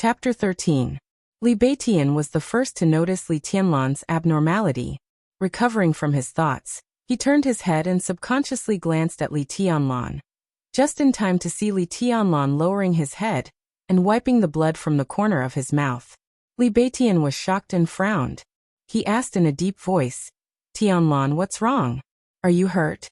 Chapter 13. Li Beitian was the first to notice Li Tianlan's abnormality. Recovering from his thoughts, he turned his head and subconsciously glanced at Li Tianlan. Just in time to see Li Tianlan lowering his head and wiping the blood from the corner of his mouth. Li Beitian was shocked and frowned. He asked in a deep voice, "Tianlan, what's wrong? Are you hurt?"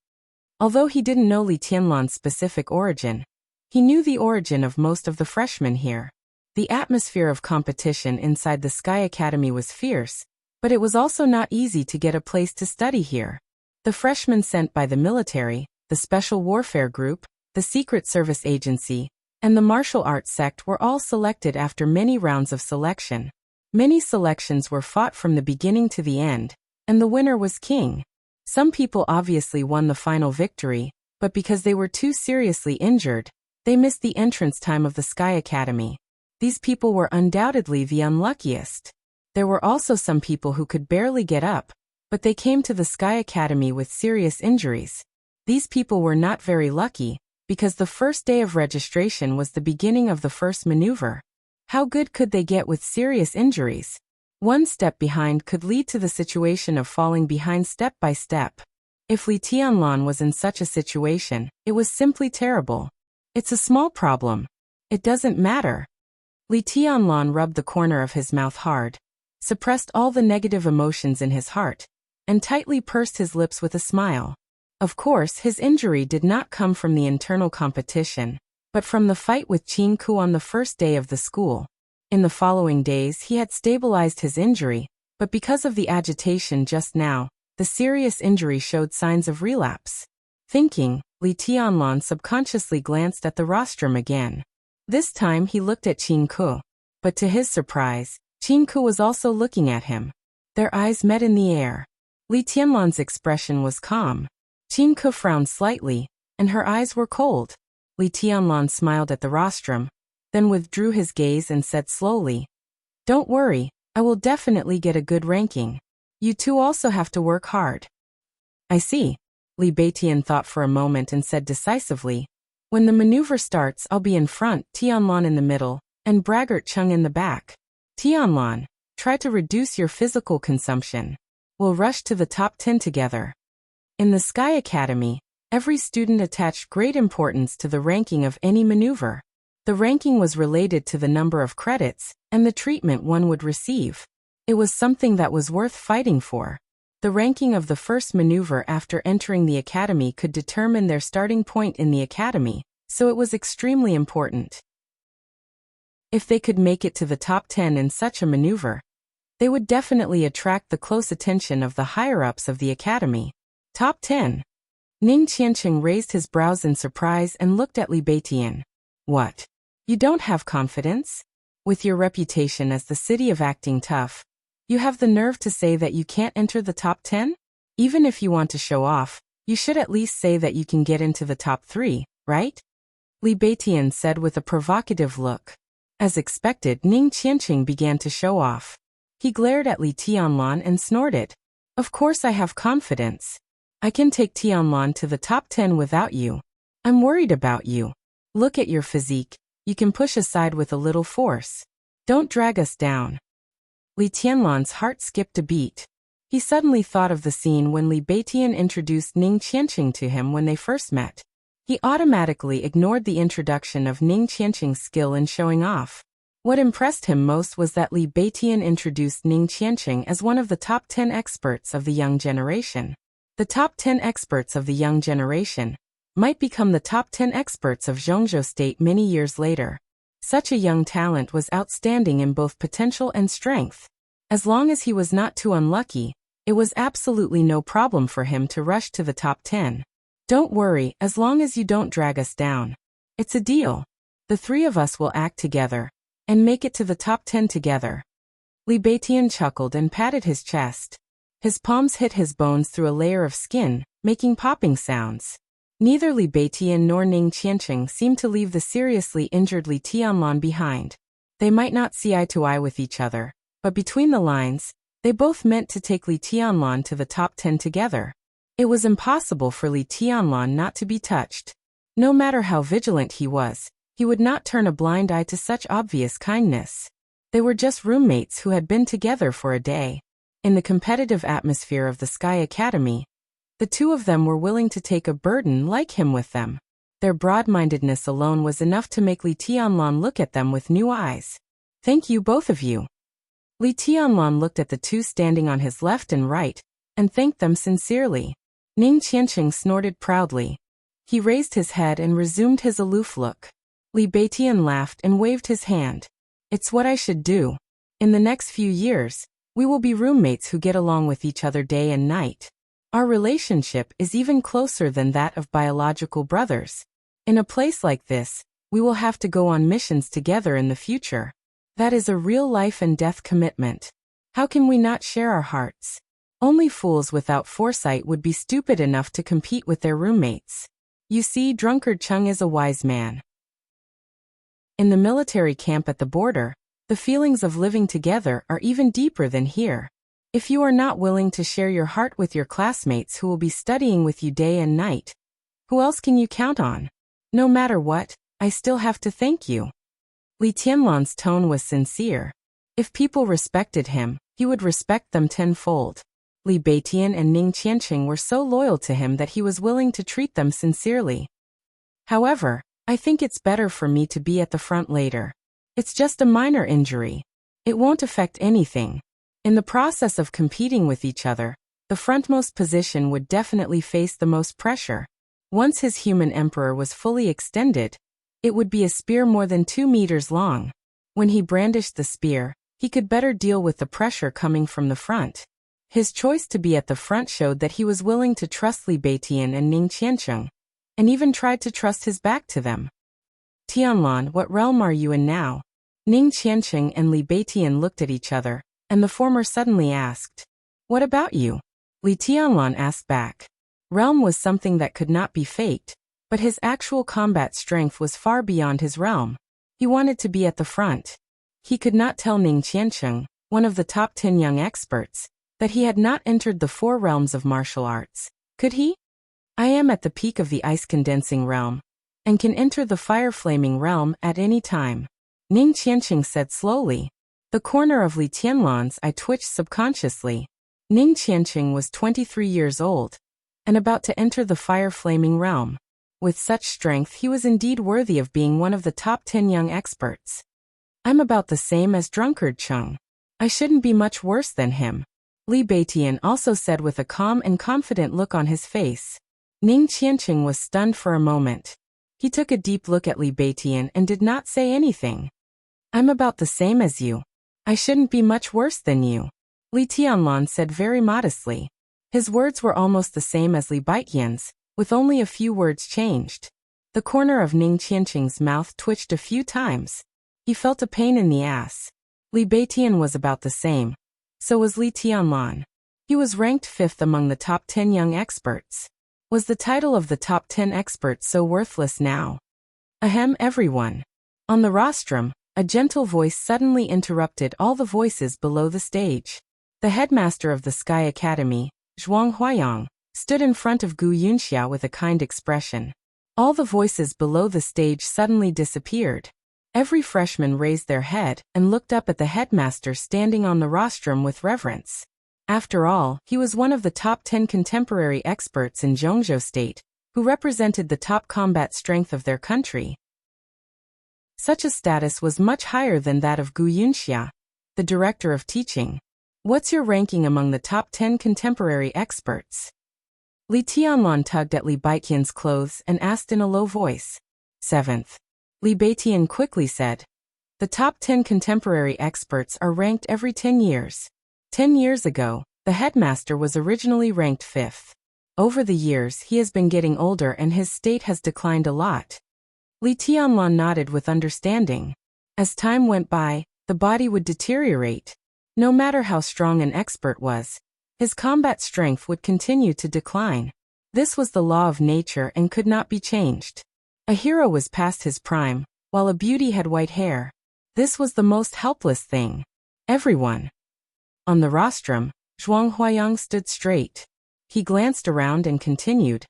Although he didn't know Li Tianlan's specific origin, he knew the origin of most of the freshmen here. The atmosphere of competition inside the Sky Academy was fierce, but it was also not easy to get a place to study here. The freshmen sent by the military, the Special Warfare Group, the Secret Service Agency, and the martial arts sect were all selected after many rounds of selection. Many selections were fought from the beginning to the end, and the winner was king. Some people obviously won the final victory, but because they were too seriously injured, they missed the entrance time of the Sky Academy. These people were undoubtedly the unluckiest. There were also some people who could barely get up, but they came to the Sky Academy with serious injuries. These people were not very lucky, because the first day of registration was the beginning of the first maneuver. How good could they get with serious injuries? One step behind could lead to the situation of falling behind step by step. If Li Tianlan was in such a situation, it was simply terrible. It's a small problem. It doesn't matter. Li Tianlan rubbed the corner of his mouth hard, suppressed all the negative emotions in his heart, and tightly pursed his lips with a smile. Of course, his injury did not come from the internal competition, but from the fight with Qin Ku on the first day of the school. In the following days he had stabilized his injury, but because of the agitation just now, the serious injury showed signs of relapse. Thinking, Li Tianlan subconsciously glanced at the rostrum again. This time he looked at Qin Ku, but to his surprise, Qin Ku was also looking at him. Their eyes met in the air. Li Tianlan's expression was calm. Qin Ku frowned slightly, and her eyes were cold. Li Tianlan smiled at the rostrum, then withdrew his gaze and said slowly, "Don't worry, I will definitely get a good ranking. You two also have to work hard." "I see." Li Beitian thought for a moment and said decisively, "When the maneuver starts, I'll be in front, Tianlan in the middle, and Braggart Chung in the back. Tianlan, try to reduce your physical consumption. We'll rush to the top 10 together." In the Sky Academy, every student attached great importance to the ranking of any maneuver. The ranking was related to the number of credits and the treatment one would receive. It was something that was worth fighting for. The ranking of the first maneuver after entering the academy could determine their starting point in the academy, so it was extremely important. If they could make it to the top 10 in such a maneuver, they would definitely attract the close attention of the higher-ups of the academy. Top 10. Ning Qianqing raised his brows in surprise and looked at Li Beitian. "What? You don't have confidence? With your reputation as the city of acting tough, you have the nerve to say that you can't enter the top 10? Even if you want to show off, you should at least say that you can get into the top 3, right?" Li Beitian said with a provocative look. As expected, Ning Qianqing began to show off. He glared at Li Tianlan and snorted. "Of course I have confidence. I can take Tianlan to the top 10 without you. I'm worried about you. Look at your physique. You can push aside with a little force. Don't drag us down." Li Tianlan's heart skipped a beat. He suddenly thought of the scene when Li Beitian introduced Ning Qianqing to him when they first met. He automatically ignored the introduction of Ning Qianqing's skill in showing off. What impressed him most was that Li Beitian introduced Ning Qianqing as one of the top 10 experts of the young generation. The top 10 experts of the young generation might become the top 10 experts of Zhongzhou State many years later. Such a young talent was outstanding in both potential and strength. As long as he was not too unlucky, it was absolutely no problem for him to rush to the top 10. "Don't worry, as long as you don't drag us down. It's a deal. The three of us will act together and make it to the top 10 together." Li Beitian chuckled and patted his chest. His palms hit his bones through a layer of skin, making popping sounds. Neither Li Beitian nor Ning Qianqing seemed to leave the seriously injured Li Tianlan behind. They might not see eye to eye with each other, but between the lines, they both meant to take Li Tianlan to the top 10 together. It was impossible for Li Tianlan not to be touched. No matter how vigilant he was, He would not turn a blind eye to such obvious kindness. They were just roommates who had been together for a day. In the competitive atmosphere of the Sky Academy, the two of them were willing to take a burden like him with them. Their broad-mindedness alone was enough to make Li Tianlan look at them with new eyes. Thank you, both of you. Li Tianlan looked at the two standing on his left and right, and thanked them sincerely. Ning Qianqing snorted proudly. He raised his head and resumed his aloof look. Li Beitian laughed and waved his hand. It's what I should do. In the next few years, we will be roommates who get along with each other day and night. Our relationship is even closer than that of biological brothers. In a place like this, we will have to go on missions together in the future. That is a real life and death commitment. How can we not share our hearts? Only fools without foresight would be stupid enough to compete with their roommates. You see, Drunkard Chung is a wise man. In the military camp at the border, the feelings of living together are even deeper than here. If you are not willing to share your heart with your classmates who will be studying with you day and night, who else can you count on? No matter what, I still have to thank you. Li Tianlan's tone was sincere. If people respected him, he would respect them tenfold. Li Beitian and Ning Qianqing were so loyal to him that he was willing to treat them sincerely. However, I think it's better for me to be at the front later. It's just a minor injury. It won't affect anything. In the process of competing with each other, the frontmost position would definitely face the most pressure. Once his human emperor was fully extended, it would be a spear more than 2 meters long. When he brandished the spear, he could better deal with the pressure coming from the front. His choice to be at the front showed that he was willing to trust Li Beitian and Ning Qianqing, and even tried to trust his back to them. Tianlan, what realm are you in now? Ning Qianqing and Li Beitian looked at each other, and the former suddenly asked, What about you? Li Tianlan asked back. Realm was something that could not be faked, but his actual combat strength was far beyond his realm. He wanted to be at the front. He could not tell Ning Qianqing, one of the top 10 young experts, that he had not entered the 4 realms of martial arts. Could he? I am at the peak of the ice-condensing realm, and can enter the fire-flaming realm at any time. Ning Qianqing said slowly. The corner of Li Tianlan's eye twitched subconsciously. Ning Qianqing was 23 years old, and about to enter the fire-flaming realm. With such strength, he was indeed worthy of being one of the top 10 young experts. I'm about the same as Drunkard Chung. I shouldn't be much worse than him. Li Beitian also said with a calm and confident look on his face. Ning Qianqing was stunned for a moment. He took a deep look at Li Beitian and did not say anything. I'm about the same as you. I shouldn't be much worse than you, Li Tianlan said very modestly. His words were almost the same as Li Beitian's, with only a few words changed. The corner of Ning Qianqing's mouth twitched a few times. He felt a pain in the ass. Li Beitian was about the same. So was Li Tianlan. He was ranked 5th among the top 10 young experts. Was the title of the top 10 experts so worthless now? Ahem, everyone. On the rostrum, a gentle voice suddenly interrupted all the voices below the stage. The headmaster of the Sky Academy, Zhuang Huayang, stood in front of Gu Yunxia with a kind expression. All the voices below the stage suddenly disappeared. Every freshman raised their head and looked up at the headmaster standing on the rostrum with reverence. After all, he was one of the top 10 contemporary experts in Zhongzhou State, who represented the top combat strength of their country. Such a status was much higher than that of Gu Yunxia, the director of teaching. What's your ranking among the top 10 contemporary experts? Li Tianlan tugged at Li Beiqian's clothes and asked in a low voice. 7th. Li Beiqian quickly said. The top 10 contemporary experts are ranked every 10 years. 10 years ago, the headmaster was originally ranked 5th. Over the years, he has been getting older and his state has declined a lot. Li Tianlan nodded with understanding. As time went by, the body would deteriorate. No matter how strong an expert was, his combat strength would continue to decline. This was the law of nature and could not be changed. A hero was past his prime, while a beauty had white hair. This was the most helpless thing. Everyone. On the rostrum, Zhuang Huayang stood straight. He glanced around and continued.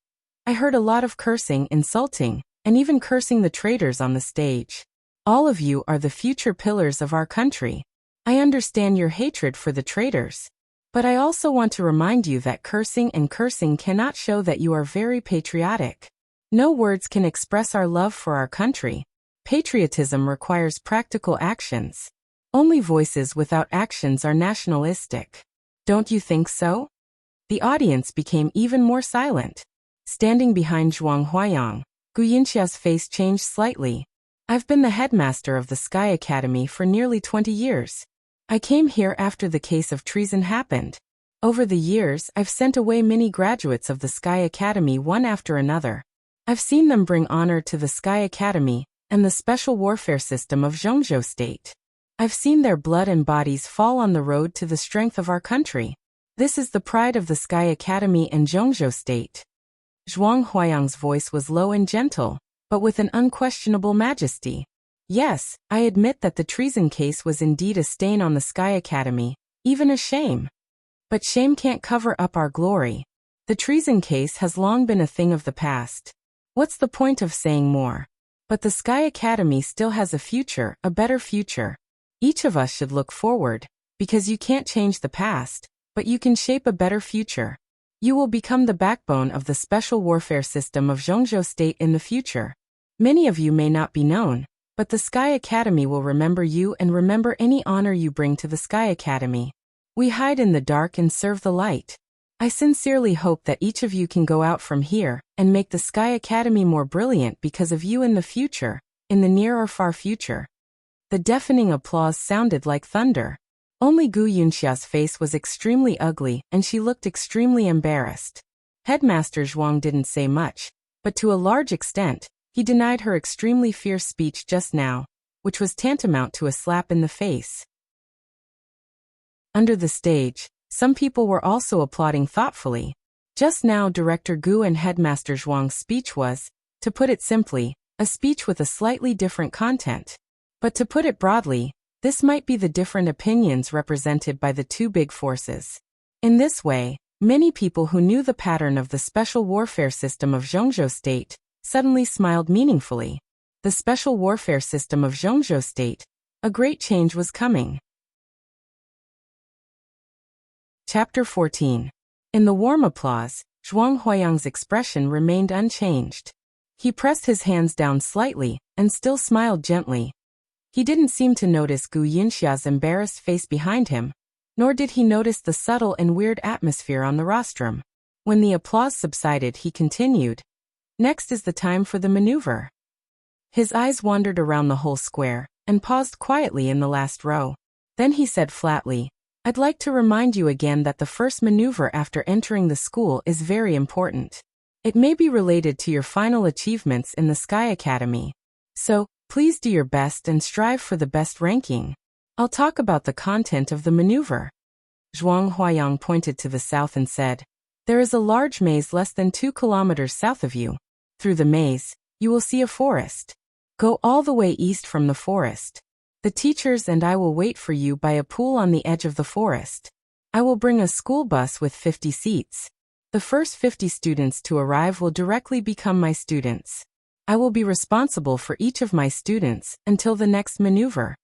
I heard a lot of cursing, insulting, and even cursing the traitors on the stage. All of you are the future pillars of our country. I understand your hatred for the traitors. But I also want to remind you that cursing cannot show that you are very patriotic. No words can express our love for our country. Patriotism requires practical actions. Only voices without actions are nationalistic. Don't you think so? The audience became even more silent. Standing behind Zhuang Huayang, Gu Yinxia's face changed slightly. I've been the headmaster of the Sky Academy for nearly 20 years. I came here after the case of treason happened. Over the years, I've sent away many graduates of the Sky Academy one after another. I've seen them bring honor to the Sky Academy and the special warfare system of Zhongzhou State. I've seen their blood and bodies fall on the road to the strength of our country. This is the pride of the Sky Academy and Zhongzhou State. Zhuang Huayang's voice was low and gentle, but with an unquestionable majesty. Yes, I admit that the treason case was indeed a stain on the Sky Academy, even a shame. But shame can't cover up our glory. The treason case has long been a thing of the past. What's the point of saying more? But the Sky Academy still has a future, a better future. Each of us should look forward, because you can't change the past, but you can shape a better future. You will become the backbone of the special warfare system of Zhongzhou State in the future. Many of you may not be known, but the Sky Academy will remember you and remember any honor you bring to the Sky Academy. We hide in the dark and serve the light. I sincerely hope that each of you can go out from here and make the Sky Academy more brilliant because of you in the future, in the near or far future. The deafening applause sounded like thunder. Only Gu Yunxia's face was extremely ugly and she looked extremely embarrassed. Headmaster Zhuang didn't say much, but to a large extent, he denied her extremely fierce speech just now, which was tantamount to a slap in the face. Under the stage, some people were also applauding thoughtfully. Just now Director Gu and Headmaster Zhuang's speech was, to put it simply, a speech with a slightly different content. But to put it broadly, this might be the different opinions represented by the two big forces. In this way, many people who knew the pattern of the special warfare system of Zhongzhou State suddenly smiled meaningfully. The special warfare system of Zhongzhou State. A great change was coming. Chapter 14. In the warm applause, Zhuang Huayang's expression remained unchanged. He pressed his hands down slightly and still smiled gently. He didn't seem to notice Gu Yunxia's embarrassed face behind him, nor did he notice the subtle and weird atmosphere on the rostrum. When the applause subsided, he continued, "Next is the time for the maneuver." His eyes wandered around the whole square and paused quietly in the last row. Then he said flatly, "I'd like to remind you again that the first maneuver after entering the school is very important. It may be related to your final achievements in the Sky Academy. So, please do your best and strive for the best ranking. I'll talk about the content of the maneuver." Zhuang Huayang pointed to the south and said, "There is a large maze less than 2 kilometers south of you. Through the maze, you will see a forest. Go all the way east from the forest. The teachers and I will wait for you by a pool on the edge of the forest. I will bring a school bus with 50 seats. The first 50 students to arrive will directly become my students. I will be responsible for each of my students until the next maneuver."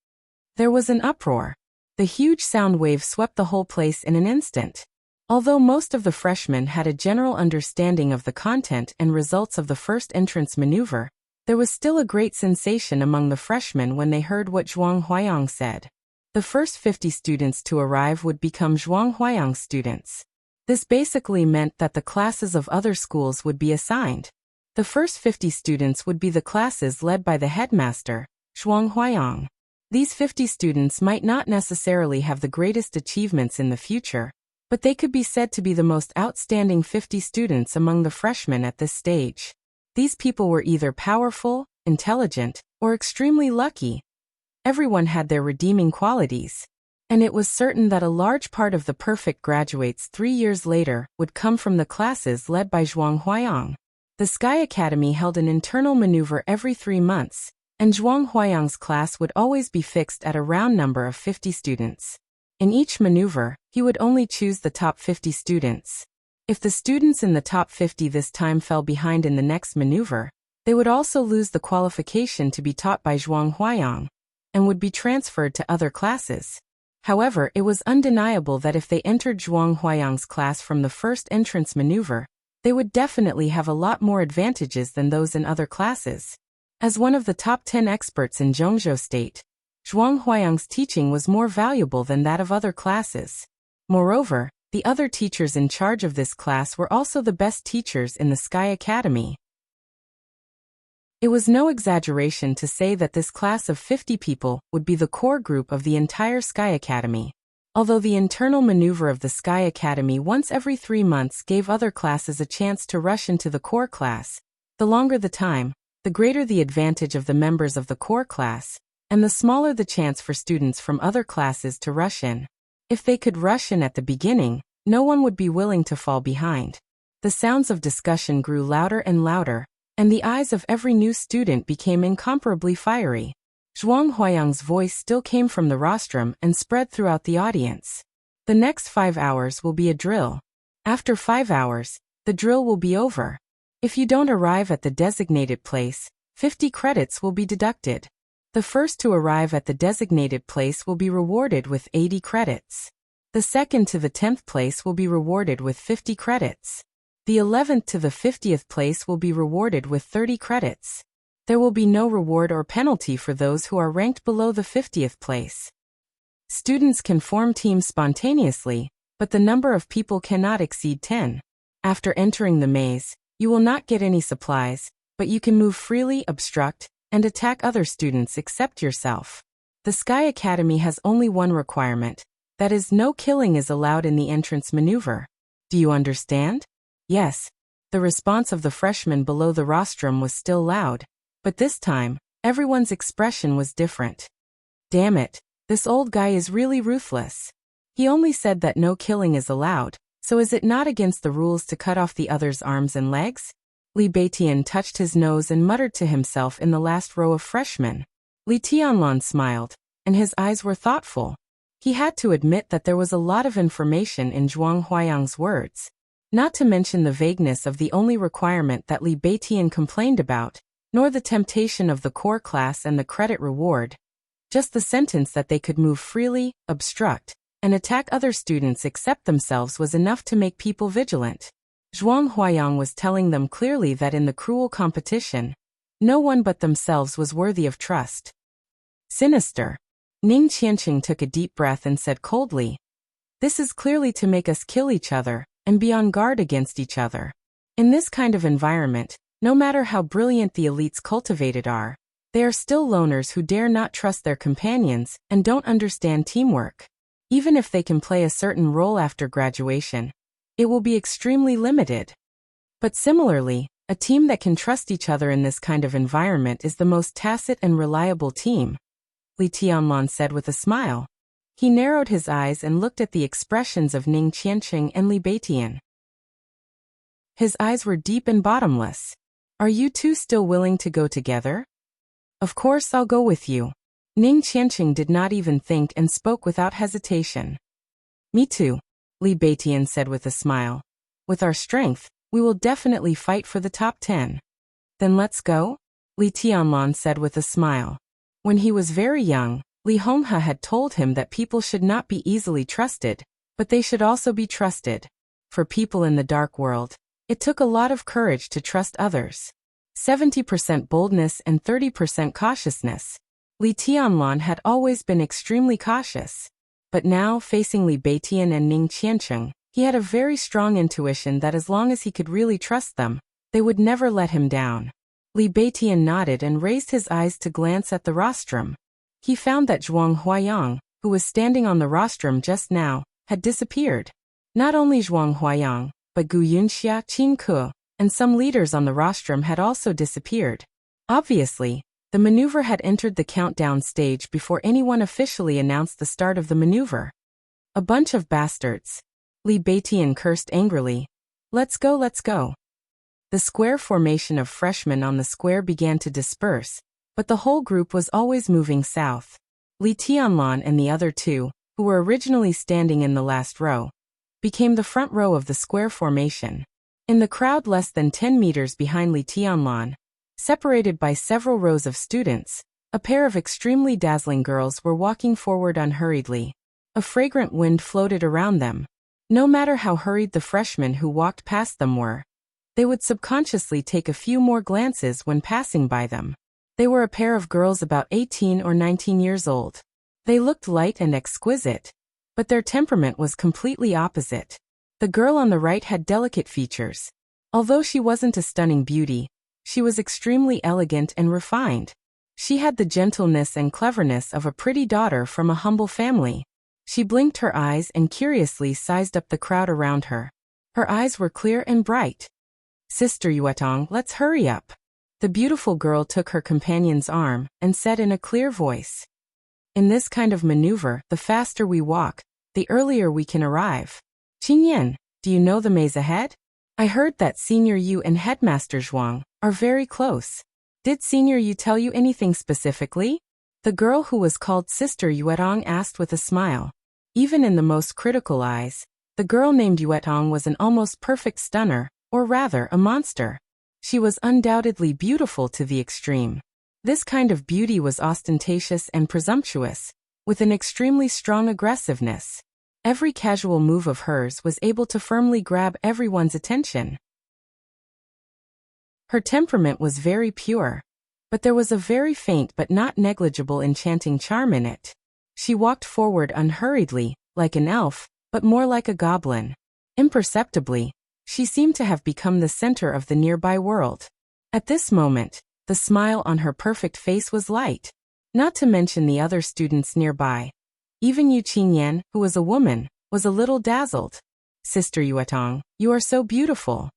There was an uproar. The huge sound wave swept the whole place in an instant. Although most of the freshmen had a general understanding of the content and results of the first entrance maneuver, there was still a great sensation among the freshmen when they heard what Zhuang Huayang said. The first 50 students to arrive would become Zhuang Huayang's students. This basically meant that the classes of other schools would be assigned. The first 50 students would be the classes led by the headmaster, Zhuang Huayang. These 50 students might not necessarily have the greatest achievements in the future, but they could be said to be the most outstanding 50 students among the freshmen at this stage. These people were either powerful, intelligent, or extremely lucky. Everyone had their redeeming qualities. And it was certain that a large part of the perfect graduates 3 years later would come from the classes led by Zhuang Huayang. The Sky Academy held an internal maneuver every 3 months, and Zhuang Huayang's class would always be fixed at a round number of 50 students. In each maneuver, he would only choose the top 50 students. If the students in the top 50 this time fell behind in the next maneuver, They would also lose the qualification to be taught by Zhuang Huayang, and would be transferred to other classes. However, it was undeniable that if they entered Zhuang Huayang's class from the first entrance maneuver, they would definitely have a lot more advantages than those in other classes. As one of the top 10 experts in Zhongzhou State, Zhuang Huayang's teaching was more valuable than that of other classes. Moreover, the other teachers in charge of this class were also the best teachers in the Sky Academy. It was no exaggeration to say that this class of 50 people would be the core group of the entire Sky Academy. Although the internal maneuver of the Sky Academy once every 3 months gave other classes a chance to rush into the core class, the longer the time, the greater the advantage of the members of the core class, and the smaller the chance for students from other classes to rush in. If they could rush in at the beginning, no one would be willing to fall behind. The sounds of discussion grew louder and louder, and the eyes of every new student became incomparably fiery. Zhuang Huayang's voice still came from the rostrum and spread throughout the audience. The next 5 hours will be a drill. After 5 hours, the drill will be over. If you don't arrive at the designated place, 50 credits will be deducted. The first to arrive at the designated place will be rewarded with 80 credits. The second to the 10th place will be rewarded with 50 credits. The 11th to the 50th place will be rewarded with 30 credits. There will be no reward or penalty for those who are ranked below the 50th place. Students can form teams spontaneously, but the number of people cannot exceed 10. After entering the maze, you will not get any supplies, but you can move freely, obstruct, and attack other students except yourself. The Sky Academy has only one requirement, that is, no killing is allowed in the entrance maneuver. Do you understand? Yes. The response of the freshmen below the rostrum was still loud, but this time, everyone's expression was different. Damn it, this old guy is really ruthless. He only said that no killing is allowed, so is it not against the rules to cut off the other's arms and legs? Li Beitian touched his nose and muttered to himself in the last row of freshmen. Li Tianlan smiled, and his eyes were thoughtful. He had to admit that there was a lot of information in Zhuang Huayang's words. Not to mention the vagueness of the only requirement that Li Beitian complained about, nor the temptation of the core class and the credit reward. Just the sentence that they could move freely, obstruct, and attack other students except themselves was enough to make people vigilant. Zhuang Huayang was telling them clearly that in the cruel competition, no one but themselves was worthy of trust. Sinister. Ning Qianqing took a deep breath and said coldly, "This is clearly to make us kill each other and be on guard against each other. In this kind of environment, no matter how brilliant the elites cultivated are, they are still loners who dare not trust their companions and don't understand teamwork. Even if they can play a certain role after graduation, it will be extremely limited. But similarly, a team that can trust each other in this kind of environment is the most tacit and reliable team," Li Tianlan said with a smile. He narrowed his eyes and looked at the expressions of Ning Qianqing and Li Beitian. His eyes were deep and bottomless. "Are you two still willing to go together?" "Of course I'll go with you." Ning Qianqing did not even think and spoke without hesitation. "Me too," Li Beitian said with a smile. "With our strength, we will definitely fight for the top 10. "Then let's go," Li Tianlan said with a smile. When he was very young, Li Honghe had told him that people should not be easily trusted, but they should also be trusted. For people in the dark world, it took a lot of courage to trust others. 70% boldness and 30% cautiousness. Li Tianlan had always been extremely cautious. But now, facing Li Beitian and Ning Qianqing, he had a very strong intuition that as long as he could really trust them, they would never let him down. Li Beitian nodded and raised his eyes to glance at the rostrum. He found that Zhuang Huayang, who was standing on the rostrum just now, had disappeared. Not only Zhuang Huayang, but Gu Yunxia, Qin Ke, and some leaders on the rostrum had also disappeared. Obviously, the maneuver had entered the countdown stage before anyone officially announced the start of the maneuver. A bunch of bastards. Li Beitian cursed angrily. Let's go, let's go. The square formation of freshmen on the square began to disperse, but the whole group was always moving south. Li Tianlan and the other two, who were originally standing in the last row, became the front row of the square formation. In the crowd less than 10 meters behind Li Tianlan, Separated by several rows of students, a pair of extremely dazzling girls were walking forward unhurriedly. A fragrant wind floated around them. No matter how hurried the freshmen who walked past them were, they would subconsciously take a few more glances when passing by them. They were a pair of girls about 18 or 19 years old. They looked light and exquisite, but their temperament was completely opposite. The girl on the right had delicate features. Although she wasn't a stunning beauty, she was extremely elegant and refined. She had the gentleness and cleverness of a pretty daughter from a humble family. She blinked her eyes and curiously sized up the crowd around her. Her eyes were clear and bright. "Sister Yuetong, let's hurry up." The beautiful girl took her companion's arm and said in a clear voice. "In this kind of maneuver, the faster we walk, the earlier we can arrive. Qingyan, do you know the maze ahead? I heard that Senior Yu and Headmaster Zhuang are very close. Did Senior Yu tell you anything specifically?" The girl who was called Sister Yuetong asked with a smile. Even in the most critical eyes, the girl named Yuetong was an almost perfect stunner, or rather a monster. She was undoubtedly beautiful to the extreme. This kind of beauty was ostentatious and presumptuous, with an extremely strong aggressiveness. Every casual move of hers was able to firmly grab everyone's attention. Her temperament was very pure, but there was a very faint but not negligible enchanting charm in it. She walked forward unhurriedly, like an elf, but more like a goblin. Imperceptibly, she seemed to have become the center of the nearby world. At this moment, the smile on her perfect face was light, not to mention the other students nearby. Even Yu Qingyan, who was a woman, was a little dazzled. "Sister Yuetong, you are so beautiful."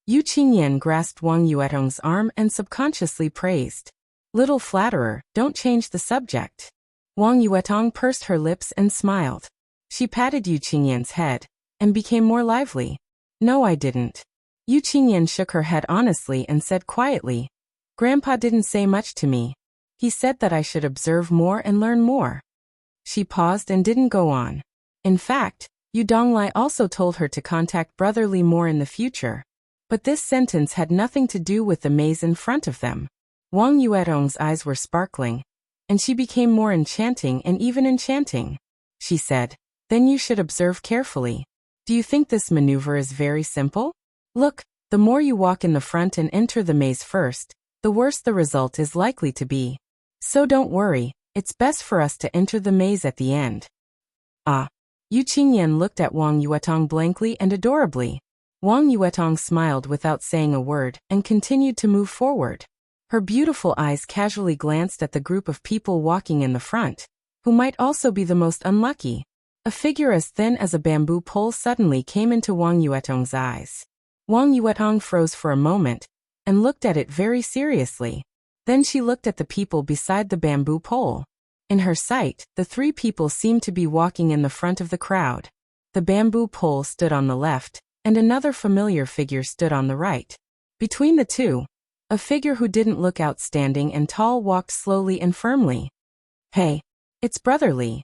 Yu Qingyan grasped Wang Yuetong's arm and subconsciously praised. "Little flatterer, don't change the subject." Wang Yuetong pursed her lips and smiled. She patted Yu Qingyan's head and became more lively. "No, I didn't." Yu Qingyan shook her head honestly and said quietly, "Grandpa didn't say much to me. He said that I should observe more and learn more." She paused and didn't go on. In fact, Yu Donglai also told her to contact Brother Li more in the future. But this sentence had nothing to do with the maze in front of them. Wang Yuetong's eyes were sparkling, and she became more enchanting and even enchanting. She said, "Then you should observe carefully. Do you think this maneuver is very simple? Look, the more you walk in the front and enter the maze first, the worse the result is likely to be. So don't worry, it's best for us to enter the maze at the end." "Ah." Yu Qingyan looked at Wang Yuetong blankly and adorably. Wang Yuetong smiled without saying a word and continued to move forward. Her beautiful eyes casually glanced at the group of people walking in the front, who might also be the most unlucky. A figure as thin as a bamboo pole suddenly came into Wang Yuetong's eyes. Wang Yuetong froze for a moment and looked at it very seriously. Then she looked at the people beside the bamboo pole. In her sight, the three people seemed to be walking in the front of the crowd. The bamboo pole stood on the left, and another familiar figure stood on the right. Between the two, a figure who didn't look outstanding and tall walked slowly and firmly. "Hey, it's Brother Li."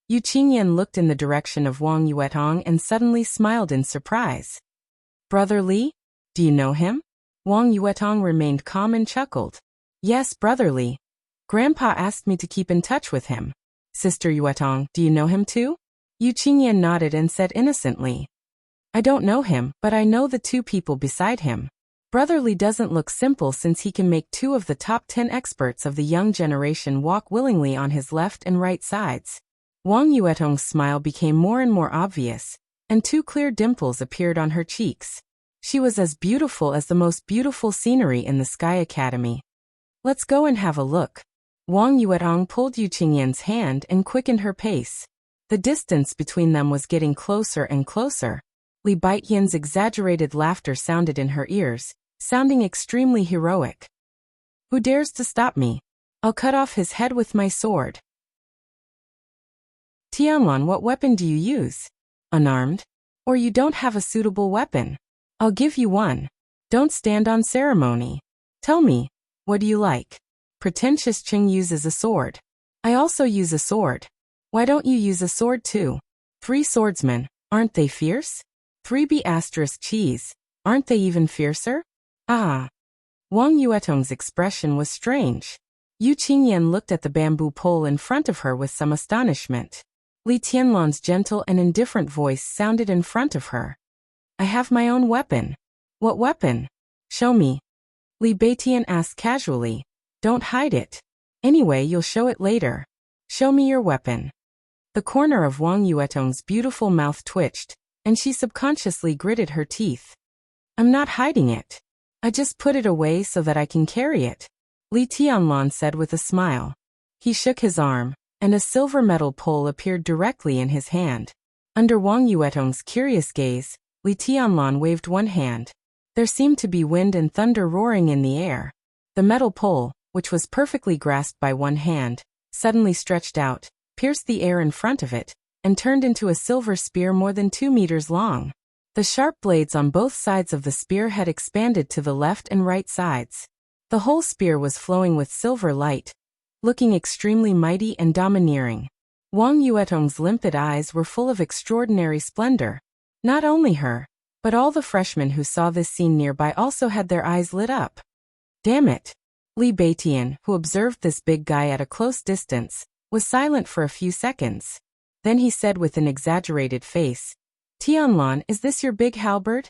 Yu Qingyan looked in the direction of Wang Yuetong and suddenly smiled in surprise. "Brother Li? Do you know him?" Wang Yuetong remained calm and chuckled. "Yes, Brother Li. Grandpa asked me to keep in touch with him." "Sister Yuetong, do you know him too?" Yu Qingyan nodded and said innocently, "I don't know him, but I know the two people beside him. Brother Li doesn't look simple since he can make two of the top 10 experts of the young generation walk willingly on his left and right sides." Wang Yuetong's smile became more and more obvious, and two clear dimples appeared on her cheeks. She was as beautiful as the most beautiful scenery in the Sky Academy. "Let's go and have a look." Wang Yuetong pulled Yu Qingyan's hand and quickened her pace. The distance between them was getting closer and closer. Li Baitian's exaggerated laughter sounded in her ears, sounding extremely heroic. "Who dares to stop me? I'll cut off his head with my sword." "Tianlan, what weapon do you use? Unarmed? Or you don't have a suitable weapon? I'll give you one. Don't stand on ceremony. Tell me, what do you like?" "Pretentious Ching uses a sword. I also use a sword. Why don't you use a sword too? 3 swordsmen, aren't they fierce? 3B** cheese, aren't they even fiercer? Ah." Wang Yuetong's expression was strange. Yu Qingyan looked at the bamboo pole in front of her with some astonishment. Li Tianlan's gentle and indifferent voice sounded in front of her. I have my own weapon. What weapon? Show me. Li Beitian asked casually. Don't hide it. Anyway, you'll show it later. Show me your weapon. The corner of Wang Yuetong's beautiful mouth twitched, and she subconsciously gritted her teeth. I'm not hiding it. I just put it away so that I can carry it, Li Tianlan said with a smile. He shook his arm, and a silver metal pole appeared directly in his hand. Under Wang Yuetong's curious gaze, Li Tianlan waved one hand. There seemed to be wind and thunder roaring in the air. The metal pole, which was perfectly grasped by one hand, suddenly stretched out, pierced the air in front of it, and turned into a silver spear more than 2 meters long. The sharp blades on both sides of the spear had expanded to the left and right sides. The whole spear was flowing with silver light, looking extremely mighty and domineering. Wang Yuetong's limpid eyes were full of extraordinary splendor. Not only her, but all the freshmen who saw this scene nearby also had their eyes lit up. Damn it! Li Beitian, who observed this big guy at a close distance, was silent for a few seconds. Then he said with an exaggerated face, Tianlan, is this your big halberd?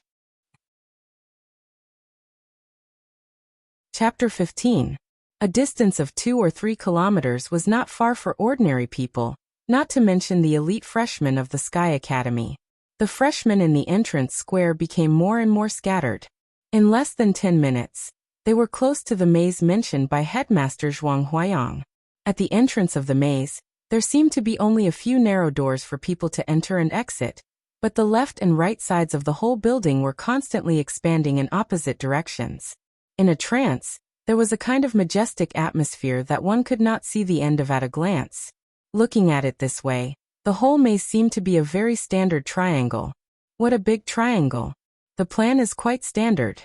Chapter 15. A distance of 2 or 3 kilometers was not far for ordinary people, not to mention the elite freshmen of the Sky Academy. The freshmen in the entrance square became more and more scattered. In less than 10 minutes, they were close to the maze mentioned by Headmaster Zhuang Huayang. At the entrance of the maze, there seemed to be only a few narrow doors for people to enter and exit, but the left and right sides of the whole building were constantly expanding in opposite directions. In a trance, there was a kind of majestic atmosphere that one could not see the end of at a glance. Looking at it this way, the whole maze seemed to be a very standard triangle. What a big triangle! The plan is quite standard.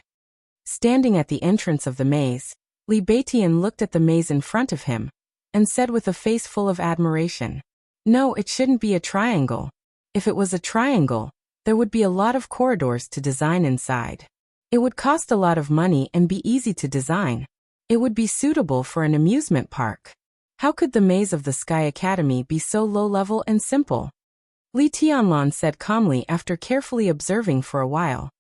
Standing at the entrance of the maze, Li Beitian looked at the maze in front of him, and said with a face full of admiration, No, it shouldn't be a triangle. If it was a triangle, there would be a lot of corridors to design inside. It would cost a lot of money and be easy to design. It would be suitable for an amusement park. How could the maze of the Sky Academy be so low-level and simple? Li Tianlan said calmly after carefully observing for a while.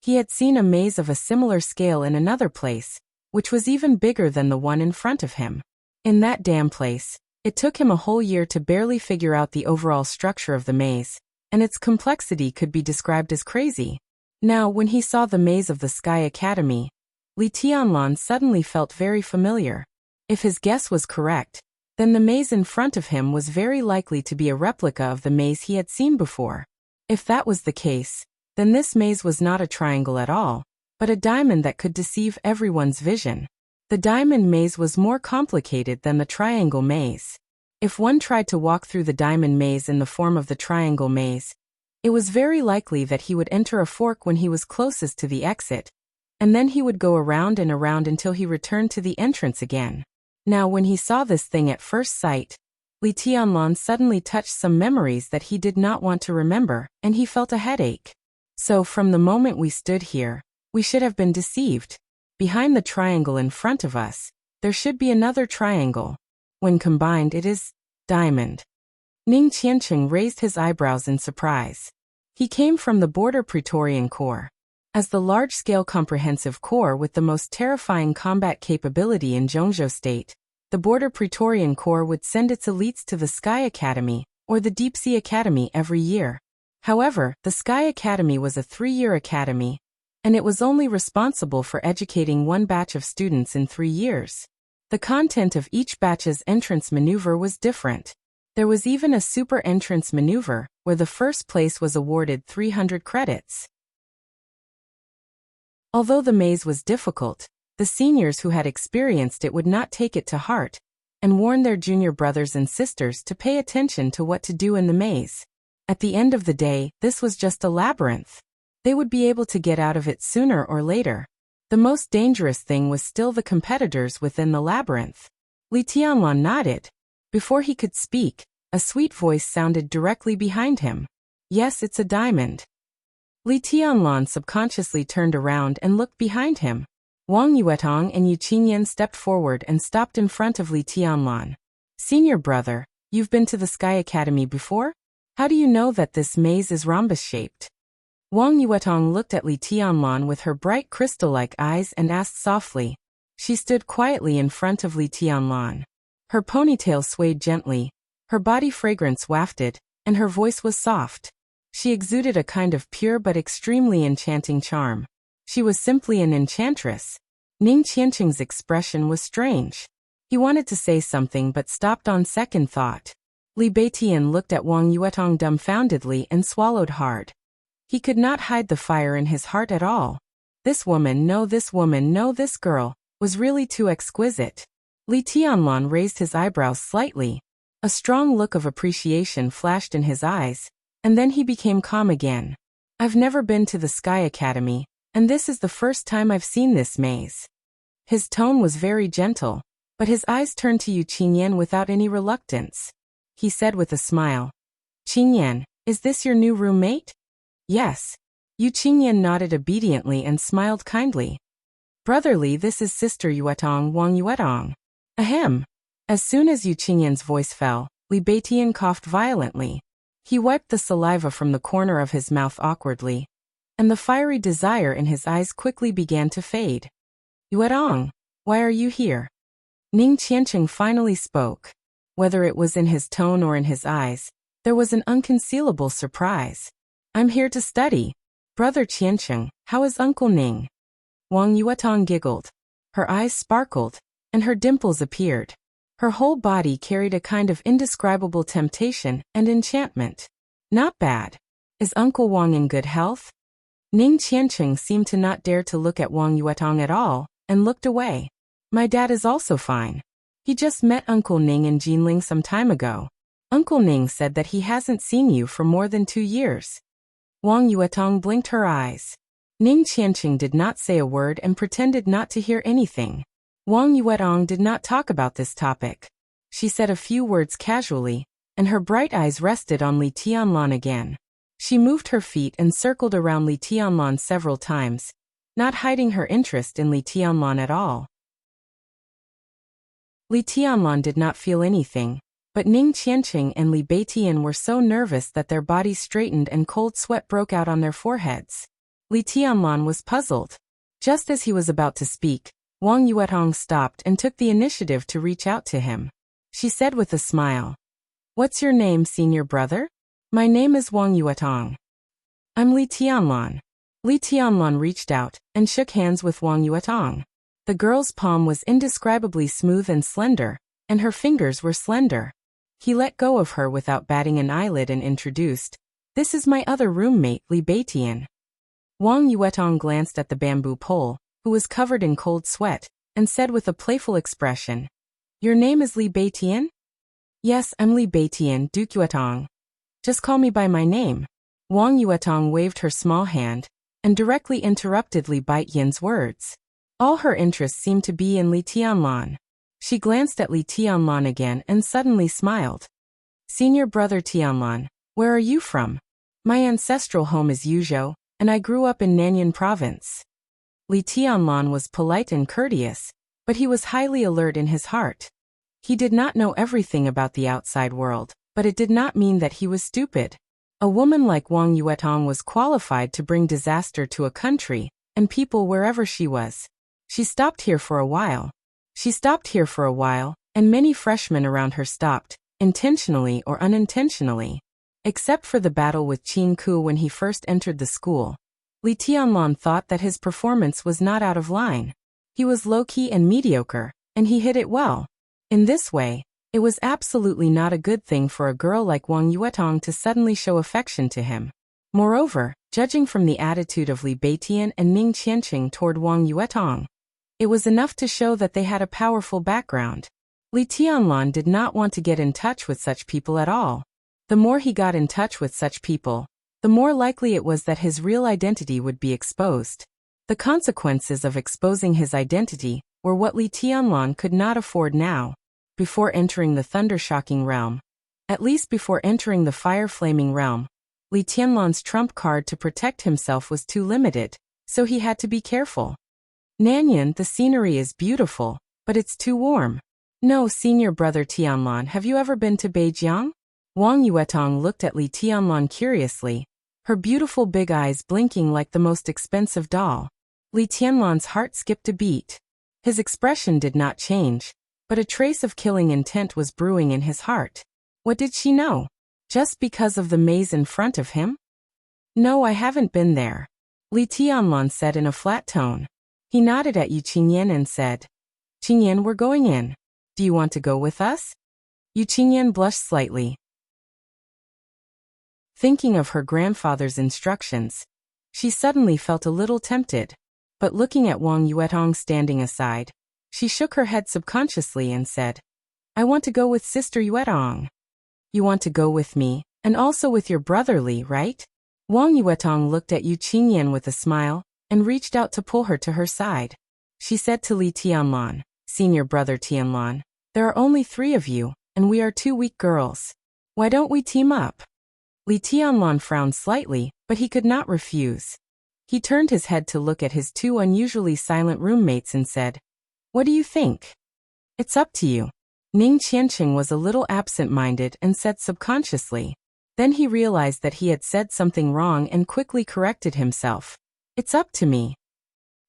He had seen a maze of a similar scale in another place, which was even bigger than the one in front of him. In that damn place, it took him a whole year to barely figure out the overall structure of the maze, and its complexity could be described as crazy. Now, when he saw the maze of the Sky Academy, Li Tianlan suddenly felt very familiar. If his guess was correct, then the maze in front of him was very likely to be a replica of the maze he had seen before. If that was the case, then this maze was not a triangle at all, but a diamond that could deceive everyone's vision. The diamond maze was more complicated than the triangle maze. If one tried to walk through the diamond maze in the form of the triangle maze, it was very likely that he would enter a fork when he was closest to the exit, and then he would go around and around until he returned to the entrance again. Now, when he saw this thing at first sight, Li Tianlan suddenly touched some memories that he did not want to remember, and he felt a headache. So, from the moment we stood here, we should have been deceived. Behind the triangle in front of us, there should be another triangle. When combined, it is diamond. Ning Qiancheng raised his eyebrows in surprise. He came from the Border Praetorian Corps. As the large-scale comprehensive corps with the most terrifying combat capability in Zhongzhou State, the Border Praetorian Corps would send its elites to the Sky Academy or the Deep Sea Academy every year. However, the Sky Academy was a 3-year academy, and it was only responsible for educating one batch of students in 3 years. The content of each batch's entrance maneuver was different. There was even a super entrance maneuver, where the first place was awarded 300 credits. Although the maze was difficult, the seniors who had experienced it would not take it to heart, and warn their junior brothers and sisters to pay attention to what to do in the maze. At the end of the day, this was just a labyrinth. They would be able to get out of it sooner or later. The most dangerous thing was still the competitors within the labyrinth. Li Tianlan nodded. Before he could speak, a sweet voice sounded directly behind him. Yes, it's a diamond. Li Tianlan subconsciously turned around and looked behind him. Wang Yuetong and Yu Qingyan stepped forward and stopped in front of Li Tianlan. Senior brother, you've been to the Sky Academy before? How do you know that this maze is rhombus-shaped? Wang Yuetong looked at Li Tianlan with her bright crystal-like eyes and asked softly. She stood quietly in front of Li Tianlan. Her ponytail swayed gently, her body fragrance wafted, and her voice was soft. She exuded a kind of pure but extremely enchanting charm. She was simply an enchantress. Ning Qianqing's expression was strange. He wanted to say something but stopped on second thought. Li Beitian looked at Wang Yuetong dumbfoundedly and swallowed hard. He could not hide the fire in his heart at all. This woman, no this girl, was really too exquisite. Li Tianlan raised his eyebrows slightly. A strong look of appreciation flashed in his eyes, and then he became calm again. I've never been to the Sky Academy, and this is the first time I've seen this maze. His tone was very gentle, but his eyes turned to Yu Qingyan without any reluctance. He said with a smile, Qingyan, is this your new roommate? Yes. Yu Qingyan nodded obediently and smiled kindly. Brotherly, this is Sister Yuetong, Wang Yuetong. Ahem. As soon as Yu Qingyan's voice fell, Li Beitian coughed violently. He wiped the saliva from the corner of his mouth awkwardly, and the fiery desire in his eyes quickly began to fade. Yuetong, why are you here? Ning Qianqing finally spoke. Whether it was in his tone or in his eyes, there was an unconcealable surprise. I'm here to study. Brother Qianqing, how is Uncle Ning? Wang Yuetong giggled. Her eyes sparkled, and her dimples appeared. Her whole body carried a kind of indescribable temptation and enchantment. Not bad. Is Uncle Wang in good health? Ning Qianqing seemed to not dare to look at Wang Yuetong at all, and looked away. My dad is also fine. He just met Uncle Ning in Jinling some time ago. Uncle Ning said that he hasn't seen you for more than 2 years. Wang Yuetong blinked her eyes. Ning Qianqing did not say a word and pretended not to hear anything. Wang Yuetong did not talk about this topic. She said a few words casually, and her bright eyes rested on Li Tianlan again. She moved her feet and circled around Li Tianlan several times, not hiding her interest in Li Tianlan at all. Li Tianlan did not feel anything, but Ning Qianqing and Li Beitian were so nervous that their bodies straightened and cold sweat broke out on their foreheads. Li Tianlan was puzzled. Just as he was about to speak, Wang Yuetong stopped and took the initiative to reach out to him. She said with a smile, What's your name, senior brother? My name is Wang Yuetong. I'm Li Tianlan. Li Tianlan reached out and shook hands with Wang Yuetong. The girl's palm was indescribably smooth and slender, and her fingers were slender. He let go of her without batting an eyelid and introduced, This is my other roommate, Li Beitian. Wang Yuetong glanced at the bamboo pole, who was covered in cold sweat, and said with a playful expression, Your name is Li Beitian? Yes, I'm Li Beitian, Duke Yuetong. Just call me by my name. Wang Yuetong waved her small hand, and directly interrupted Li Beitian's words. All her interest seemed to be in Li Tianlan. She glanced at Li Tianlan again and suddenly smiled. Senior brother Tianlan, where are you from? My ancestral home is Yuzhou, and I grew up in Nanyan province. Li Tianlan was polite and courteous, but he was highly alert in his heart. He did not know everything about the outside world, but it did not mean that he was stupid. A woman like Wang Yuetong was qualified to bring disaster to a country and people wherever she was. She stopped here for a while, and many freshmen around her stopped, intentionally or unintentionally. Except for the battle with Qin Ku when he first entered the school, Li Tianlan thought that his performance was not out of line. He was low-key and mediocre, and he hid it well. In this way, it was absolutely not a good thing for a girl like Wang Yuetong to suddenly show affection to him. Moreover, judging from the attitude of Li Beitian and Ning Qianqing toward Wang Yuetong, it was enough to show that they had a powerful background. Li Tianlan did not want to get in touch with such people at all. The more he got in touch with such people, the more likely it was that his real identity would be exposed. The consequences of exposing his identity were what Li Tianlan could not afford now. Before entering the thunder-shocking realm, at least before entering the fire-flaming realm, Li Tianlan's trump card to protect himself was too limited, so he had to be careful. Nanyan, the scenery is beautiful, but it's too warm. No, senior brother Tianlan, have you ever been to Beijiang? Wang Yuetong looked at Li Tianlan curiously, her beautiful big eyes blinking like the most expensive doll. Li Tianlan's heart skipped a beat. His expression did not change, but a trace of killing intent was brewing in his heart. What did she know? Just because of the maze in front of him? No, I haven't been there, Li Tianlan said in a flat tone. He nodded at Yu Qingyan and said, Qingyan, we're going in. Do you want to go with us? Yu Qingyan blushed slightly, thinking of her grandfather's instructions. She suddenly felt a little tempted, but looking at Wang Yuetong standing aside, she shook her head subconsciously and said, I want to go with Sister Yuetong. You want to go with me, and also with your brother Li, right? Wang Yuetong looked at Yu Qingyan with a smile, and reached out to pull her to her side. She said to Li Tianlan, Senior brother Tianlan, there are only 3 of you, and we are 2 weak girls. Why don't we team up? Li Tianlan frowned slightly, but he could not refuse. He turned his head to look at his 2 unusually silent roommates and said, What do you think? It's up to you. Ning Qianqing was a little absent-minded and said subconsciously. Then he realized that he had said something wrong and quickly corrected himself. It's up to me.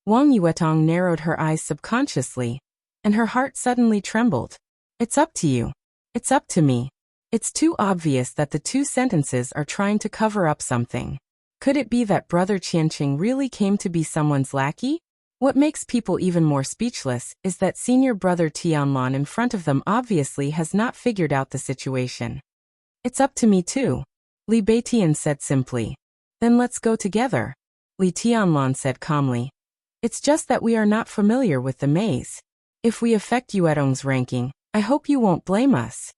Wang Yuetong narrowed her eyes subconsciously, and her heart suddenly trembled. It's up to you. It's up to me. It's too obvious that the 2 sentences are trying to cover up something. Could it be that Brother Qianqing really came to be someone's lackey? What makes people even more speechless is that senior brother Tianlan in front of them obviously has not figured out the situation. It's up to me too, Li Beitian said simply. Then let's go together, Li Tianlan said calmly. It's just that we are not familiar with the maze. If we affect Yuetong's ranking, I hope you won't blame us.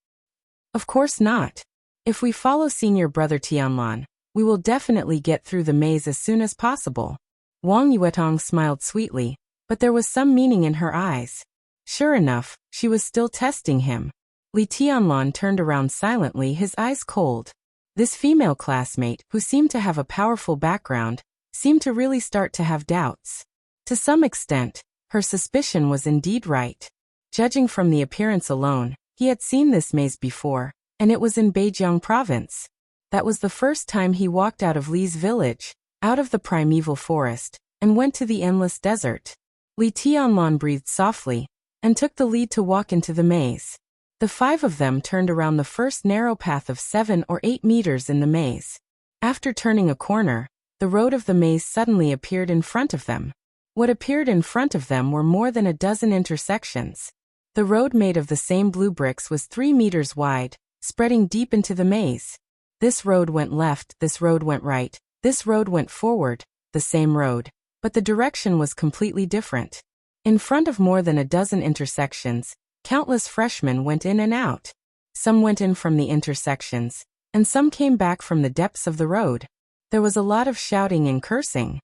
Of course not. If we follow senior brother Tianlan, we will definitely get through the maze as soon as possible. Wang Yuetong smiled sweetly, but there was some meaning in her eyes. Sure enough, she was still testing him. Li Tianlan turned around silently, his eyes cold. This female classmate, who seemed to have a powerful background, seemed to really start to have doubts. To some extent, her suspicion was indeed right. Judging from the appearance alone, he had seen this maze before, and it was in Beijiang province. That was the first time he walked out of Li's village, out of the primeval forest, and went to the endless desert. Li Tianlan breathed softly, and took the lead to walk into the maze. The 5 of them turned around the first narrow path of 7 or 8 meters in the maze. After turning a corner, the road of the maze suddenly appeared in front of them. What appeared in front of them were more than a dozen intersections. The road made of the same blue bricks was 3 meters wide, spreading deep into the maze. This road went left, this road went right, this road went forward, the same road, but the direction was completely different. In front of more than a dozen intersections, countless freshmen went in and out. Some went in from the intersections, and some came back from the depths of the road. There was a lot of shouting and cursing.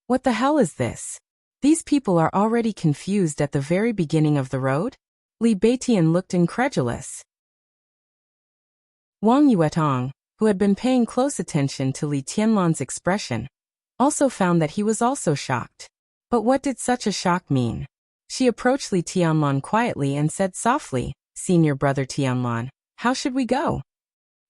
What the hell is this? These people are already confused at the very beginning of the road? Li Beitian looked incredulous. Wang Yuetong, who had been paying close attention to Li Tianlan's expression, also found that he was also shocked. But what did such a shock mean? She approached Li Tianlan quietly and said softly, Senior brother Tianlan, how should we go?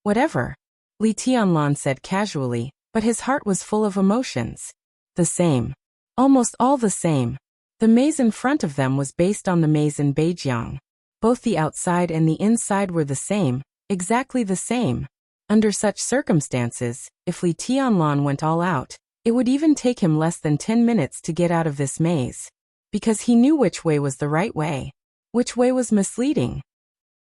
Whatever, Li Tianlan said casually, but his heart was full of emotions. The same. Almost all the same. The maze in front of them was based on the maze in Beijiang. Both the outside and the inside were the same, exactly the same. Under such circumstances, if Li Tianlan went all out, it would even take him less than 10 minutes to get out of this maze. Because he knew which way was the right way. Which way was misleading.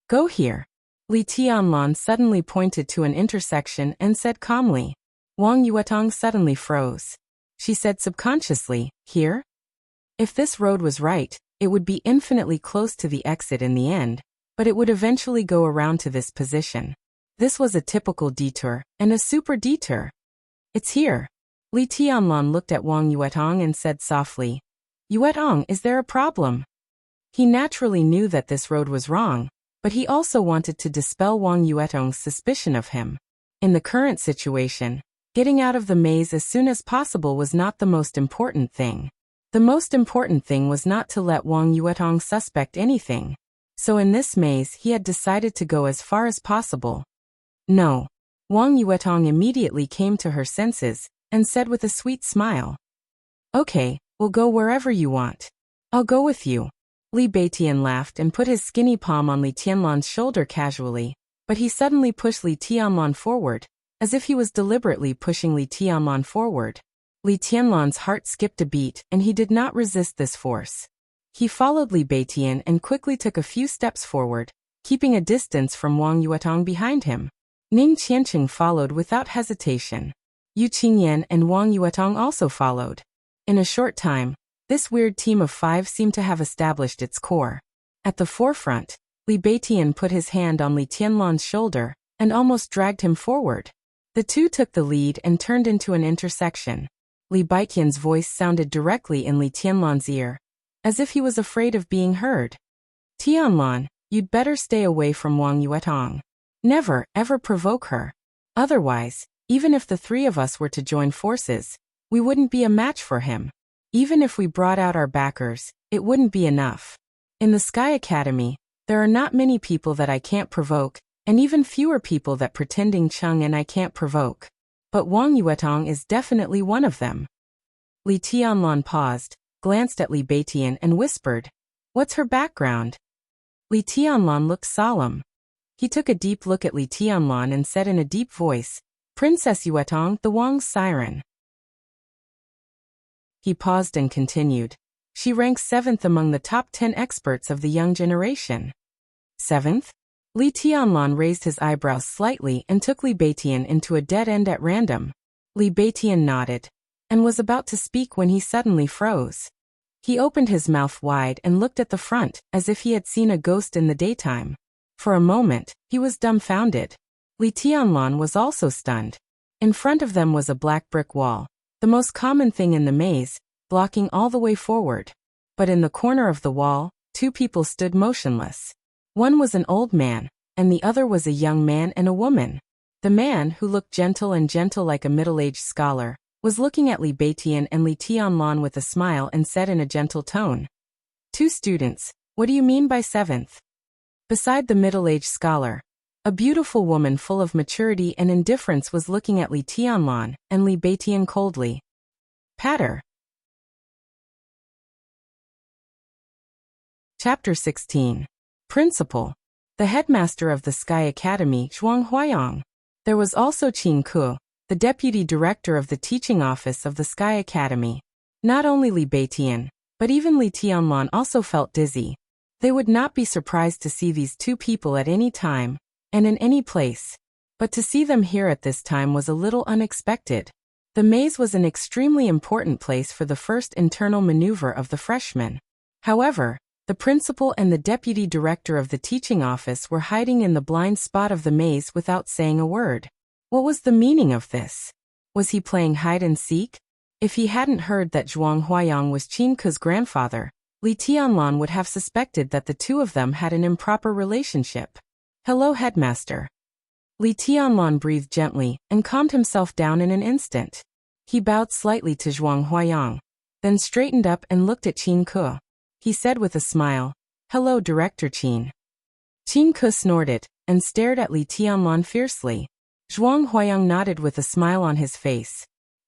Go here. Li Tianlan suddenly pointed to an intersection and said calmly. Wang Yuetong suddenly froze. She said subconsciously, here? If this road was right, it would be infinitely close to the exit in the end, but it would eventually go around to this position. This was a typical detour, and a super detour. It's here. Li Tianlan looked at Wang Yuetong and said softly, Yuetong, is there a problem? He naturally knew that this road was wrong, but he also wanted to dispel Wang Yuetong's suspicion of him. In the current situation, getting out of the maze as soon as possible was not the most important thing. The The most important thing was not to let Wang Yuetong suspect anything. So in this maze he had decided to go as far as possible. No. Wang Yuetong immediately came to her senses, and said with a sweet smile. Okay, we'll go wherever you want. I'll go with you. Li Beitian laughed and put his skinny palm on Li Tianlan's shoulder casually, but he suddenly pushed Li Tianlan forward, as if he was deliberately pushing Li Tianlan forward. Li Tianlan's heart skipped a beat and he did not resist this force. He followed Li Beitian and quickly took a few steps forward, keeping a distance from Wang Yuetong behind him. Ning Qianqing followed without hesitation. Yu Qingyan and Wang Yuetong also followed. In a short time, this weird team of 5 seemed to have established its core. At the forefront, Li Beitian put his hand on Li Tianlan's shoulder and almost dragged him forward. The two took the lead and turned into an intersection. Li Beitian's voice sounded directly in Li Tianlan's ear, as if he was afraid of being heard. Tianlan, you'd better stay away from Wang Yuetong. Never, ever provoke her. Otherwise, even if the 3 of us were to join forces, we wouldn't be a match for him. Even if we brought out our backers, it wouldn't be enough. In the Sky Academy, there are not many people that I can't provoke, and even fewer people that pretending Cheng and I can't provoke. But Wang Yuetong is definitely one of them. Li Tianlan paused, glanced at Li Beitian and whispered, "What's her background?" Li Tianlan looked solemn. He took a deep look at Li Tianlan and said in a deep voice, "Princess Yuetong, the Wang's siren." He paused and continued, "She ranks 7th among the top 10 experts of the young generation." 7th? Li Tianlan raised his eyebrows slightly and took Li Beitian into a dead end at random. Li Beitian nodded, and was about to speak when he suddenly froze. He opened his mouth wide and looked at the front, as if he had seen a ghost in the daytime. For a moment, he was dumbfounded. Li Tianlan was also stunned. In front of them was a black brick wall, the most common thing in the maze, blocking all the way forward. But in the corner of the wall, 2 people stood motionless. One was an old man, and the other was a young man and a woman. The man, who looked gentle like a middle-aged scholar, was looking at Li Beitian and Li Tianlan with a smile and said in a gentle tone, "2 students, what do you mean by 7th? Beside the middle-aged scholar, a beautiful woman full of maturity and indifference was looking at Li Tianlan and Li Beitian coldly. Patter. Chapter 16. Principal. The headmaster of the Sky Academy, Zhuang Huayang. There was also Qin Ke, the deputy director of the teaching office of the Sky Academy. Not only Li Beitian, but even Li Tianlan also felt dizzy. They would not be surprised to see these 2 people at any time, and in any place. But to see them here at this time was a little unexpected. The maze was an extremely important place for the first internal maneuver of the freshmen. However, the principal and the deputy director of the teaching office were hiding in the blind spot of the maze without saying a word. What was the meaning of this? Was he playing hide and seek? If he hadn't heard that Zhuang Huayang was Qin Ke's grandfather, Li Tianlan would have suspected that the 2 of them had an improper relationship. "Hello, headmaster." Li Tianlan breathed gently and calmed himself down in an instant. He bowed slightly to Zhuang Huayang, then straightened up and looked at Qin Ke. He said with a smile, "Hello, Director Qin." Qin Ke snorted and stared at Li Tianlan fiercely. Zhuang Huayang nodded with a smile on his face.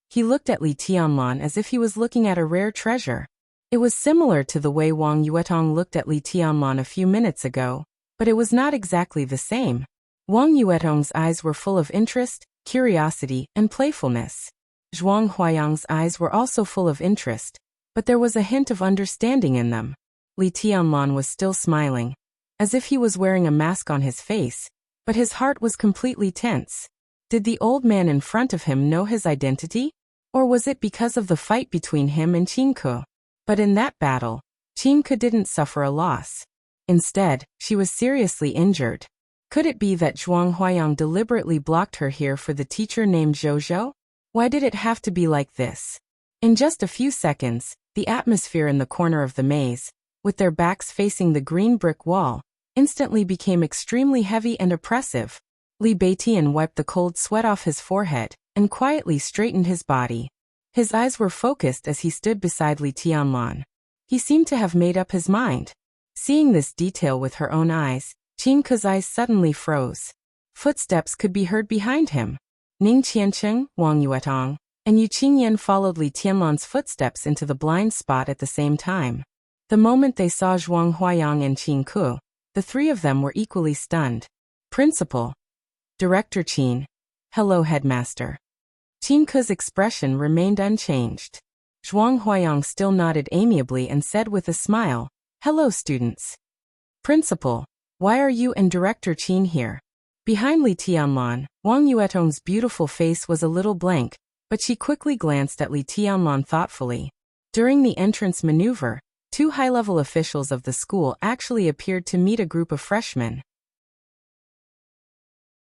He looked at Li Tianlan as if he was looking at a rare treasure. It was similar to the way Wang Yuetong looked at Li Tianlan a few minutes ago, but it was not exactly the same. Wang Yuetong's eyes were full of interest, curiosity, and playfulness. Zhuang Huayang's eyes were also full of interest, but there was a hint of understanding in them. Li Tianlan was still smiling, as if he was wearing a mask on his face, but his heart was completely tense. Did the old man in front of him know his identity? Or was it because of the fight between him and Qin Ke? But in that battle, Qin Ke didn't suffer a loss. Instead, she was seriously injured. Could it be that Zhuang Huayang deliberately blocked her here for the teacher named Zhou? Why did it have to be like this? In just a few seconds, the atmosphere in the corner of the maze, with their backs facing the green brick wall, instantly became extremely heavy and oppressive. Li Beitian wiped the cold sweat off his forehead and quietly straightened his body. His eyes were focused as he stood beside Li Tianlan. He seemed to have made up his mind. Seeing this detail with her own eyes, Qin Ke's eyes suddenly froze. Footsteps could be heard behind him. Ning Qiancheng, Wang Yuetong, and Yu Qingyan followed Li Tianlan's footsteps into the blind spot at the same time. The moment they saw Zhuang Huayang and Qin Ke, the three of them were equally stunned. Principal. Director Qin. Hello, Headmaster. Qin Ke's expression remained unchanged. Zhuang Huayang still nodded amiably and said with a smile, Hello, students. Principal. Why are you and Director Qin here? Behind Li Tianlan, Wang Yuetong's beautiful face was a little blank, but she quickly glanced at Li Tianlan thoughtfully. During the entrance maneuver, two high-level officials of the school actually appeared to meet a group of freshmen.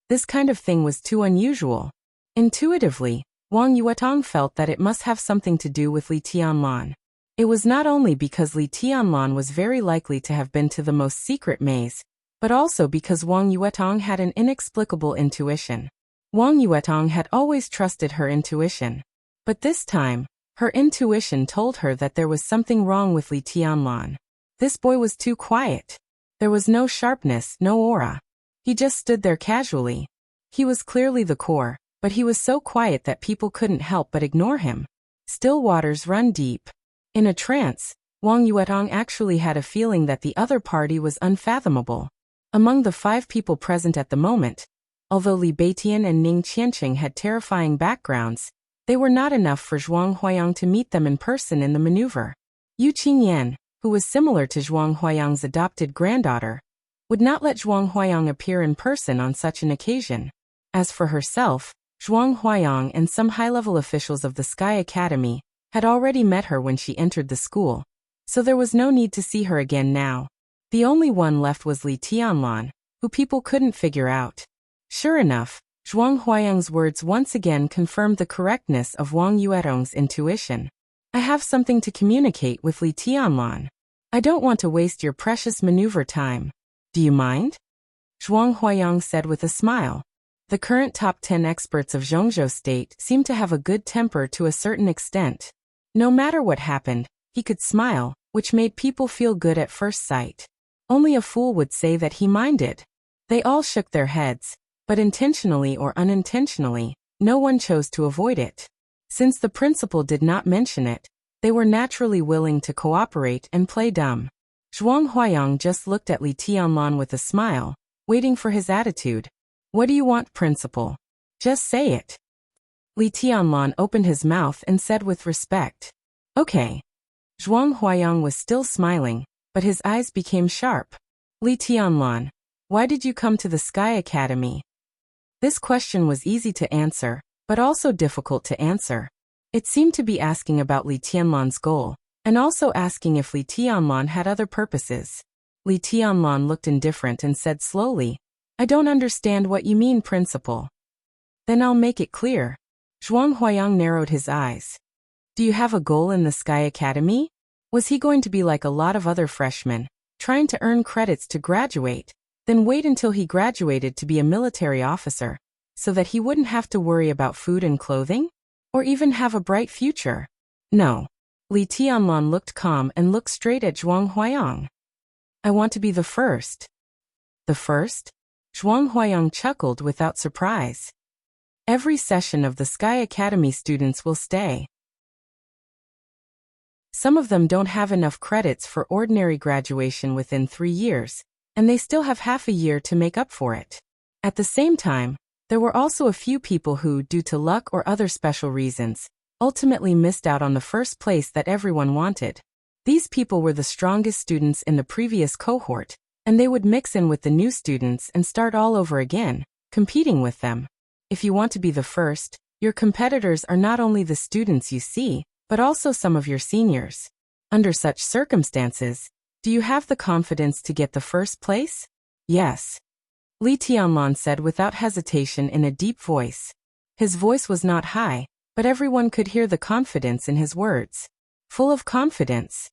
This kind of thing was too unusual. Intuitively, Wang Yuetong felt that it must have something to do with Li Tianlan. It was not only because Li Tianlan was very likely to have been to the most secret maze, but also because Wang Yuetong had an inexplicable intuition. Wang Yuetong had always trusted her intuition. But this time, her intuition told her that there was something wrong with Li Tianlan. This boy was too quiet. There was no sharpness, no aura. He just stood there casually. He was clearly the core, but he was so quiet that people couldn't help but ignore him. Still waters run deep. In a trance, Wang Yuetong actually had a feeling that the other party was unfathomable. Among the 5 people present at the moment, although Li Beitian and Ning Qiancheng had terrifying backgrounds, they were not enough for Zhuang Huayang to meet them in person in the maneuver. Yu Qingyan, who was similar to Zhuang Huayang's adopted granddaughter, would not let Zhuang Huayang appear in person on such an occasion. As for herself, Zhuang Huayang and some high-level officials of the Sky Academy had already met her when she entered the school, so there was no need to see her again now. The only one left was Li Tianlan, who people couldn't figure out. Sure enough, Zhuang Huayang's words once again confirmed the correctness of Wang Yuetong's intuition. I have something to communicate with Li Tianlan. I don't want to waste your precious maneuver time. Do you mind? Zhuang Huayang said with a smile. The current top 10 experts of Zhongzhou State seemed to have a good temper to a certain extent. No matter what happened, he could smile, which made people feel good at first sight. Only a fool would say that he minded. They all shook their heads, but intentionally or unintentionally, no one chose to avoid it. Since the principal did not mention it, they were naturally willing to cooperate and play dumb. Zhuang Huayang just looked at Li Tianlan with a smile, waiting for his attitude. What do you want, principal? Just say it. Li Tianlan opened his mouth and said with respect. Okay. Zhuang Huayang was still smiling, but his eyes became sharp. Li Tianlan, why did you come to the Sky Academy? This question was easy to answer, but also difficult to answer. It seemed to be asking about Li Tianlan's goal, and also asking if Li Tianlan had other purposes. Li Tianlan looked indifferent and said slowly, I don't understand what you mean, principal. Then I'll make it clear. Zhuang Huayang narrowed his eyes. Do you have a goal in the Sky Academy? Was he going to be like a lot of other freshmen, trying to earn credits to graduate, then wait until he graduated to be a military officer, so that he wouldn't have to worry about food and clothing? Or even have a bright future? No. Li Tianlan looked calm and looked straight at Zhuang Huayang. I want to be the first. The first? Zhuang Huayang chuckled without surprise. Every session of the Sky Academy students will stay. Some of them don't have enough credits for ordinary graduation within 3 years, and they still have half a year to make up for it. At the same time, there were also a few people who, due to luck or other special reasons, ultimately missed out on the first place that everyone wanted. These people were the strongest students in the previous cohort, and they would mix in with the new students and start all over again, competing with them. If you want to be the first, your competitors are not only the students you see, but also some of your seniors. Under such circumstances, do you have the confidence to get the first place? Yes. Li Tianlan said without hesitation in a deep voice. His voice was not high, but everyone could hear the confidence in his words. Full of confidence.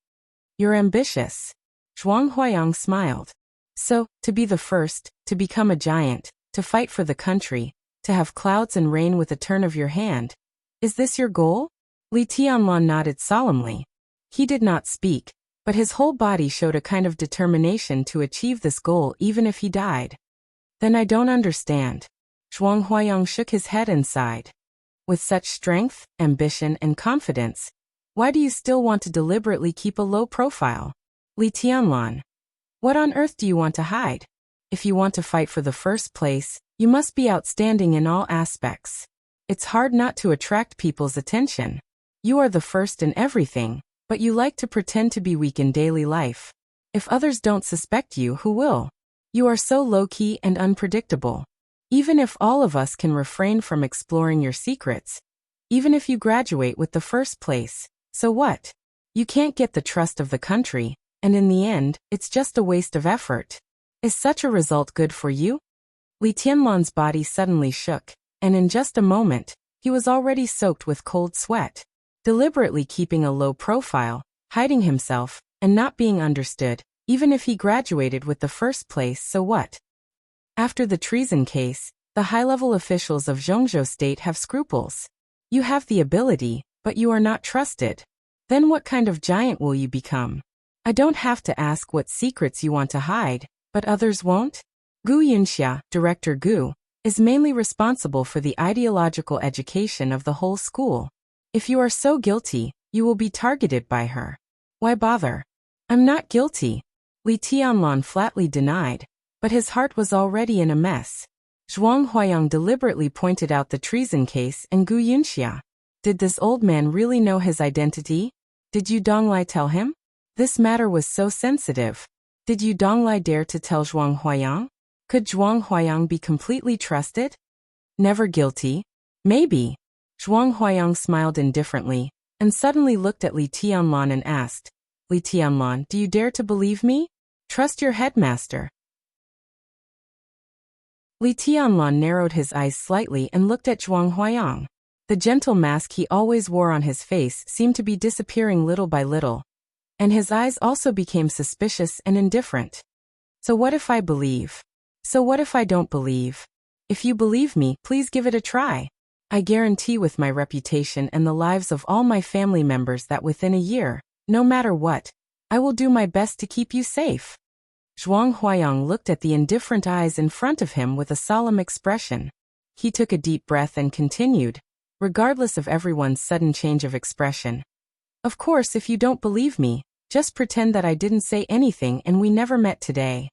You're ambitious. Zhuang Huayang smiled. So, to be the first, to become a giant, to fight for the country, to have clouds and rain with a turn of your hand. Is this your goal? Li Tianlan nodded solemnly. He did not speak, but his whole body showed a kind of determination to achieve this goal even if he died. Then I don't understand. Zhuang Huayang shook his head and sighed. With such strength, ambition, and confidence, why do you still want to deliberately keep a low profile? Li Tianlan. What on earth do you want to hide? If you want to fight for the first place, you must be outstanding in all aspects. It's hard not to attract people's attention. You are the first in everything, but you like to pretend to be weak in daily life. If others don't suspect you, who will? You are so low-key and unpredictable. Even if all of us can refrain from exploring your secrets, even if you graduate with the first place, so what? You can't get the trust of the country, and in the end, it's just a waste of effort. Is such a result good for you? Li Tianlan's body suddenly shook, and in just a moment, he was already soaked with cold sweat. Deliberately keeping a low profile, hiding himself, and not being understood, even if he graduated with the first place, so what? After the treason case, the high-level officials of Zhongzhou state have scruples. You have the ability, but you are not trusted. Then what kind of giant will you become? I don't have to ask what secrets you want to hide, but others won't? Gu Yunxia, Director Gu, is mainly responsible for the ideological education of the whole school. If you are so guilty, you will be targeted by her. Why bother? I'm not guilty, Li Tianlan flatly denied, but his heart was already in a mess. Zhuang Huayang deliberately pointed out the treason case and Gu Yunxia. Did this old man really know his identity? Did Yu Donglai tell him? This matter was so sensitive. Did Yu Donglai dare to tell Zhuang Huayang? Could Zhuang Huayang be completely trusted? Never guilty? Maybe. Zhuang Huayang smiled indifferently, and suddenly looked at Li Tianlan and asked, Li Tianlan, do you dare to believe me? Trust your headmaster. Li Tianlan narrowed his eyes slightly and looked at Zhuang Huayang. The gentle mask he always wore on his face seemed to be disappearing little by little, and his eyes also became suspicious and indifferent. So what if I believe? So what if I don't believe? If you believe me, please give it a try. I guarantee with my reputation and the lives of all my family members that within a year, no matter what, I will do my best to keep you safe. Zhuang Huayang looked at the indifferent eyes in front of him with a solemn expression. He took a deep breath and continued, regardless of everyone's sudden change of expression. Of course, if you don't believe me, just pretend that I didn't say anything and we never met today.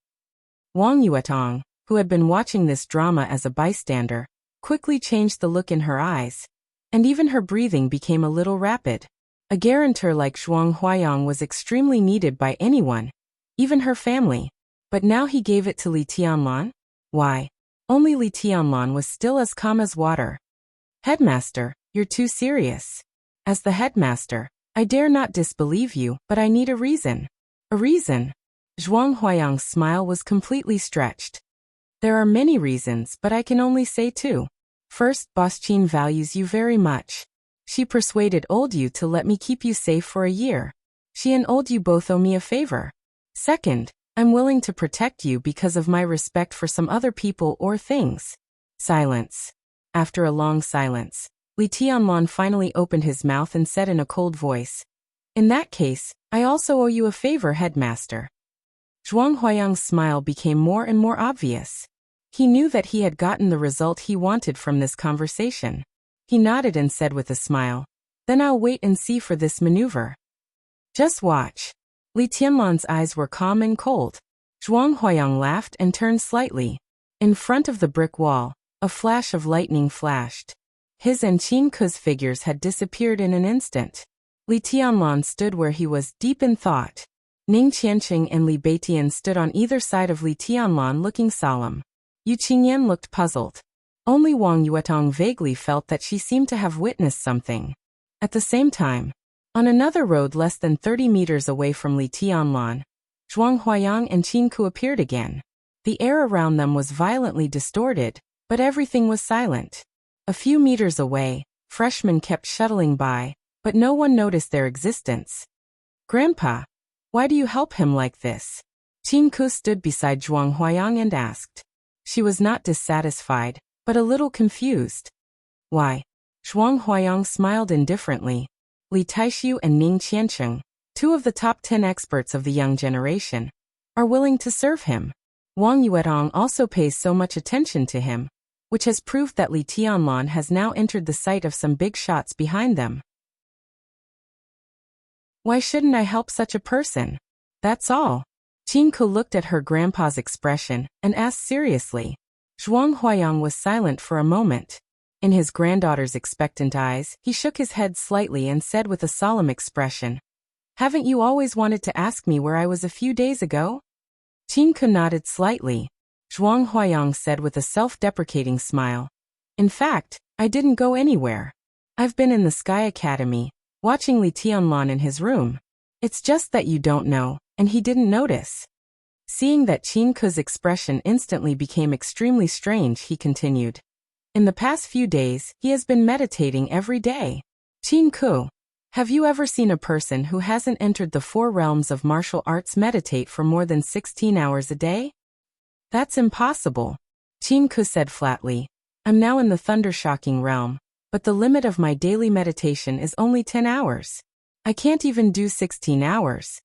Wang Yuetong, who had been watching this drama as a bystander, quickly changed the look in her eyes, and even her breathing became a little rapid. A guarantor like Zhuang Huayang was extremely needed by anyone, even her family, but now he gave it to Li Tianlan? Why? Only Li Tianlan was still as calm as water. Headmaster, you're too serious. As the headmaster, I dare not disbelieve you, but I need a reason. A reason? Zhuang Huayang's smile was completely stretched. There are many reasons, but I can only say two. First, Boss Qin values you very much. She persuaded old you to let me keep you safe for a year. She and old you both owe me a favor. Second, I'm willing to protect you because of my respect for some other people or things. Silence. After a long silence, Li Tianlan finally opened his mouth and said in a cold voice, In that case, I also owe you a favor, headmaster. Zhuang Huayang's smile became more and more obvious. He knew that he had gotten the result he wanted from this conversation. He nodded and said with a smile, Then I'll wait and see for this maneuver. Just watch. Li Tianlan's eyes were calm and cold. Zhuang Huayang laughed and turned slightly. In front of the brick wall, a flash of lightning flashed. His and Qin Ke's figures had disappeared in an instant. Li Tianlan stood where he was, deep in thought. Ning Qianqing and Li Beitian stood on either side of Li Tianlan looking solemn. Yu Qingyan looked puzzled. Only Wang Yuetong vaguely felt that she seemed to have witnessed something. At the same time, on another road less than 30 meters away from Li Tianlan, Zhuang Huayang and Qin Ke appeared again. The air around them was violently distorted, but everything was silent. A few meters away, freshmen kept shuttling by, but no one noticed their existence. Grandpa, why do you help him like this? Qin Ke stood beside Zhuang Huayang and asked. She was not dissatisfied, but a little confused. Why? Zhuang Huayang smiled indifferently. Li Taishu and Ning Qiancheng, two of the top 10 experts of the young generation, are willing to serve him. Wang Yuetong also pays so much attention to him, which has proved that Li Tianlan has now entered the sight of some big shots behind them. Why shouldn't I help such a person? That's all. Qin Ke looked at her grandpa's expression and asked seriously. Zhuang Huayang was silent for a moment. In his granddaughter's expectant eyes, he shook his head slightly and said with a solemn expression, "Haven't you always wanted to ask me where I was a few days ago?" Qin Ke nodded slightly. Zhuang Huayang said with a self-deprecating smile, "In fact, I didn't go anywhere. I've been in the Sky Academy, watching Li Tianlan in his room. It's just that you don't know, and he didn't notice." Seeing that Qin Ke's expression instantly became extremely strange, he continued, "In the past few days, he has been meditating every day. Qin Ke, have you ever seen a person who hasn't entered the 4 realms of martial arts meditate for more than 16 hours a day?" "That's impossible," Qin Ke said flatly. "I'm now in the thunder-shocking realm, but the limit of my daily meditation is only 10 hours. I can't even do 16 hours.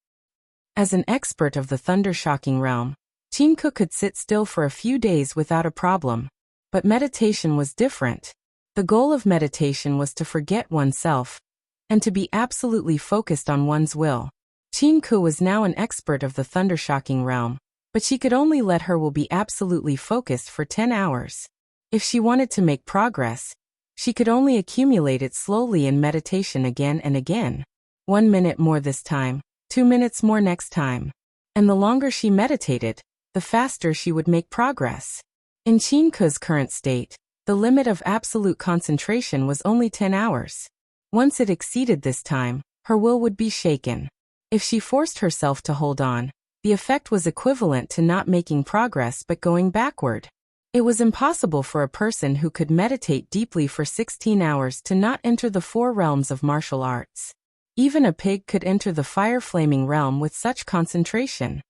As an expert of the thunder-shocking realm, Qin Ke could sit still for a few days without a problem. But meditation was different. The goal of meditation was to forget oneself, and to be absolutely focused on one's will. Qin Ke was now an expert of the thunder-shocking realm, but she could only let her will be absolutely focused for 10 hours. If she wanted to make progress, she could only accumulate it slowly in meditation again and again. 1 minute more this time, 2 minutes more next time. And the longer she meditated, the faster she would make progress. In Qin Ke's current state, the limit of absolute concentration was only 10 hours. Once it exceeded this time, her will would be shaken. If she forced herself to hold on, the effect was equivalent to not making progress but going backward. It was impossible for a person who could meditate deeply for 16 hours to not enter the 4 realms of martial arts. Even a pig could enter the fire-flaming realm with such concentration.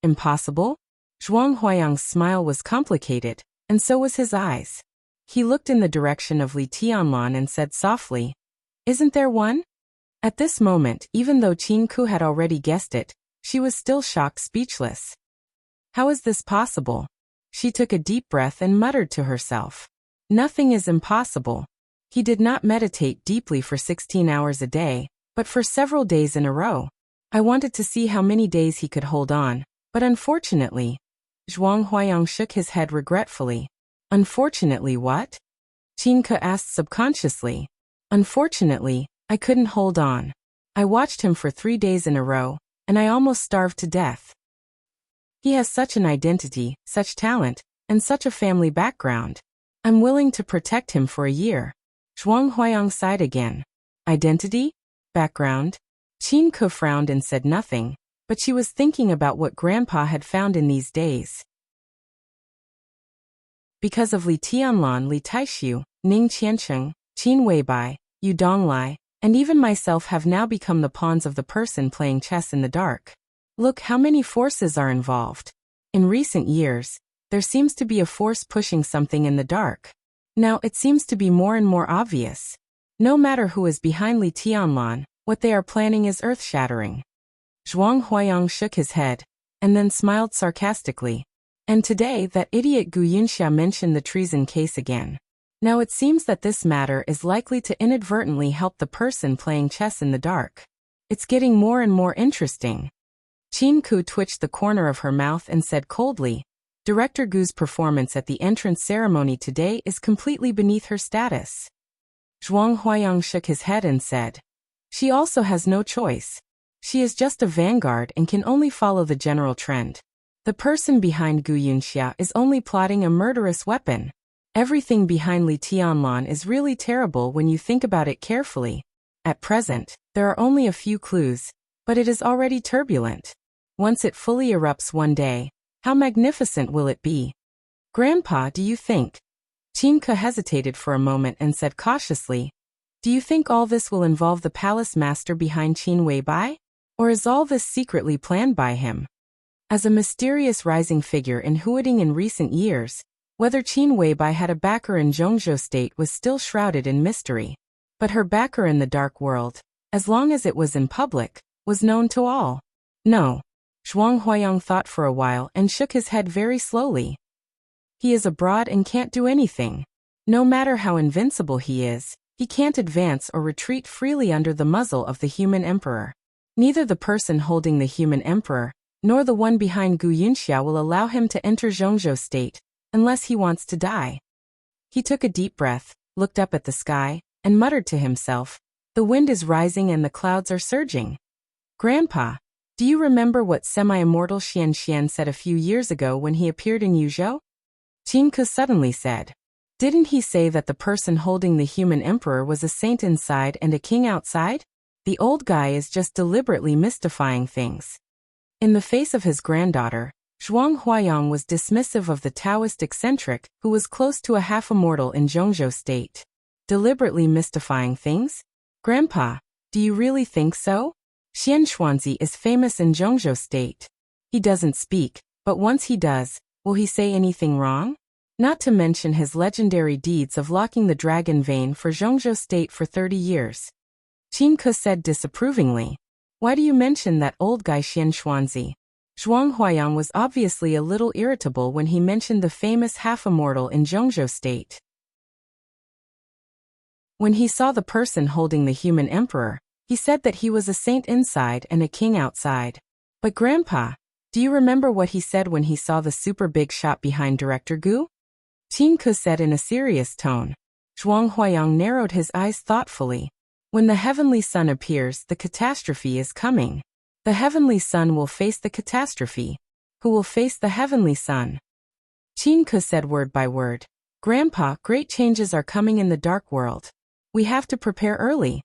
Impossible? Zhuang Huayang's smile was complicated, and so was his eyes. He looked in the direction of Li Tianlan and said softly, "Isn't there one?" At this moment, even though Qin Ke had already guessed it, she was still shocked speechless. How is this possible? She took a deep breath and muttered to herself, "Nothing is impossible." He did not meditate deeply for 16 hours a day, but for several days in a row. I wanted to see how many days he could hold on, but unfortunately, Zhuang Huayang shook his head regretfully. "Unfortunately what?" Qin Ke asked subconsciously. "Unfortunately, I couldn't hold on. I watched him for 3 days in a row, and I almost starved to death. He has such an identity, such talent, and such a family background. I'm willing to protect him for a year." Zhuang Huayang sighed again. Identity? Background? Qin Ke frowned and said nothing, but she was thinking about what Grandpa had found in these days. Because of Li Tianlan, Li Taishu, Ning Qiancheng, Qin Weibai, Yu Donglai, and even myself have now become the pawns of the person playing chess in the dark. Look how many forces are involved. In recent years, there seems to be a force pushing something in the dark. Now it seems to be more and more obvious. No matter who is behind Li Tianlan, what they are planning is earth-shattering. Zhuang Huayang shook his head, and then smiled sarcastically. And today that idiot Gu Yunxia mentioned the treason case again. Now it seems that this matter is likely to inadvertently help the person playing chess in the dark. It's getting more and more interesting. Qin Ke twitched the corner of her mouth and said coldly, "Director Gu's performance at the entrance ceremony today is completely beneath her status." Zhuang Huayang shook his head and said, "She also has no choice. She is just a vanguard and can only follow the general trend. The person behind Gu Yunxia is only plotting a murderous weapon. Everything behind Li Tianlan is really terrible when you think about it carefully. At present, there are only a few clues, but it is already turbulent. Once it fully erupts one day, how magnificent will it be? Grandpa, do you think?" Qin Ke hesitated for a moment and said cautiously, "Do you think all this will involve the palace master behind Qin Weibai? Or is all this secretly planned by him?" As a mysterious rising figure in Huading in recent years, whether Qin Weibai had a backer in Zhongzhou state was still shrouded in mystery. But her backer in the dark world, as long as it was in public, was known to all. No. Zhuang Huayang thought for a while and shook his head very slowly. He is abroad and can't do anything. No matter how invincible he is, he can't advance or retreat freely under the muzzle of the human emperor. Neither the person holding the human emperor, nor the one behind Gu Yunxia will allow him to enter Zhongzhou state, unless he wants to die. He took a deep breath, looked up at the sky, and muttered to himself, "The wind is rising and the clouds are surging." "Grandpa, do you remember what semi-immortal Xian Xian said a few years ago when he appeared in Yuzhou?" Qin Ke suddenly said. "Didn't he say that the person holding the human emperor was a saint inside and a king outside? The old guy is just deliberately mystifying things." In the face of his granddaughter, Zhuang Huayang was dismissive of the Taoist eccentric who was close to a half-immortal in Zhongzhou state. Deliberately mystifying things? Grandpa, do you really think so? Xian Xuanzi is famous in Zhongzhou state. He doesn't speak, but once he does, will he say anything wrong? Not to mention his legendary deeds of locking the dragon vein for Zhongzhou state for 30 years. Qin Ke said disapprovingly. "Why do you mention that old guy Xian Xuanzi?" Zhuang Huayang was obviously a little irritable when he mentioned the famous half-immortal in Zhongzhou state. When he saw the person holding the human emperor, he said that he was a saint inside and a king outside. "But Grandpa, do you remember what he said when he saw the super big shot behind Director Gu?" Qin Ke said in a serious tone. Zhuang Huayang narrowed his eyes thoughtfully. "When the heavenly sun appears, the catastrophe is coming. The heavenly sun will face the catastrophe. Who will face the heavenly sun?" Qin Ke said word by word. "Grandpa, great changes are coming in the dark world. We have to prepare early."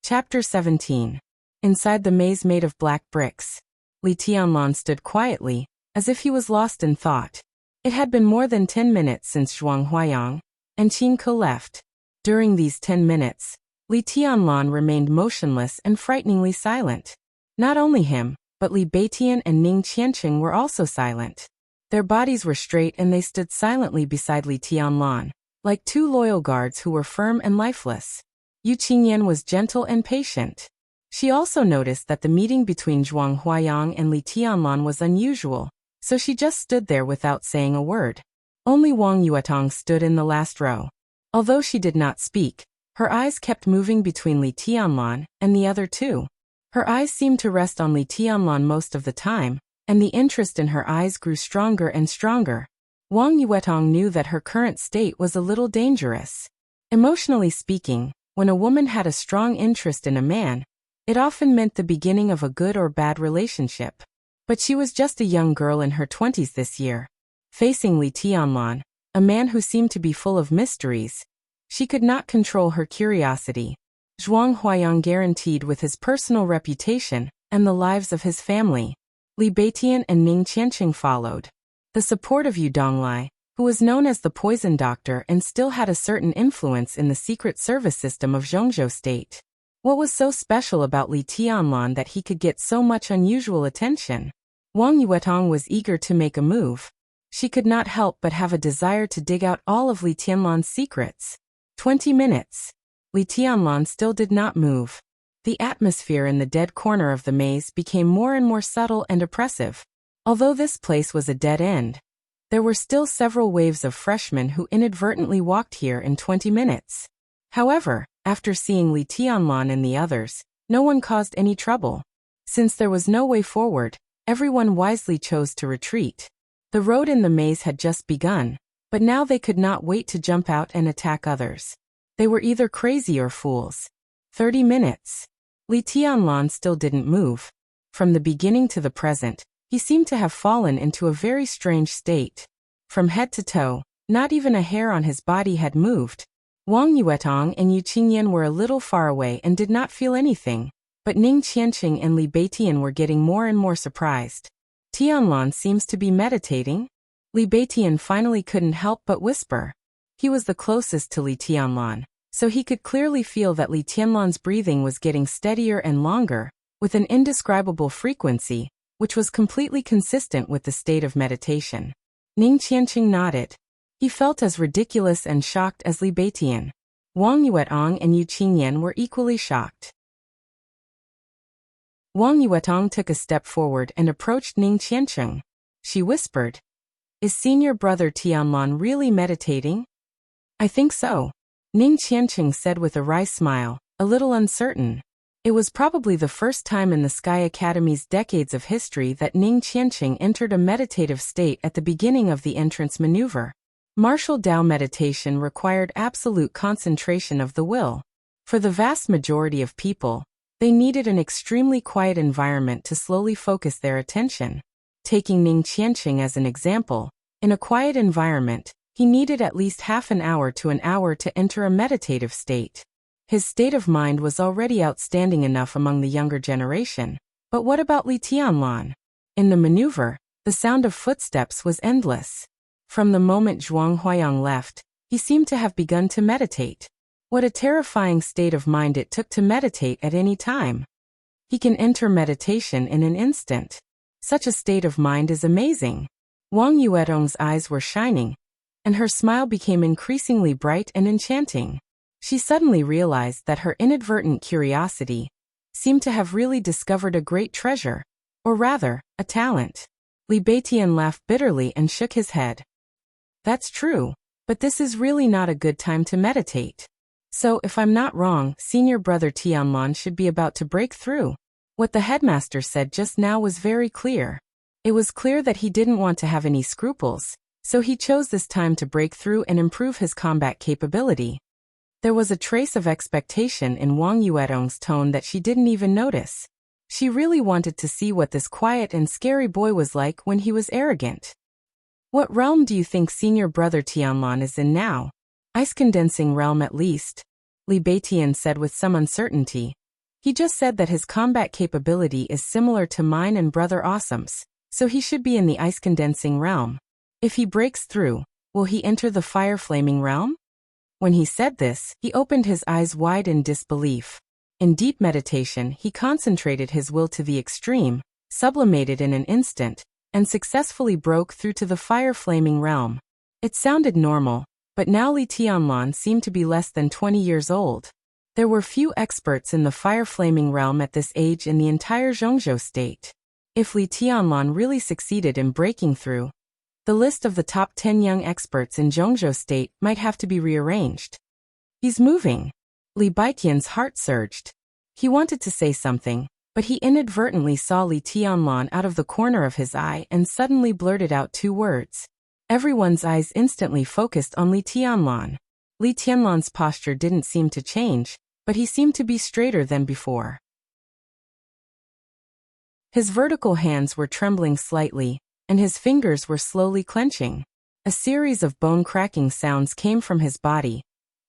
Chapter 17. Inside the maze made of black bricks, Li Tianlan stood quietly, as if he was lost in thought. It had been more than 10 minutes since Zhuang Huayang and Qin Ke left. During these 10 minutes, Li Tianlan remained motionless and frighteningly silent. Not only him, but Li Beitian and Ning Qianqing were also silent. Their bodies were straight and they stood silently beside Li Tianlan, like two loyal guards who were firm and lifeless. Yu Qingyan was gentle and patient. She also noticed that the meeting between Zhuang Huayang and Li Tianlan was unusual, so she just stood there without saying a word. Only Wang Yuetong stood in the last row. Although she did not speak, her eyes kept moving between Li Tianlan and the other two. Her eyes seemed to rest on Li Tianlan most of the time, and the interest in her eyes grew stronger and stronger. Wang Yuetong knew that her current state was a little dangerous. Emotionally speaking, when a woman had a strong interest in a man, it often meant the beginning of a good or bad relationship. But she was just a young girl in her 20s this year. Facing Li Tianlan, a man who seemed to be full of mysteries, she could not control her curiosity. Zhuang Huayang guaranteed with his personal reputation and the lives of his family. Li Beitian and Ning Qianqing followed. The support of Yu Donglai, who was known as the poison doctor and still had a certain influence in the secret service system of Zhongzhou state. What was so special about Li Tianlan that he could get so much unusual attention? Wang Yuetong was eager to make a move. She could not help but have a desire to dig out all of Li Tianlan's secrets. 20 minutes. Li Tianlan still did not move. The atmosphere in the dead corner of the maze became more and more subtle and oppressive. Although this place was a dead end, there were still several waves of freshmen who inadvertently walked here in 20 minutes. However, after seeing Li Tianlan and the others, no one caused any trouble. Since there was no way forward, everyone wisely chose to retreat. The road in the maze had just begun, but now they could not wait to jump out and attack others. They were either crazy or fools. 30 minutes. Li Tianlan still didn't move. From the beginning to the present, he seemed to have fallen into a very strange state. From head to toe, not even a hair on his body had moved. Wang Yuetong and Yu Qingyan were a little far away and did not feel anything, but Ning Qianqing and Li Beitian were getting more and more surprised. Tianlan seems to be meditating. Li Beitian finally couldn't help but whisper. He was the closest to Li Tianlan, so he could clearly feel that Li Tianlan's breathing was getting steadier and longer, with an indescribable frequency, which was completely consistent with the state of meditation. Ning Qianqing nodded. He felt as ridiculous and shocked as Li Beitian. Wang Yuetong and Yu Qingyan were equally shocked. Wang Yuetong took a step forward and approached Ning Qiancheng. She whispered, "Is senior brother Tianlan really meditating?" "I think so," Ning Qiancheng said with a wry smile, a little uncertain. It was probably the first time in the Sky Academy's decades of history that Ning Qiancheng entered a meditative state at the beginning of the entrance maneuver. Martial Dao meditation required absolute concentration of the will. For the vast majority of people, they needed an extremely quiet environment to slowly focus their attention. Taking Ning Qiancheng as an example, in a quiet environment, he needed at least half an hour to an hour to enter a meditative state. His state of mind was already outstanding enough among the younger generation. But what about Li Tianlan? In the maneuver, the sound of footsteps was endless. From the moment Zhuang Huayang left, he seemed to have begun to meditate. What a terrifying state of mind it took to meditate at any time. He can enter meditation in an instant. Such a state of mind is amazing. Wang Yuetong's eyes were shining, and her smile became increasingly bright and enchanting. She suddenly realized that her inadvertent curiosity seemed to have really discovered a great treasure, or rather, a talent. Li Beitian laughed bitterly and shook his head. "That's true, but this is really not a good time to meditate. So, if I'm not wrong, senior brother Tianlan should be about to break through." What the headmaster said just now was very clear. It was clear that he didn't want to have any scruples, so he chose this time to break through and improve his combat capability. There was a trace of expectation in Wang Yuetong's tone that she didn't even notice. She really wanted to see what this quiet and scary boy was like when he was arrogant. "What realm do you think senior brother Tianlan is in now?" "Ice-condensing realm at least," Li Beitian said with some uncertainty. "He just said that his combat capability is similar to mine and Brother Awesome's, so he should be in the ice-condensing realm. If he breaks through, will he enter the fire-flaming realm?" When he said this, he opened his eyes wide in disbelief. In deep meditation, he concentrated his will to the extreme, sublimated in an instant, and successfully broke through to the fire-flaming realm. It sounded normal, but now Li Tianlan seemed to be less than 20 years old. There were few experts in the fire-flaming realm at this age in the entire Zhongzhou state. If Li Tianlan really succeeded in breaking through, the list of the top 10 young experts in Zhongzhou state might have to be rearranged. "He's moving." Li Beiqian's heart surged. He wanted to say something, but he inadvertently saw Li Tianlan out of the corner of his eye and suddenly blurted out two words. Everyone's eyes instantly focused on Li Tianlan. Li Tianlan's posture didn't seem to change, but he seemed to be straighter than before. His vertical hands were trembling slightly, and his fingers were slowly clenching. A series of bone-cracking sounds came from his body.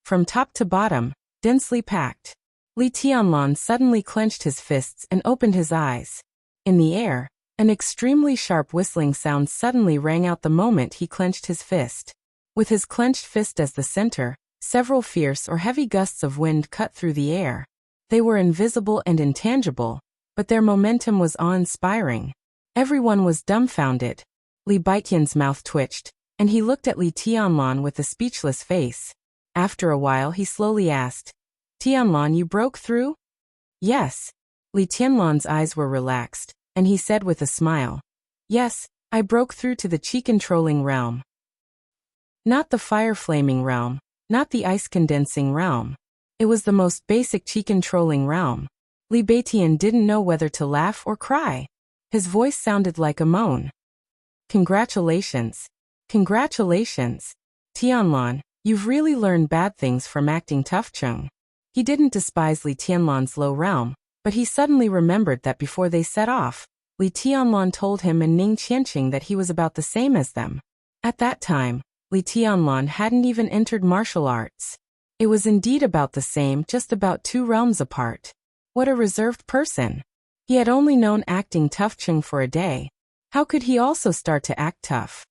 From top to bottom, densely packed. Li Tianlan suddenly clenched his fists and opened his eyes. In the air, an extremely sharp whistling sound suddenly rang out the moment he clenched his fist. With his clenched fist as the center, several fierce or heavy gusts of wind cut through the air. They were invisible and intangible, but their momentum was awe-inspiring. Everyone was dumbfounded. Li Beiqian's mouth twitched, and he looked at Li Tianlan with a speechless face. After a while he slowly asked, "Tianlan, you broke through?" "Yes." Li Tianlan's eyes were relaxed, and he said with a smile, "Yes, I broke through to the chi-controlling realm. Not the fire-flaming realm, not the ice-condensing realm. It was the most basic chi-controlling realm." Li Beitian didn't know whether to laugh or cry. His voice sounded like a moan. "Congratulations. Congratulations. Tianlan, you've really learned bad things from acting tough, Chung." He didn't despise Li Tianlan's low realm, but he suddenly remembered that before they set off, Li Tianlan told him and Ning Qiancheng that he was about the same as them. At that time, Li Tianlan hadn't even entered martial arts. It was indeed about the same, just about 2 realms apart. What a reserved person. He had only known acting tough Chung for a day. How could he also start to act tough?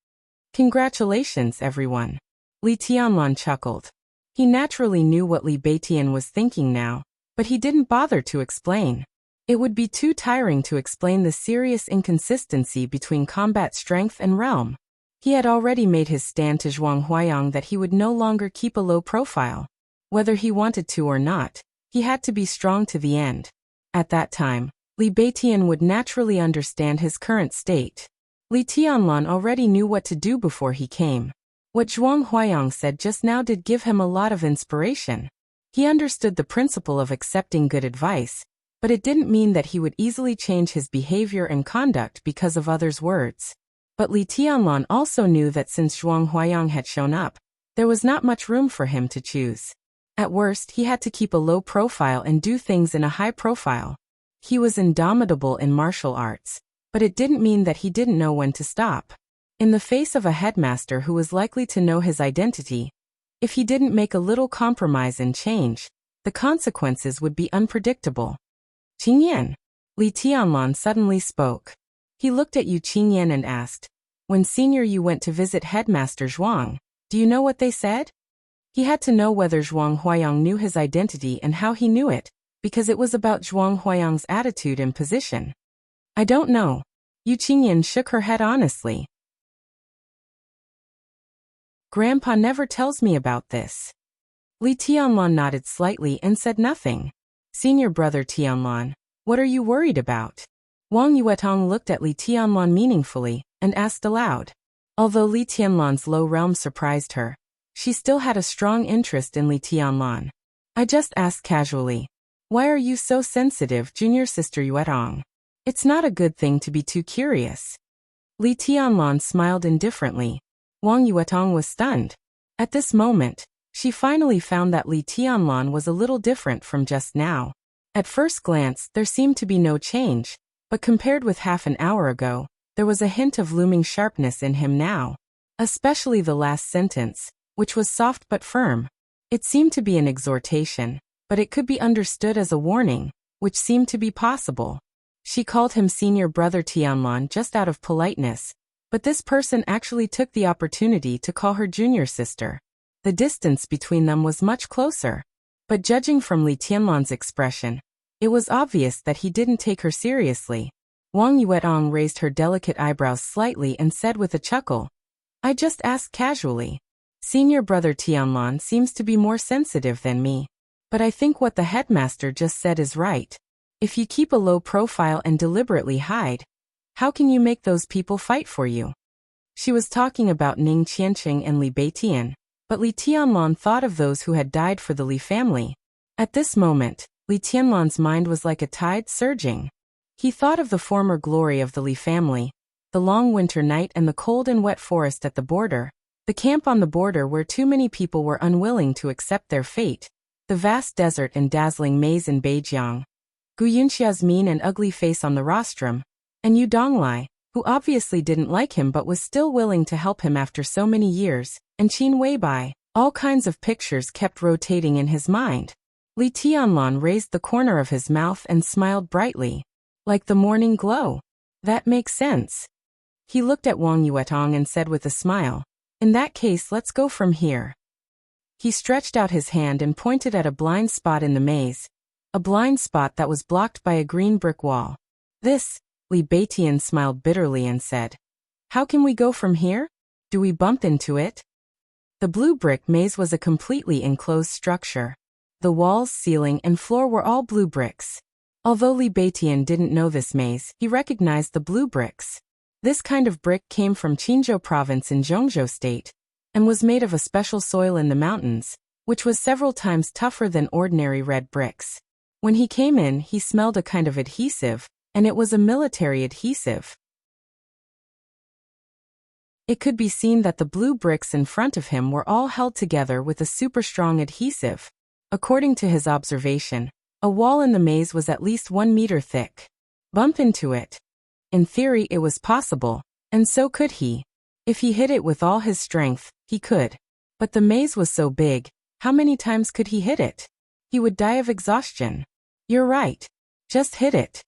"Congratulations, everyone." Li Tianlan chuckled. He naturally knew what Li Beitian was thinking now, but he didn't bother to explain. It would be too tiring to explain the serious inconsistency between combat strength and realm. He had already made his stand to Zhuang Huayang that he would no longer keep a low profile. Whether he wanted to or not, he had to be strong to the end. At that time, Li Beitian would naturally understand his current state. Li Tianlan already knew what to do before he came. What Zhuang Huayang said just now did give him a lot of inspiration. He understood the principle of accepting good advice, but it didn't mean that he would easily change his behavior and conduct because of others' words. But Li Tianlan also knew that since Zhuang Huayang had shown up, there was not much room for him to choose. At worst, he had to keep a low profile and do things in a high profile. He was indomitable in martial arts, but it didn't mean that he didn't know when to stop. In the face of a headmaster who was likely to know his identity, if he didn't make a little compromise and change, the consequences would be unpredictable. Qingyan. Li Tianlan suddenly spoke. He looked at Yu Qingyan and asked, "When senior you went to visit Headmaster Zhuang, do you know what they said?" He had to know whether Zhuang Huayang knew his identity and how he knew it, because it was about Zhuang Huayang's attitude and position. "I don't know." Yu Qingyan shook her head honestly. "Grandpa never tells me about this." Li Tianlan nodded slightly and said nothing. "Senior brother Tianlan, what are you worried about?" Wang Yuetong looked at Li Tianlan meaningfully and asked aloud. Although Li Tianlan's low realm surprised her, she still had a strong interest in Li Tianlan. "I just asked casually. Why are you so sensitive, junior sister Yuetong? It's not a good thing to be too curious." Li Tianlan smiled indifferently. Wang Yuetong was stunned. At this moment, she finally found that Li Tianlan was a little different from just now. At first glance, there seemed to be no change, but compared with half an hour ago, there was a hint of looming sharpness in him now. Especially the last sentence, which was soft but firm. It seemed to be an exhortation, but it could be understood as a warning, which seemed to be possible. She called him senior brother Tianlan just out of politeness, but this person actually took the opportunity to call her junior sister. The distance between them was much closer. But judging from Li Tianlan's expression, it was obvious that he didn't take her seriously. Wang Yuetong raised her delicate eyebrows slightly and said with a chuckle, "I just asked casually. Senior brother Tianlan seems to be more sensitive than me. But I think what the headmaster just said is right. If you keep a low profile and deliberately hide, how can you make those people fight for you?" She was talking about Ning Qianqing and Li Beitian, but Li Tianlan thought of those who had died for the Li family. At this moment, Li Tianlan's mind was like a tide surging. He thought of the former glory of the Li family, the long winter night and the cold and wet forest at the border, the camp on the border where too many people were unwilling to accept their fate, the vast desert and dazzling maze in Beijiang, Gu Yunxia's mean and ugly face on the rostrum, and Yu Donglai, who obviously didn't like him but was still willing to help him after so many years, and Qin Weibai. All kinds of pictures kept rotating in his mind. Li Tianlan raised the corner of his mouth and smiled brightly. "Like the morning glow. That makes sense." He looked at Wang Yuetong and said with a smile, "In that case, let's go from here." He stretched out his hand and pointed at a blind spot in the maze, a blind spot that was blocked by a green brick wall. "This," Li Beitian smiled bitterly and said. "How can we go from here? Do we bump into it?" The blue brick maze was a completely enclosed structure. The walls, ceiling, and floor were all blue bricks. Although Li Beitian didn't know this maze, he recognized the blue bricks. This kind of brick came from Qinzhou province in Zhongzhou state, and was made of a special soil in the mountains, which was several times tougher than ordinary red bricks. When he came in, he smelled a kind of adhesive, and it was a military adhesive. It could be seen that the blue bricks in front of him were all held together with a super strong adhesive. According to his observation, a wall in the maze was at least 1 meter thick. Bump into it. In theory it was possible, and so could he. If he hit it with all his strength, he could. But the maze was so big, how many times could he hit it? He would die of exhaustion. "You're right. Just hit it."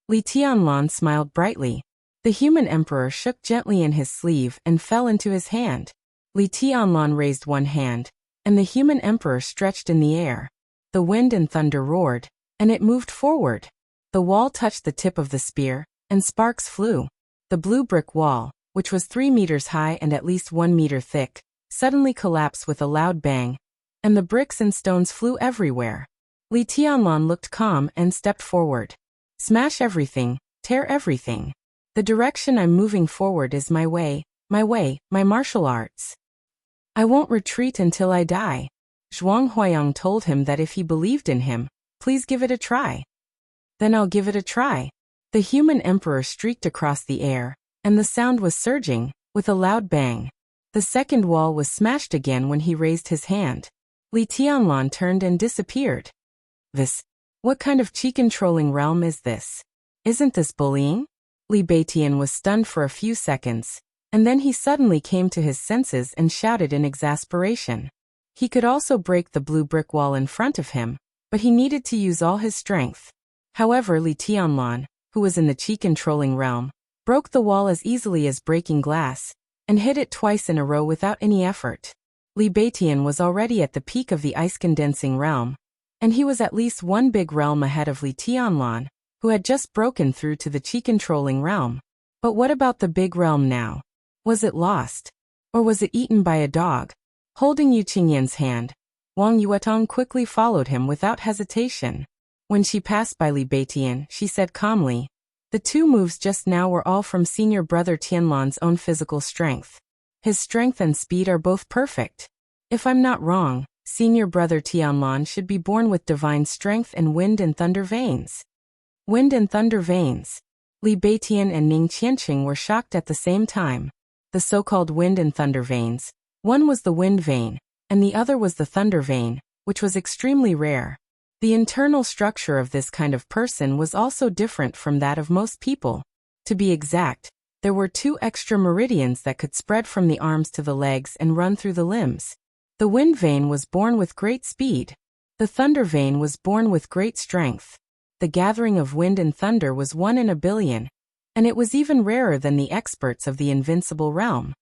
Li Tianlan smiled brightly. The human emperor shook gently in his sleeve and fell into his hand. Li Tianlan raised one hand, and the human emperor stretched in the air. The wind and thunder roared, and it moved forward. The wall touched the tip of the spear, and sparks flew. The blue brick wall, which was 3 meters high and at least 1 meter thick, suddenly collapsed with a loud bang, and the bricks and stones flew everywhere. Li Tianlan looked calm and stepped forward. Smash everything, tear everything. The direction I'm moving forward is my way, my martial arts. I won't retreat until I die. Zhuang Huayang told him that if he believed in him, please give it a try. Then I'll give it a try. The human emperor streaked across the air, and the sound was surging, with a loud bang. The second wall was smashed again when he raised his hand. Li Tianlan turned and disappeared. What kind of chi-controlling realm is this? Isn't this bullying? Li Beitian was stunned for a few seconds, and then he suddenly came to his senses and shouted in exasperation. He could also break the blue brick wall in front of him, but he needed to use all his strength. However, Li Tianlan, who was in the chi-controlling realm, broke the wall as easily as breaking glass, and hit it twice in a row without any effort. Li Beitian was already at the peak of the ice-condensing realm, and he was at least one big realm ahead of Li Tianlan, who had just broken through to the chi-controlling realm. But what about the big realm now? Was it lost? Or was it eaten by a dog? Holding Yu Qingyan's hand, Wang Yuetong quickly followed him without hesitation. When she passed by Li Beitian, she said calmly, "The 2 moves just now were all from senior brother Tianlan's own physical strength. His strength and speed are both perfect. If I'm not wrong, senior brother Tianlan should be born with divine strength and wind and thunder veins." Wind and thunder veins. Li Beitian and Ning Qianqing were shocked at the same time. The so-called wind and thunder veins, one was the wind vein, and the other was the thunder vein, which was extremely rare. The internal structure of this kind of person was also different from that of most people. To be exact, there were 2 extra meridians that could spread from the arms to the legs and run through the limbs. The wind vein was born with great speed. The thunder vein was born with great strength. The gathering of wind and thunder was 1 in a billion, and it was even rarer than the experts of the invincible realm.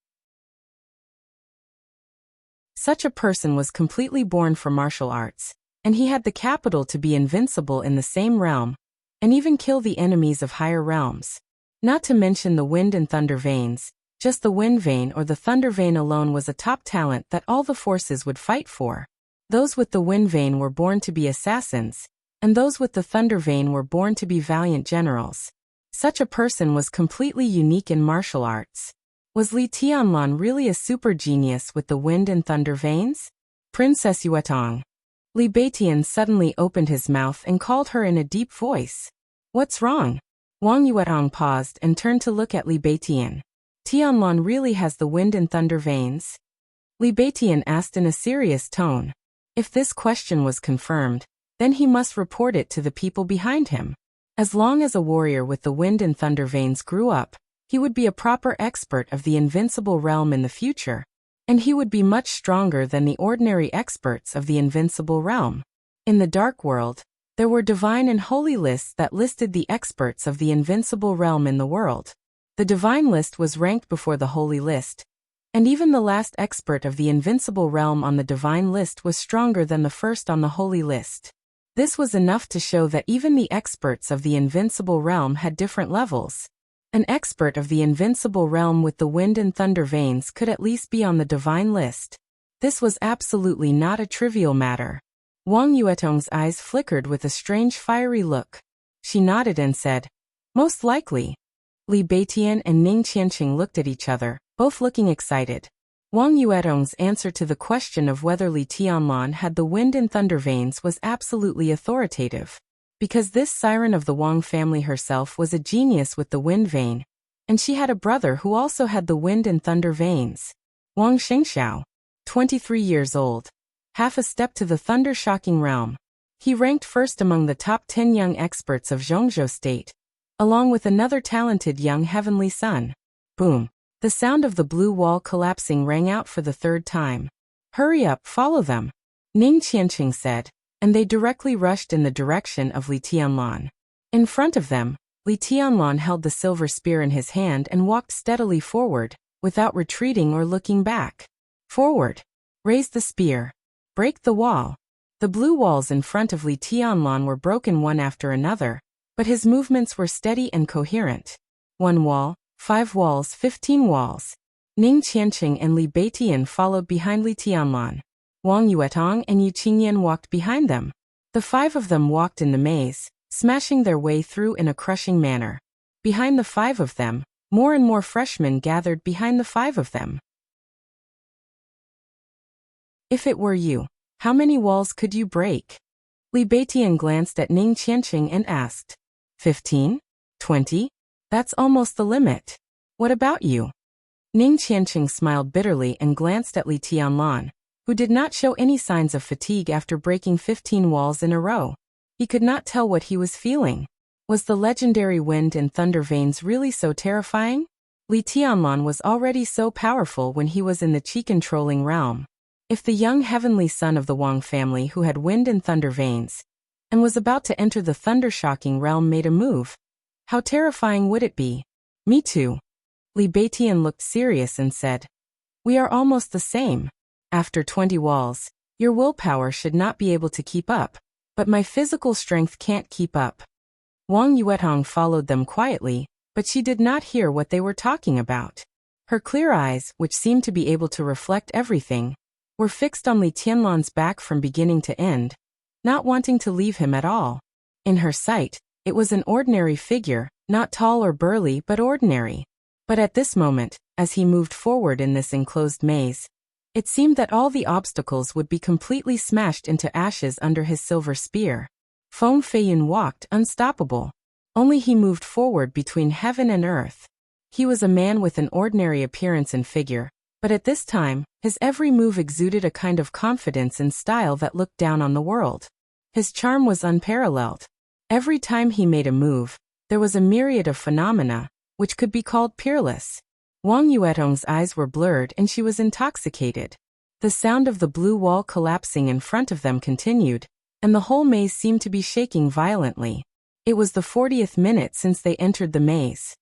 Such a person was completely born for martial arts, and he had the capital to be invincible in the same realm, and even kill the enemies of higher realms. Not to mention the wind and thunder veins, just the wind vein or the thunder vein alone was a top talent that all the forces would fight for. Those with the wind vein were born to be assassins, and those with the thunder vein were born to be valiant generals. Such a person was completely unique in martial arts. Was Li Tianlan really a super genius with the wind and thunder veins? Princess Yuetong. Li Beitian suddenly opened his mouth and called her in a deep voice. What's wrong? Wang Yuetong paused and turned to look at Li Beitian. Tianlan really has the wind and thunder veins? Li Beitian asked in a serious tone. If this question was confirmed, then he must report it to the people behind him. As long as a warrior with the wind and thunder veins grew up, he would be a proper expert of the invincible realm in the future, and he would be much stronger than the ordinary experts of the invincible realm. In the dark world, there were divine and holy lists that listed the experts of the invincible realm in the world. The divine list was ranked before the holy list, and even the last expert of the invincible realm on the divine list was stronger than the first on the holy list. This was enough to show that even the experts of the invincible realm had different levels. An expert of the invincible realm with the wind and thunder veins could at least be on the divine list. This was absolutely not a trivial matter. Wang Yuetong's eyes flickered with a strange fiery look. She nodded and said, "Most likely." Li Beitian and Ning Qianqing looked at each other, both looking excited. Wang Yuetong's answer to the question of whether Li Tianlan had the wind and thunder veins was absolutely authoritative. Because this siren of the Wang family herself was a genius with the wind vein, and she had a brother who also had the wind and thunder veins. Wang Xingxiao, 23 years old, half a step to the thunder-shocking realm. He ranked first among the top 10 young experts of Zhongzhou State, along with another talented young heavenly son. Boom! The sound of the blue wall collapsing rang out for the 3rd time. "Hurry up, follow them," Ning Qianqing said, and they directly rushed in the direction of Li Tianlan. In front of them, Li Tianlan held the silver spear in his hand and walked steadily forward, without retreating or looking back. Forward! Raise the spear! Break the wall! The blue walls in front of Li Tianlan were broken one after another, but his movements were steady and coherent. One wall, 5 walls, 15 walls. Ning Qianqing and Li Beitian followed behind Li Tianlan. Wang Yuetong and Yu Qingyan walked behind them. The 5 of them walked in the maze, smashing their way through in a crushing manner. Behind the 5 of them, more and more freshmen gathered behind the 5 of them. If it were you, how many walls could you break? Li Beitian glanced at Ning Qianqing and asked. 15? 20? That's almost the limit. What about you? Ning Qianqing smiled bitterly and glanced at Li Tianlan, who did not show any signs of fatigue after breaking 15 walls in a row. He could not tell what he was feeling. Was the legendary wind and thunder veins really so terrifying? Li Tianlan was already so powerful when he was in the Qi-controlling realm. If the young heavenly son of the Wang family who had wind and thunder veins, and was about to enter the thunder-shocking realm made a move, how terrifying would it be? Me too. Li Beitian looked serious and said, we are almost the same. After 20 walls, your willpower should not be able to keep up, but my physical strength can't keep up. Wang Yuetong followed them quietly, but she did not hear what they were talking about. Her clear eyes, which seemed to be able to reflect everything, were fixed on Li Tianlan's back from beginning to end, not wanting to leave him at all. In her sight, it was an ordinary figure, not tall or burly but ordinary. But at this moment, as he moved forward in this enclosed maze, it seemed that all the obstacles would be completely smashed into ashes under his silver spear. Feng Feiyun walked unstoppable. Only he moved forward between heaven and earth. He was a man with an ordinary appearance and figure, but at this time, his every move exuded a kind of confidence and style that looked down on the world. His charm was unparalleled. Every time he made a move, there was a myriad of phenomena, which could be called peerless. Wang Yuetong's eyes were blurred and she was intoxicated. The sound of the blue wall collapsing in front of them continued, and the whole maze seemed to be shaking violently. It was the 40th minute since they entered the maze.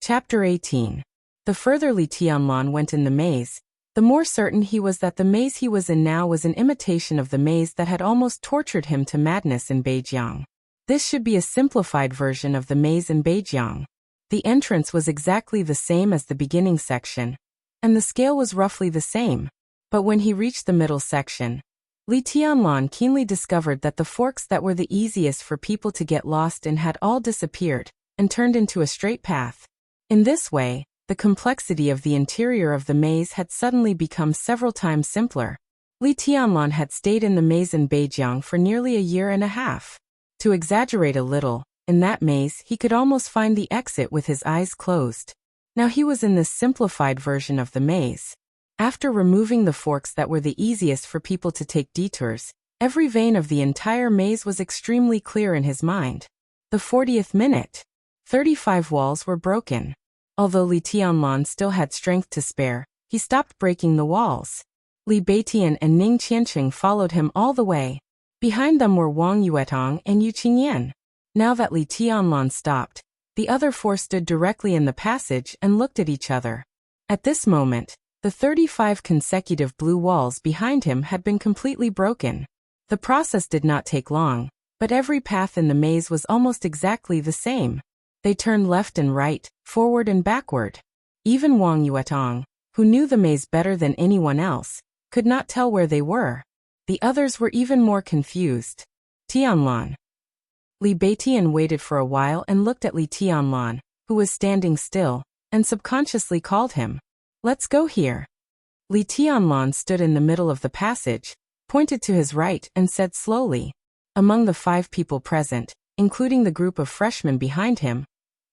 Chapter 18. The further Li Tianlan went in the maze, the more certain he was that the maze he was in now was an imitation of the maze that had almost tortured him to madness in Beijiang. This should be a simplified version of the maze in Beijiang. The entrance was exactly the same as the beginning section, and the scale was roughly the same. But when he reached the middle section, Li Tianlan keenly discovered that the forks that were the easiest for people to get lost in had all disappeared, and turned into a straight path. In this way, the complexity of the interior of the maze had suddenly become several times simpler. Li Tianlan had stayed in the maze in Beijiang for nearly a year and a half. To exaggerate a little, in that maze he could almost find the exit with his eyes closed. Now he was in this simplified version of the maze. After removing the forks that were the easiest for people to take detours, every vein of the entire maze was extremely clear in his mind. The 40th minute. 35 walls were broken. Although Li Tianlan still had strength to spare, he stopped breaking the walls. Li Beitian and Ning Qianqing followed him all the way. Behind them were Wang Yuetong and Yu Qingyan. Now that Li Tianlan stopped, the other 4 stood directly in the passage and looked at each other. At this moment, the 35 consecutive blue walls behind him had been completely broken. The process did not take long, but every path in the maze was almost exactly the same. They turned left and right, forward and backward. Even Wang Yuetong, who knew the maze better than anyone else, could not tell where they were. The others were even more confused. Tianlan. Li Beitian waited for a while and looked at Li Tianlan, who was standing still, and subconsciously called him. Let's go here. Li Tianlan stood in the middle of the passage, pointed to his right and said slowly. Among the 5 people present, including the group of freshmen behind him,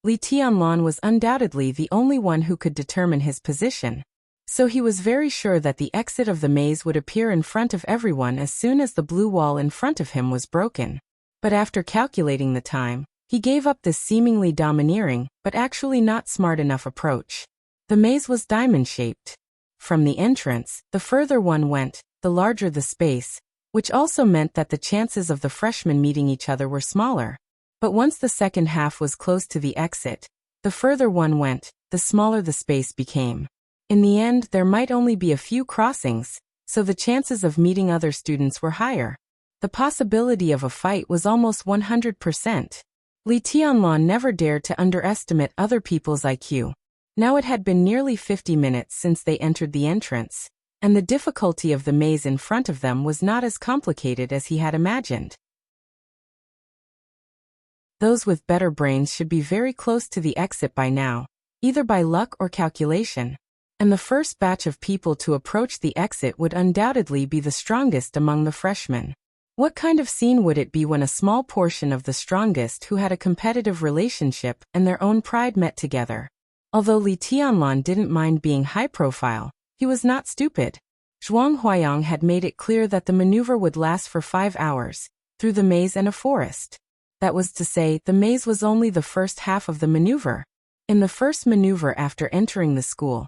Li Tianlan was undoubtedly the only one who could determine his position. So he was very sure that the exit of the maze would appear in front of everyone as soon as the blue wall in front of him was broken. But after calculating the time, he gave up this seemingly domineering, but actually not smart enough approach. The maze was diamond-shaped. From the entrance, the further one went, the larger the space, which also meant that the chances of the freshmen meeting each other were smaller. But once the second half was close to the exit, the further one went, the smaller the space became. In the end, there might only be a few crossings, so the chances of meeting other students were higher. The possibility of a fight was almost 100%. Li Tianlan never dared to underestimate other people's IQ. Now it had been nearly 50 minutes since they entered the entrance, and the difficulty of the maze in front of them was not as complicated as he had imagined. Those with better brains should be very close to the exit by now, either by luck or calculation, and the first batch of people to approach the exit would undoubtedly be the strongest among the freshmen. What kind of scene would it be when a small portion of the strongest who had a competitive relationship and their own pride met together? Although Li Tianlan didn't mind being high-profile, he was not stupid. Zhuang Huayang had made it clear that the maneuver would last for 5 hours, through the maze and a forest. That was to say, the maze was only the first half of the maneuver. In the first maneuver after entering the school,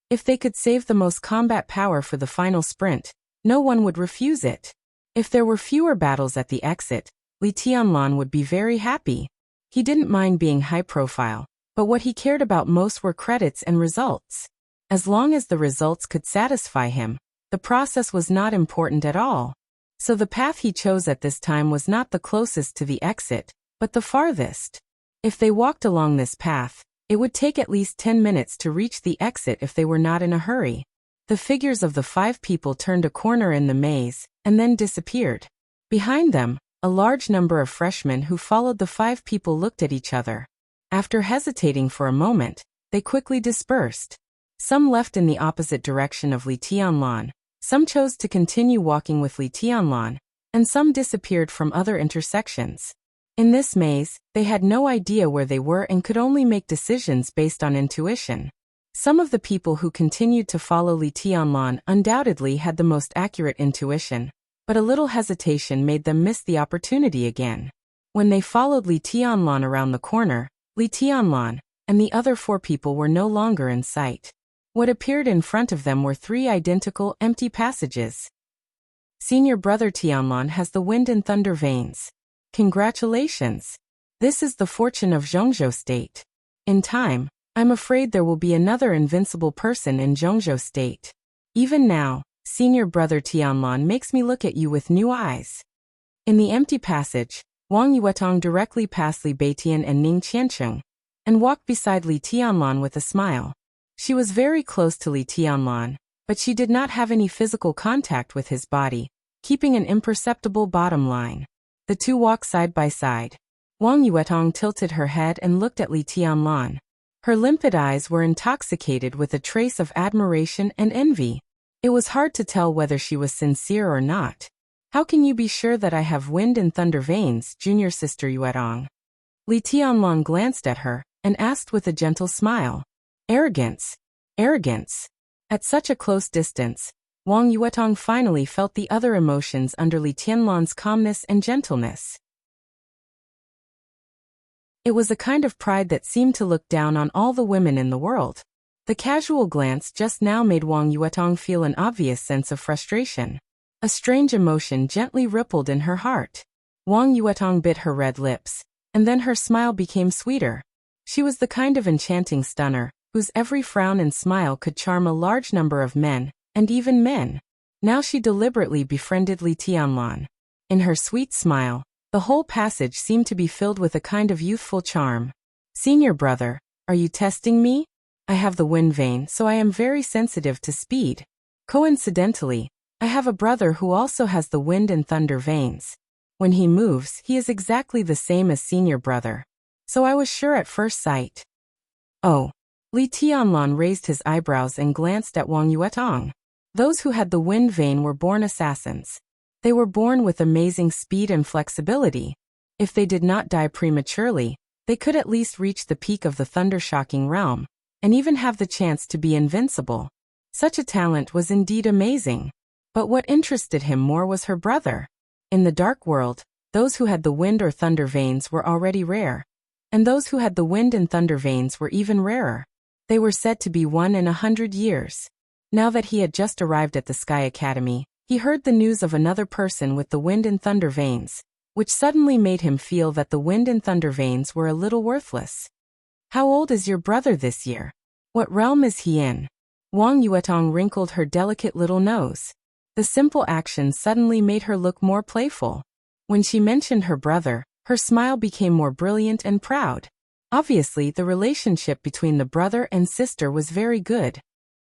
if they could save the most combat power for the final sprint, no one would refuse it. If there were fewer battles at the exit, Li Tianlan would be very happy. He didn't mind being high-profile, but what he cared about most were credits and results. As long as the results could satisfy him, the process was not important at all. So the path he chose at this time was not the closest to the exit, but the farthest. If they walked along this path, it would take at least 10 minutes to reach the exit if they were not in a hurry. The figures of the 5 people turned a corner in the maze, and then disappeared. Behind them, a large number of freshmen who followed the 5 people looked at each other. After hesitating for a moment, they quickly dispersed. Some left in the opposite direction of Li Tianlan, some chose to continue walking with Li Tianlan, and some disappeared from other intersections. In this maze, they had no idea where they were and could only make decisions based on intuition. Some of the people who continued to follow Li Tianlan undoubtedly had the most accurate intuition, but a little hesitation made them miss the opportunity again. When they followed Li Tianlan around the corner, Li Tianlan and the other 4 people were no longer in sight. What appeared in front of them were 3 identical, empty passages. Senior brother Tianlan has the wind and thunder veins. Congratulations! This is the fortune of Zhongzhou State. In time, I'm afraid there will be another invincible person in Zhongzhou State. Even now, senior brother Tianlan makes me look at you with new eyes. In the empty passage, Wang Yuetong directly passed Li Beitian and Ning Qiancheng, and walked beside Li Tianlan with a smile. She was very close to Li Tianlan, but she did not have any physical contact with his body, keeping an imperceptible bottom line. The two walked side by side. Wang Yuetong tilted her head and looked at Li Tianlan. Her limpid eyes were intoxicated with a trace of admiration and envy. It was hard to tell whether she was sincere or not. How can you be sure that I have wind and thunder veins, junior sister Yuetong? Li Tianlan glanced at her and asked with a gentle smile. Arrogance. Arrogance. At such a close distance, Wang Yuetong finally felt the other emotions under Li Tianlan's calmness and gentleness. It was a kind of pride that seemed to look down on all the women in the world. The casual glance just now made Wang Yuetong feel an obvious sense of frustration. A strange emotion gently rippled in her heart. Wang Yuetong bit her red lips, and then her smile became sweeter. She was the kind of enchanting stunner whose every frown and smile could charm a large number of men, and even men. Now she deliberately befriended Li Tianlan. In her sweet smile, the whole passage seemed to be filled with a kind of youthful charm. Senior brother, are you testing me? I have the wind vein, so I am very sensitive to speed. Coincidentally, I have a brother who also has the wind and thunder veins. When he moves, he is exactly the same as senior brother. So I was sure at first sight. Oh. Li Tianlan raised his eyebrows and glanced at Wang Yuetong. Those who had the wind vein were born assassins. They were born with amazing speed and flexibility. If they did not die prematurely, they could at least reach the peak of the thunder-shocking realm, and even have the chance to be invincible. Such a talent was indeed amazing. But what interested him more was her brother. In the dark world, those who had the wind or thunder veins were already rare, and those who had the wind and thunder veins were even rarer. They were said to be 1 in 100 years. Now that he had just arrived at the Sky Academy, he heard the news of another person with the wind and thunder veins, which suddenly made him feel that the wind and thunder veins were a little worthless. How old is your brother this year? What realm is he in? Wang Yuetong wrinkled her delicate little nose. The simple action suddenly made her look more playful. When she mentioned her brother, her smile became more brilliant and proud. Obviously, the relationship between the brother and sister was very good.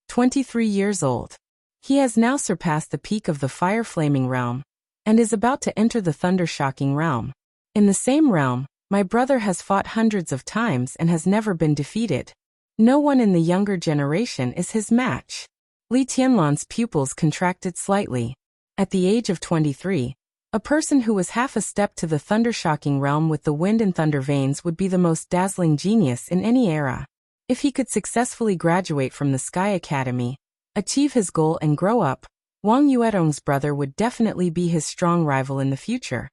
23 years old. He has now surpassed the peak of the fire-flaming realm, and is about to enter the thunder-shocking realm. In the same realm, my brother has fought hundreds of times and has never been defeated. No one in the younger generation is his match. Li Tianlan's pupils contracted slightly. At the age of 23, a person who was half a step to the thunder-shocking realm with the wind and thunder veins would be the most dazzling genius in any era. If he could successfully graduate from the Sky Academy, achieve his goal and grow up, Wang Yuetong's brother would definitely be his strong rival in the future.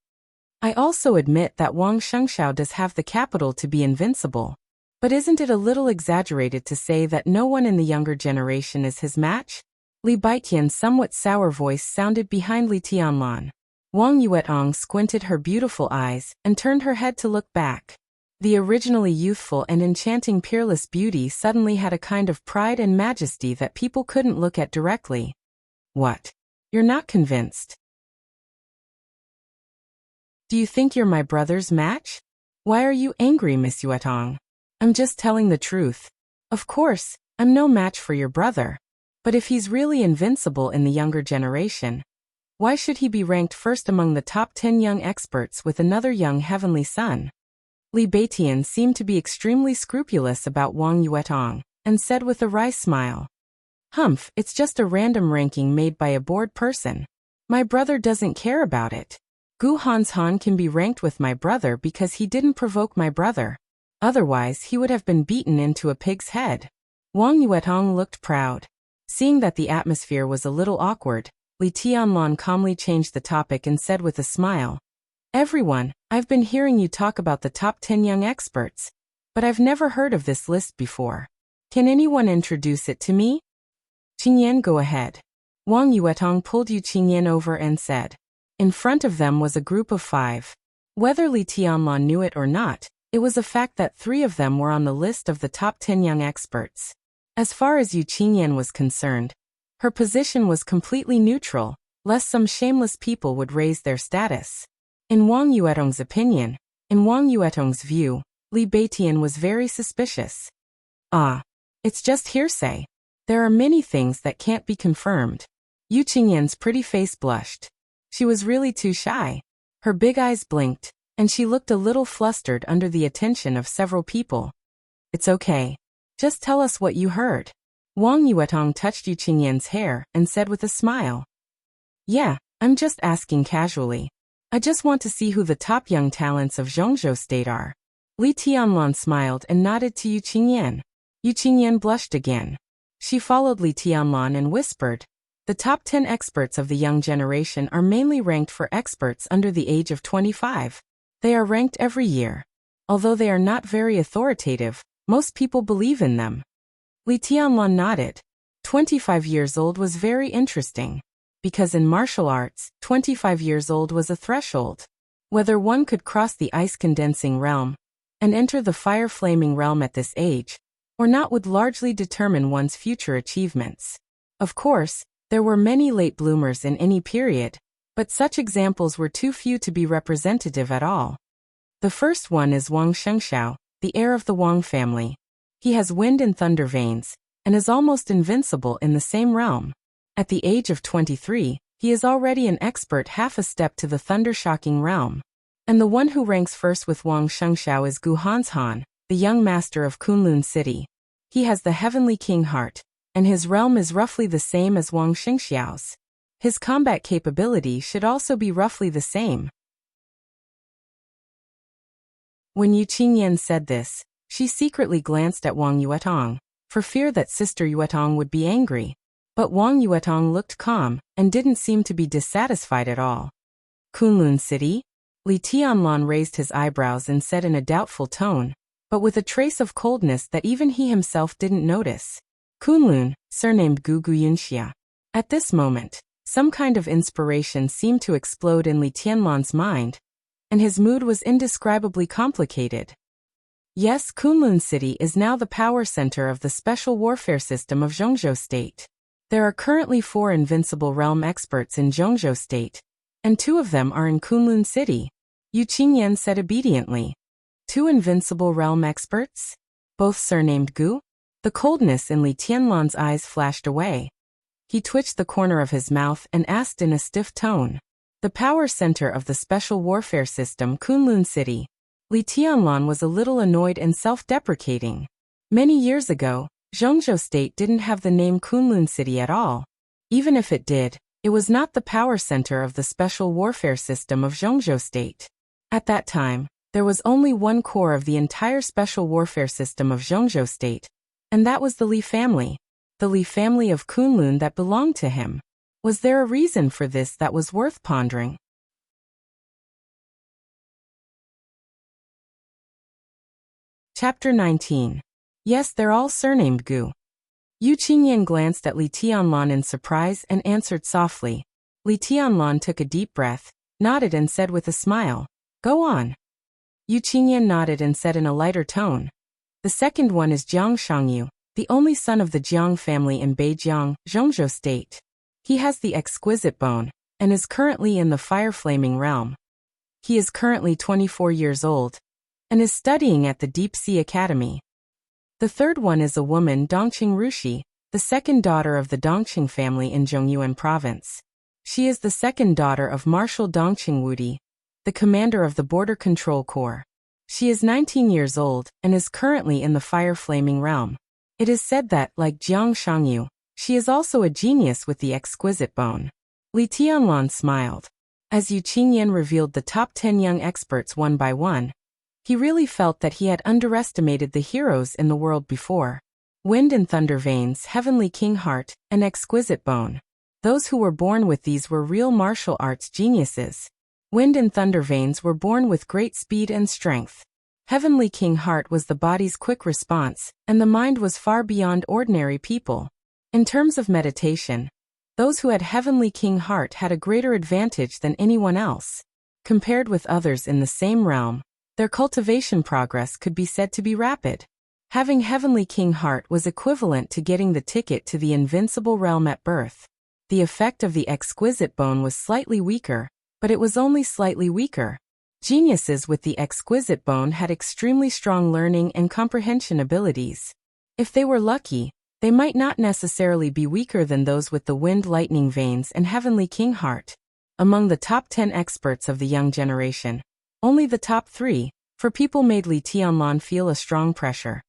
I also admit that Wang Shengxiao does have the capital to be invincible. But isn't it a little exaggerated to say that no one in the younger generation is his match? Li Baitian's somewhat sour voice sounded behind Li Tianlan. Wang Yuetong squinted her beautiful eyes and turned her head to look back. The originally youthful and enchanting peerless beauty suddenly had a kind of pride and majesty that people couldn't look at directly. What? You're not convinced? Do you think you're my brother's match? Why are you angry, Miss Yuetong? I'm just telling the truth. Of course, I'm no match for your brother. But if he's really invincible in the younger generation, why should he be ranked first among the top 10 young experts with another young heavenly son? Li Baitian seemed to be extremely scrupulous about Wang Yuetong, and said with a wry smile. Humph, it's just a random ranking made by a bored person. My brother doesn't care about it. Gu Hanshan can be ranked with my brother because he didn't provoke my brother. Otherwise, he would have been beaten into a pig's head. Wang Yuetong looked proud. Seeing that the atmosphere was a little awkward, Li Tianlan calmly changed the topic and said with a smile, Everyone, I've been hearing you talk about the top 10 young experts, but I've never heard of this list before. Can anyone introduce it to me? Qingyan, go ahead. Wang Yuetong pulled Yu Qingyan over and said. In front of them was a group of 5. Whether Li Tianlan knew it or not, it was a fact that 3 of them were on the list of the top 10 young experts. As far as Yu Qingyan was concerned, her position was completely neutral, lest some shameless people would raise their status. In Wang Yuetong's opinion, in Wang Yuetong's view, Li Baitian was very suspicious. It's just hearsay. There are many things that can't be confirmed. Yu Qingyan's pretty face blushed. She was really too shy. Her big eyes blinked, and she looked a little flustered under the attention of several people. It's okay. Just tell us what you heard. Wang Yuetong touched Yu Qingyan's hair and said with a smile. Yeah, I'm just asking casually. I just want to see who the top young talents of Zhongzhou State are. Li Tianlan smiled and nodded to Yu Qingyan. Yu Qingyan blushed again. She followed Li Tianlan and whispered, The top 10 experts of the young generation are mainly ranked for experts under the age of 25. They are ranked every year. Although they are not very authoritative, most people believe in them. Li Tianlan nodded. 25 years old was very interesting. Because in martial arts, 25 years old was a threshold. Whether one could cross the ice-condensing realm and enter the fire-flaming realm at this age, or not would largely determine one's future achievements. Of course, there were many late bloomers in any period, but such examples were too few to be representative at all. The first one is Wang Shengxiao, the heir of the Wang family. He has wind and thunder veins, and is almost invincible in the same realm. At the age of 23, he is already an expert half a step to the thunder-shocking realm. And the one who ranks first with Wang Shengxiao is Gu Hanshan, the young master of Kunlun City. He has the heavenly king heart, and his realm is roughly the same as Wang Shengxiao's. His combat capability should also be roughly the same. When Yu Qingyan said this, she secretly glanced at Wang Yuetong, for fear that Sister Yuetong would be angry. But Wang Yuetong looked calm, and didn't seem to be dissatisfied at all. Kunlun City? Li Tianlan raised his eyebrows and said in a doubtful tone, but with a trace of coldness that even he himself didn't notice. Kunlun, surnamed Gu Yunxia. At this moment, some kind of inspiration seemed to explode in Li Tianlan's mind, and his mood was indescribably complicated. Yes, Kunlun City is now the power center of the special warfare system of Zhongzhou State. There are currently 4 Invincible Realm experts in Zhongzhou State, and 2 of them are in Kunlun City, Yu Qingyan said obediently. 2 Invincible Realm experts? Both surnamed Gu? The coldness in Li Tianlan's eyes flashed away. He twitched the corner of his mouth and asked in a stiff tone. The power center of the special warfare system Kunlun City. Li Tianlan was a little annoyed and self-deprecating. Many years ago, Zhongzhou State didn't have the name Kunlun City at all. Even if it did, it was not the power center of the special warfare system of Zhongzhou State. At that time, there was only one core of the entire special warfare system of Zhongzhou State, and that was the Li family. The Li family of Kunlun that belonged to him. Was there a reason for this that was worth pondering? Chapter 19. Yes, they're all surnamed Gu. Yu Qingyan glanced at Li Tianlan in surprise and answered softly. Li Tianlan took a deep breath, nodded and said with a smile, "Go on." Yu Qingyan nodded and said in a lighter tone, "The second one is Jiang Shangyu, the only son of the Jiang family in Beijiang, Zhongzhou State. He has the exquisite bone, and is currently in the fire-flaming realm. He is currently 24 years old, and is studying at the Deep Sea Academy. The third one is a woman, Dongqing Rushi, the second daughter of the Dongqing family in Zhongyuan province. She is the second daughter of Marshal Dongqing Wudi, the commander of the Border Control Corps. She is 19 years old, and is currently in the fire-flaming realm. It is said that, like Jiang Shangyu, she is also a genius with the exquisite bone." Li Tianlan smiled. As Yu Qingyan revealed the top 10 young experts one by one, he really felt that he had underestimated the heroes in the world before. Wind and Thunder Veins, Heavenly King Heart, and Exquisite Bone. Those who were born with these were real martial arts geniuses. Wind and Thunder Veins were born with great speed and strength. Heavenly King Heart was the body's quick response, and the mind was far beyond ordinary people. In terms of meditation, those who had Heavenly King Heart had a greater advantage than anyone else. Compared with others in the same realm, their cultivation progress could be said to be rapid. Having Heavenly King Heart was equivalent to getting the ticket to the Invincible Realm at birth. The effect of the Exquisite Bone was slightly weaker, but it was only slightly weaker. Geniuses with the Exquisite Bone had extremely strong learning and comprehension abilities. If they were lucky, they might not necessarily be weaker than those with the Wind Lightning Veins and Heavenly King Heart. Among the top 10 experts of the young generation, only the top 3, for people made Li Tianlan feel a strong pressure.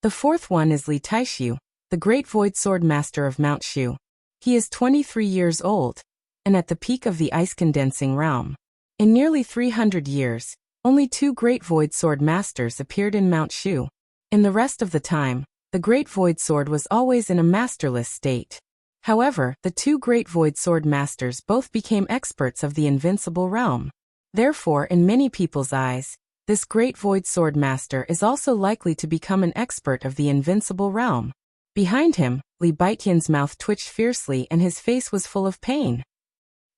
The fourth one is Li Taishu, the Great Void Sword Master of Mount Shu. He is 23 years old, and at the peak of the ice-condensing realm. In nearly 300 years, only 2 Great Void Sword Masters appeared in Mount Shu. In the rest of the time, the Great Void Sword was always in a masterless state. However, the 2 Great Void Sword Masters both became experts of the Invincible Realm. Therefore, in many people's eyes, this Great Void Sword Master is also likely to become an expert of the Invincible Realm. Behind him, Li Baitian's mouth twitched fiercely and his face was full of pain.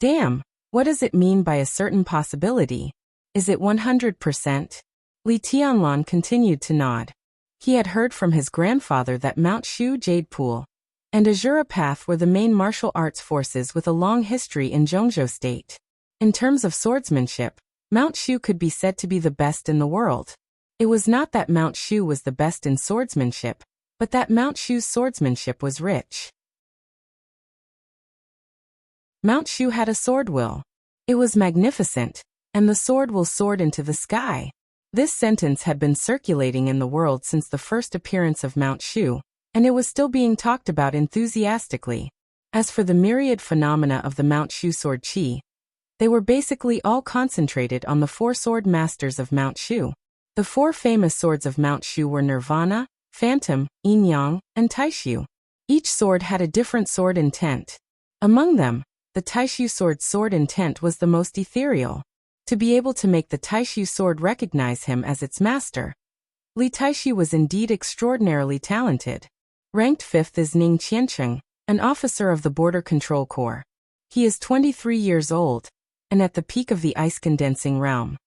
Damn, what does it mean by a certain possibility? Is it 100%? Li Tianlan continued to nod. He had heard from his grandfather that Mount Shu Jade Pool and Azura Path were the main martial arts forces with a long history in Zhongzhou State. In terms of swordsmanship, Mount Shu could be said to be the best in the world. It was not that Mount Shu was the best in swordsmanship, but that Mount Shu's swordsmanship was rich. Mount Shu had a sword will. It was magnificent, and the sword will soared into the sky. This sentence had been circulating in the world since the first appearance of Mount Shu, and it was still being talked about enthusiastically. As for the myriad phenomena of the Mount Shu sword qi, they were basically all concentrated on the 4 sword masters of Mount Shu. The 4 famous swords of Mount Shu were Nirvana, Phantom, Yin Yang, and Taishu. Each sword had a different sword intent. Among them, the Taishu sword's sword intent was the most ethereal. To be able to make the Taishu sword recognize him as its master. Li Taishu was indeed extraordinarily talented. Ranked 5th is Ning Qiancheng, an officer of the Border Control Corps. He is 23 years old, and at the peak of the ice-condensing realm.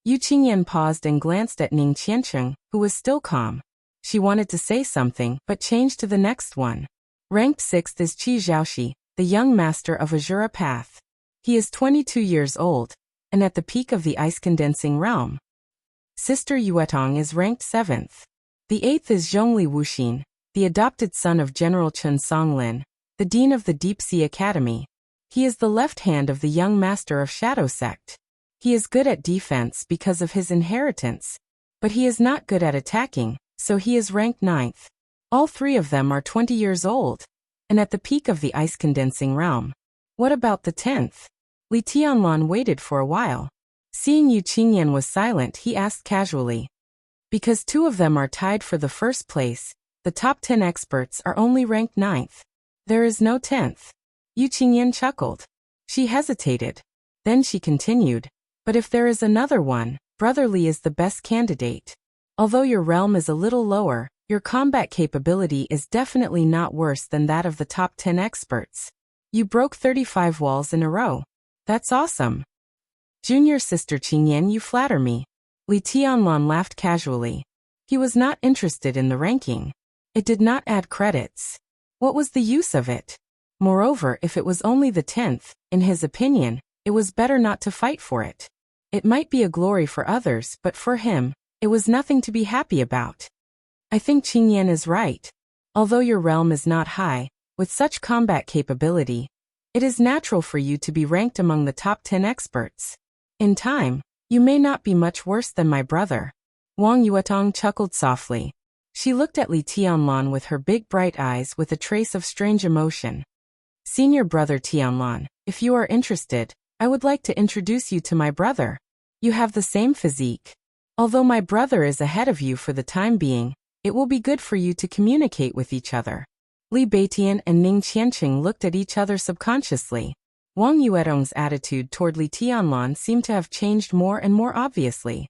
Yu Qingyan paused and glanced at Ning Qiancheng, who was still calm. She wanted to say something, but changed to the next one. Ranked 6th is Qi Zhaoxi, the young master of Azura Path. He is 22 years old, and at the peak of the ice-condensing realm. Sister Yuetong is ranked 7th. The 8th is Zhongli Wuxin, the adopted son of General Chen Songlin, the dean of the Deep Sea Academy. He is the left hand of the young master of Shadow Sect. He is good at defense because of his inheritance, but he is not good at attacking, so he is ranked 9th. All three of them are 20 years old, and at the peak of the ice-condensing realm. What about the 10th? Li Tianlan waited for a while. Seeing Yu Qingyan was silent, he asked casually. Because two of them are tied for the first place, the top 10 experts are only ranked 9th. There is no 10th. Yu Qingyan chuckled. She hesitated. Then she continued. But if there is another one, Brother Li is the best candidate. Although your realm is a little lower, your combat capability is definitely not worse than that of the top 10 experts. You broke 35 walls in a row. That's awesome. Junior sister Qingyan, you flatter me. Li Tianlan laughed casually. He was not interested in the ranking. It did not add credits. What was the use of it? Moreover, if it was only the 10th, in his opinion, it was better not to fight for it. It might be a glory for others, but for him, it was nothing to be happy about. I think Qingyan is right. Although your realm is not high, with such combat capability, it is natural for you to be ranked among the top 10 experts. In time, you may not be much worse than my brother. Wang Yuetong chuckled softly. She looked at Li Tianlan with her big bright eyes with a trace of strange emotion. Senior brother Tianlan, if you are interested, I would like to introduce you to my brother. You have the same physique. Although my brother is ahead of you for the time being, it will be good for you to communicate with each other. Li Beitian and Ning Qianqing looked at each other subconsciously. Wang Yuetong's attitude toward Li Tianlan seemed to have changed more and more obviously.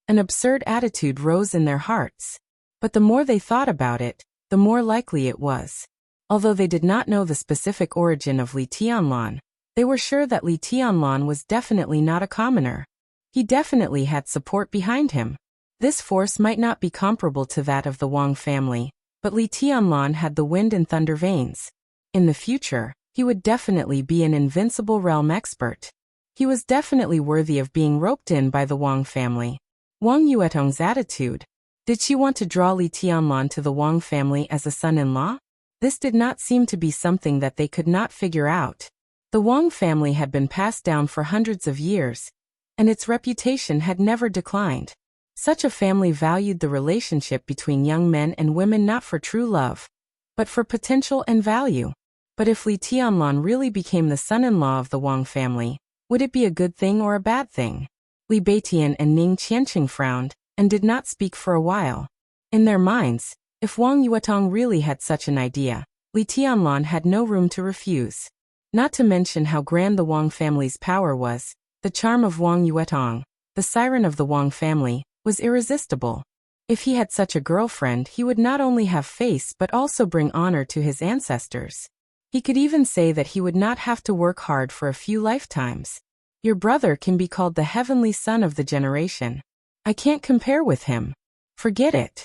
An absurd attitude rose in their hearts. But the more they thought about it, the more likely it was. Although they did not know the specific origin of Li Tianlan, they were sure that Li Tianlan was definitely not a commoner. He definitely had support behind him. This force might not be comparable to that of the Wang family, but Li Tianlan had the wind and thunder veins. In the future, he would definitely be an invincible realm expert. He was definitely worthy of being roped in by the Wang family. Wang Yuetong's attitude. Did she want to draw Li Tianlan to the Wang family as a son-in-law? This did not seem to be something that they could not figure out. The Wang family had been passed down for hundreds of years, and its reputation had never declined. Such a family valued the relationship between young men and women not for true love, but for potential and value. But if Li Tianlan really became the son-in-law of the Wang family, would it be a good thing or a bad thing? Li Beitian and Ning Qianqing frowned, and did not speak for a while. In their minds, if Wang Yuetong really had such an idea, Li Tianlan had no room to refuse. Not to mention how grand the Wang family's power was, the charm of Wang Yuetong, the siren of the Wang family, was irresistible. If he had such a girlfriend, he would not only have face but also bring honor to his ancestors. He could even say that he would not have to work hard for a few lifetimes. Your brother can be called the heavenly son of the generation. I can't compare with him. Forget it.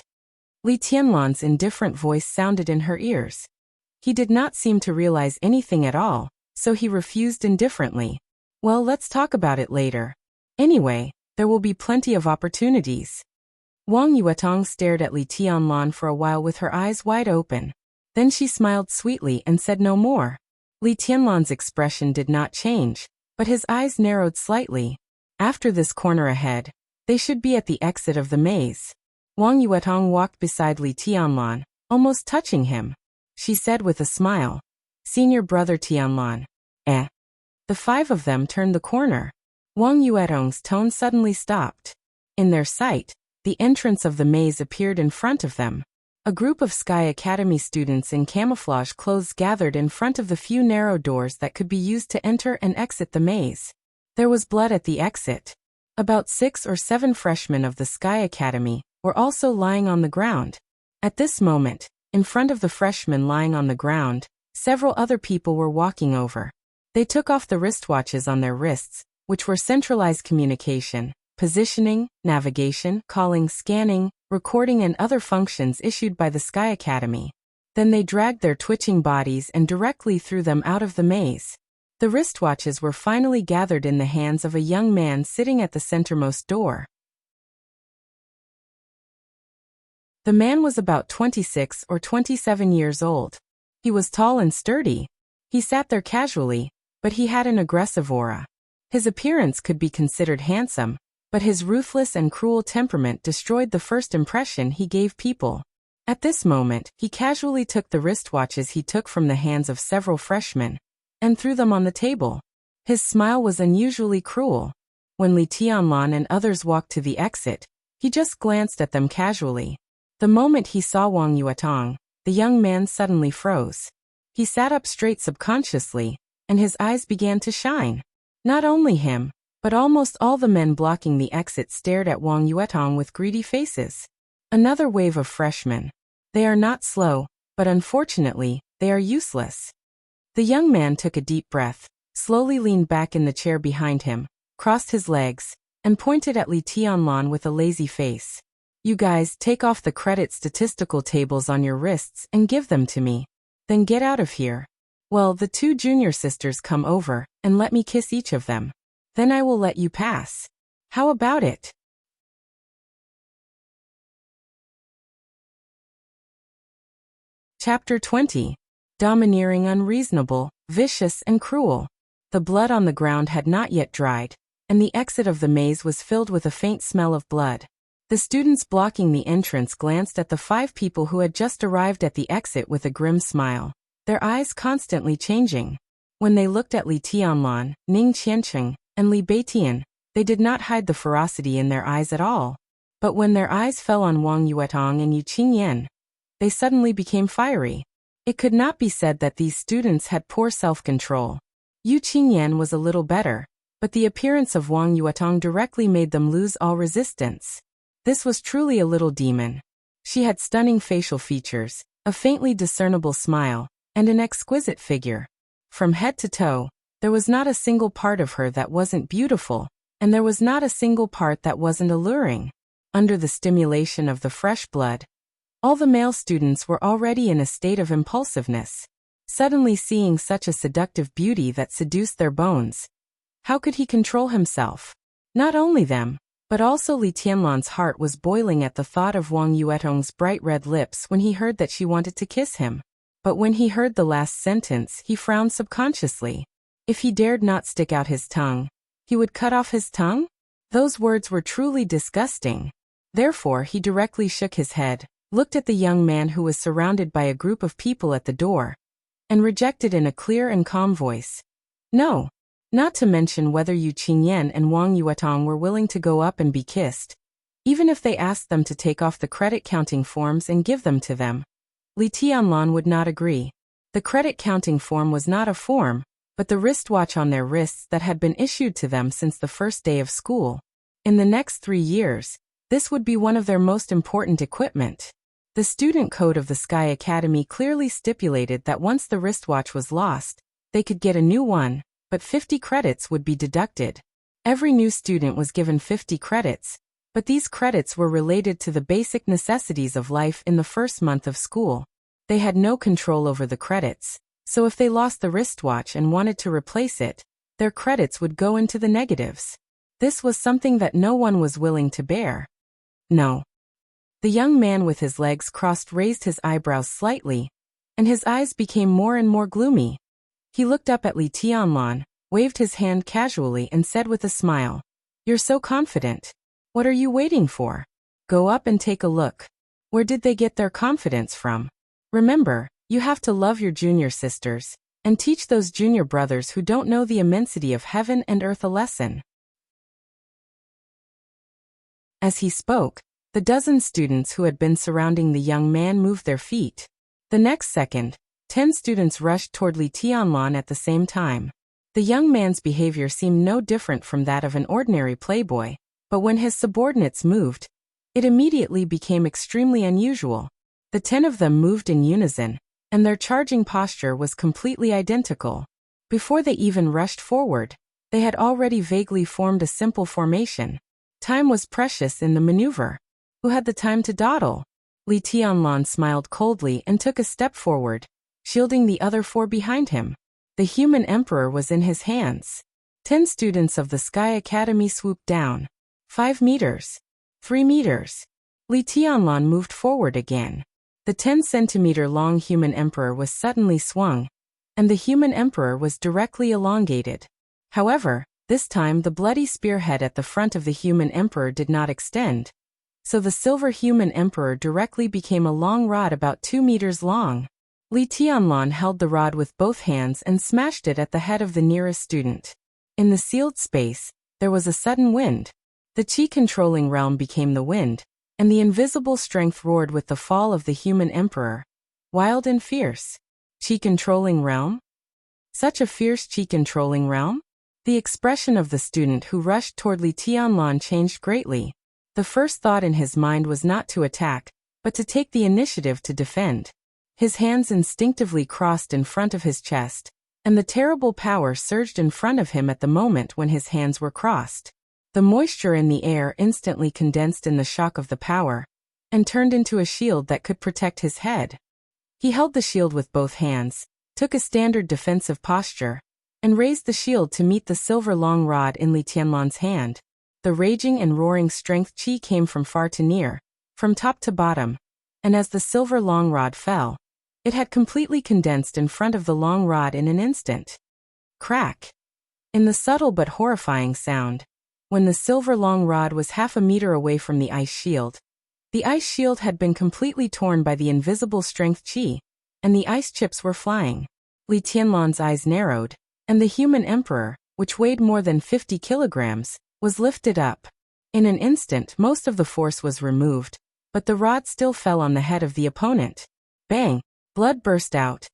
Li Tianlan's indifferent voice sounded in her ears. He did not seem to realize anything at all, so he refused indifferently. Well, let's talk about it later. Anyway, there will be plenty of opportunities. Wang Yuetong stared at Li Tianlan for a while with her eyes wide open. Then she smiled sweetly and said no more. Li Tianlan's expression did not change, but his eyes narrowed slightly. After this corner ahead, they should be at the exit of the maze. Wang Yuetong walked beside Li Tianlan, almost touching him. She said with a smile, "Senior brother Tianlan." The five of them turned the corner. Wang Yuetong's tone suddenly stopped. In their sight, the entrance of the maze appeared in front of them. A group of Sky Academy students in camouflage clothes gathered in front of the few narrow doors that could be used to enter and exit the maze. There was blood at the exit. About 6 or 7 freshmen of the Sky Academy were also lying on the ground. At this moment, in front of the freshmen lying on the ground, several other people were walking over. They took off the wristwatches on their wrists, which were centralized communication, positioning, navigation, calling, scanning, recording and other functions issued by the Sky Academy. Then they dragged their twitching bodies and directly threw them out of the maze. The wristwatches were finally gathered in the hands of a young man sitting at the centermost door. The man was about 26 or 27 years old. He was tall and sturdy. He sat there casually, but he had an aggressive aura. His appearance could be considered handsome, but his ruthless and cruel temperament destroyed the first impression he gave people. At this moment, he casually took the wristwatches he took from the hands of several freshmen and threw them on the table. His smile was unusually cruel. When Li Tianlan and others walked to the exit, he just glanced at them casually. The moment he saw Wang Yuetong, the young man suddenly froze. He sat up straight subconsciously, and his eyes began to shine. Not only him, but almost all the men blocking the exit stared at Wang Yuetong with greedy faces. Another wave of freshmen. They are not slow, but unfortunately, they are useless. The young man took a deep breath, slowly leaned back in the chair behind him, crossed his legs, and pointed at Li Tianlan with a lazy face. You guys take off the credit statistical tables on your wrists and give them to me. Then get out of here. Well, the two junior sisters come over and let me kiss each of them. Then I will let you pass. How about it? Chapter 20. Domineering, unreasonable, vicious, and cruel. The blood on the ground had not yet dried, and the exit of the maze was filled with a faint smell of blood. The students blocking the entrance glanced at the 5 people who had just arrived at the exit with a grim smile, their eyes constantly changing. When they looked at Li Tianlan, Ning Qiancheng, and Li Beitian, they did not hide the ferocity in their eyes at all. But when their eyes fell on Wang Yuetong and Yu Qingyan, they suddenly became fiery. It could not be said that these students had poor self-control. Yu Qingyan was a little better, but the appearance of Wang Yuetong directly made them lose all resistance. This was truly a little demon. She had stunning facial features, a faintly discernible smile, and an exquisite figure. From head to toe, there was not a single part of her that wasn't beautiful, and there was not a single part that wasn't alluring. Under the stimulation of the fresh blood, all the male students were already in a state of impulsiveness. Suddenly seeing such a seductive beauty that seduced their bones, how could he control himself? Not only them, but also Li Tianlan's heart was boiling at the thought of Wang Yuetong's bright red lips when he heard that she wanted to kiss him. But when he heard the last sentence, he frowned subconsciously. If he dared not stick out his tongue, he would cut off his tongue? Those words were truly disgusting. Therefore, he directly shook his head, looked at the young man who was surrounded by a group of people at the door, and rejected in a clear and calm voice. No. Not to mention whether Yu Qingyan and Wang Yuetong were willing to go up and be kissed. Even if they asked them to take off the credit counting forms and give them to them, Li Tianlan would not agree. The credit counting form was not a form, but the wristwatch on their wrists that had been issued to them since the first day of school. In the next 3 years, this would be one of their most important equipment. The student code of the Sky Academy clearly stipulated that once the wristwatch was lost, they could get a new one, but 50 credits would be deducted. Every new student was given 50 credits, but these credits were related to the basic necessities of life in the first month of school. They had no control over the credits, so if they lost the wristwatch and wanted to replace it, their credits would go into the negatives. This was something that no one was willing to bear. No. The young man with his legs crossed raised his eyebrows slightly, and his eyes became more and more gloomy. He looked up at Li Tianlan, waved his hand casually and said with a smile, "You're so confident. What are you waiting for? Go up and take a look. Where did they get their confidence from? Remember, you have to love your junior sisters, and teach those junior brothers who don't know the immensity of heaven and earth a lesson." As he spoke, the dozen students who had been surrounding the young man moved their feet. The next second, 10 students rushed toward Li Tianlan at the same time. The young man's behavior seemed no different from that of an ordinary playboy, but when his subordinates moved, it immediately became extremely unusual. The 10 of them moved in unison, and their charging posture was completely identical. Before they even rushed forward, they had already vaguely formed a simple formation. Time was precious in the maneuver. Who had the time to dawdle? Li Tianlan smiled coldly and took a step forward, shielding the other 4 behind him. The human emperor was in his hands. 10 students of the Sky Academy swooped down. 5 meters. 3 meters. Li Tianlan moved forward again. The 10-centimeter-long human emperor was suddenly swung, and the human emperor was directly elongated. However, this time the bloody spearhead at the front of the human emperor did not extend, so the silver human emperor directly became a long rod about 2 meters long. Li Tianlan held the rod with both hands and smashed it at the head of the nearest student. In the sealed space, there was a sudden wind. The chi-controlling realm became the wind, and the invisible strength roared with the fall of the human emperor. Wild and fierce. Chi-controlling realm? Such a fierce chi-controlling realm? The expression of the student who rushed toward Li Tianlan changed greatly. The first thought in his mind was not to attack, but to take the initiative to defend. His hands instinctively crossed in front of his chest, and the terrible power surged in front of him at the moment when his hands were crossed. The moisture in the air instantly condensed in the shock of the power, and turned into a shield that could protect his head. He held the shield with both hands, took a standard defensive posture, and raised the shield to meet the silver long rod in Li Tianlan's hand. The raging and roaring strength chi came from far to near, from top to bottom, and as the silver long rod fell, it had completely condensed in front of the long rod in an instant. Crack! In the subtle but horrifying sound, when the silver long rod was half a meter away from the ice shield had been completely torn by the invisible strength chi, and the ice chips were flying. Li Tianlan's eyes narrowed, and the human emperor, which weighed more than 50 kilograms, was lifted up. In an instant most of the force was removed, but the rod still fell on the head of the opponent. Bang! Blood burst out,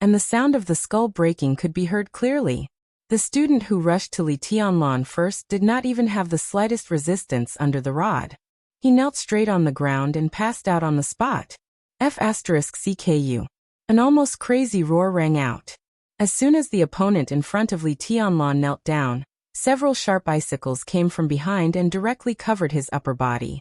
and the sound of the skull breaking could be heard clearly. The student who rushed to Li Tianlan first did not even have the slightest resistance under the rod. He knelt straight on the ground and passed out on the spot. F***CKU. An almost crazy roar rang out. As soon as the opponent in front of Li Tianlan knelt down, several sharp icicles came from behind and directly covered his upper body.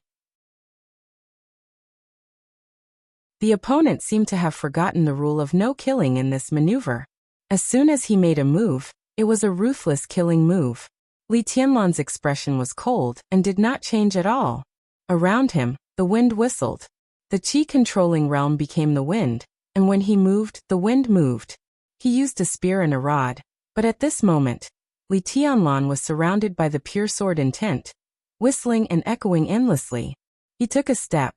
The opponent seemed to have forgotten the rule of no killing in this maneuver. As soon as he made a move, it was a ruthless killing move. Li Tianlan's expression was cold and did not change at all. Around him, the wind whistled. The chi-controlling realm became the wind, and when he moved, the wind moved. He used a spear and a rod, but at this moment, Li Tianlan was surrounded by the pure sword intent, whistling and echoing endlessly. He took a step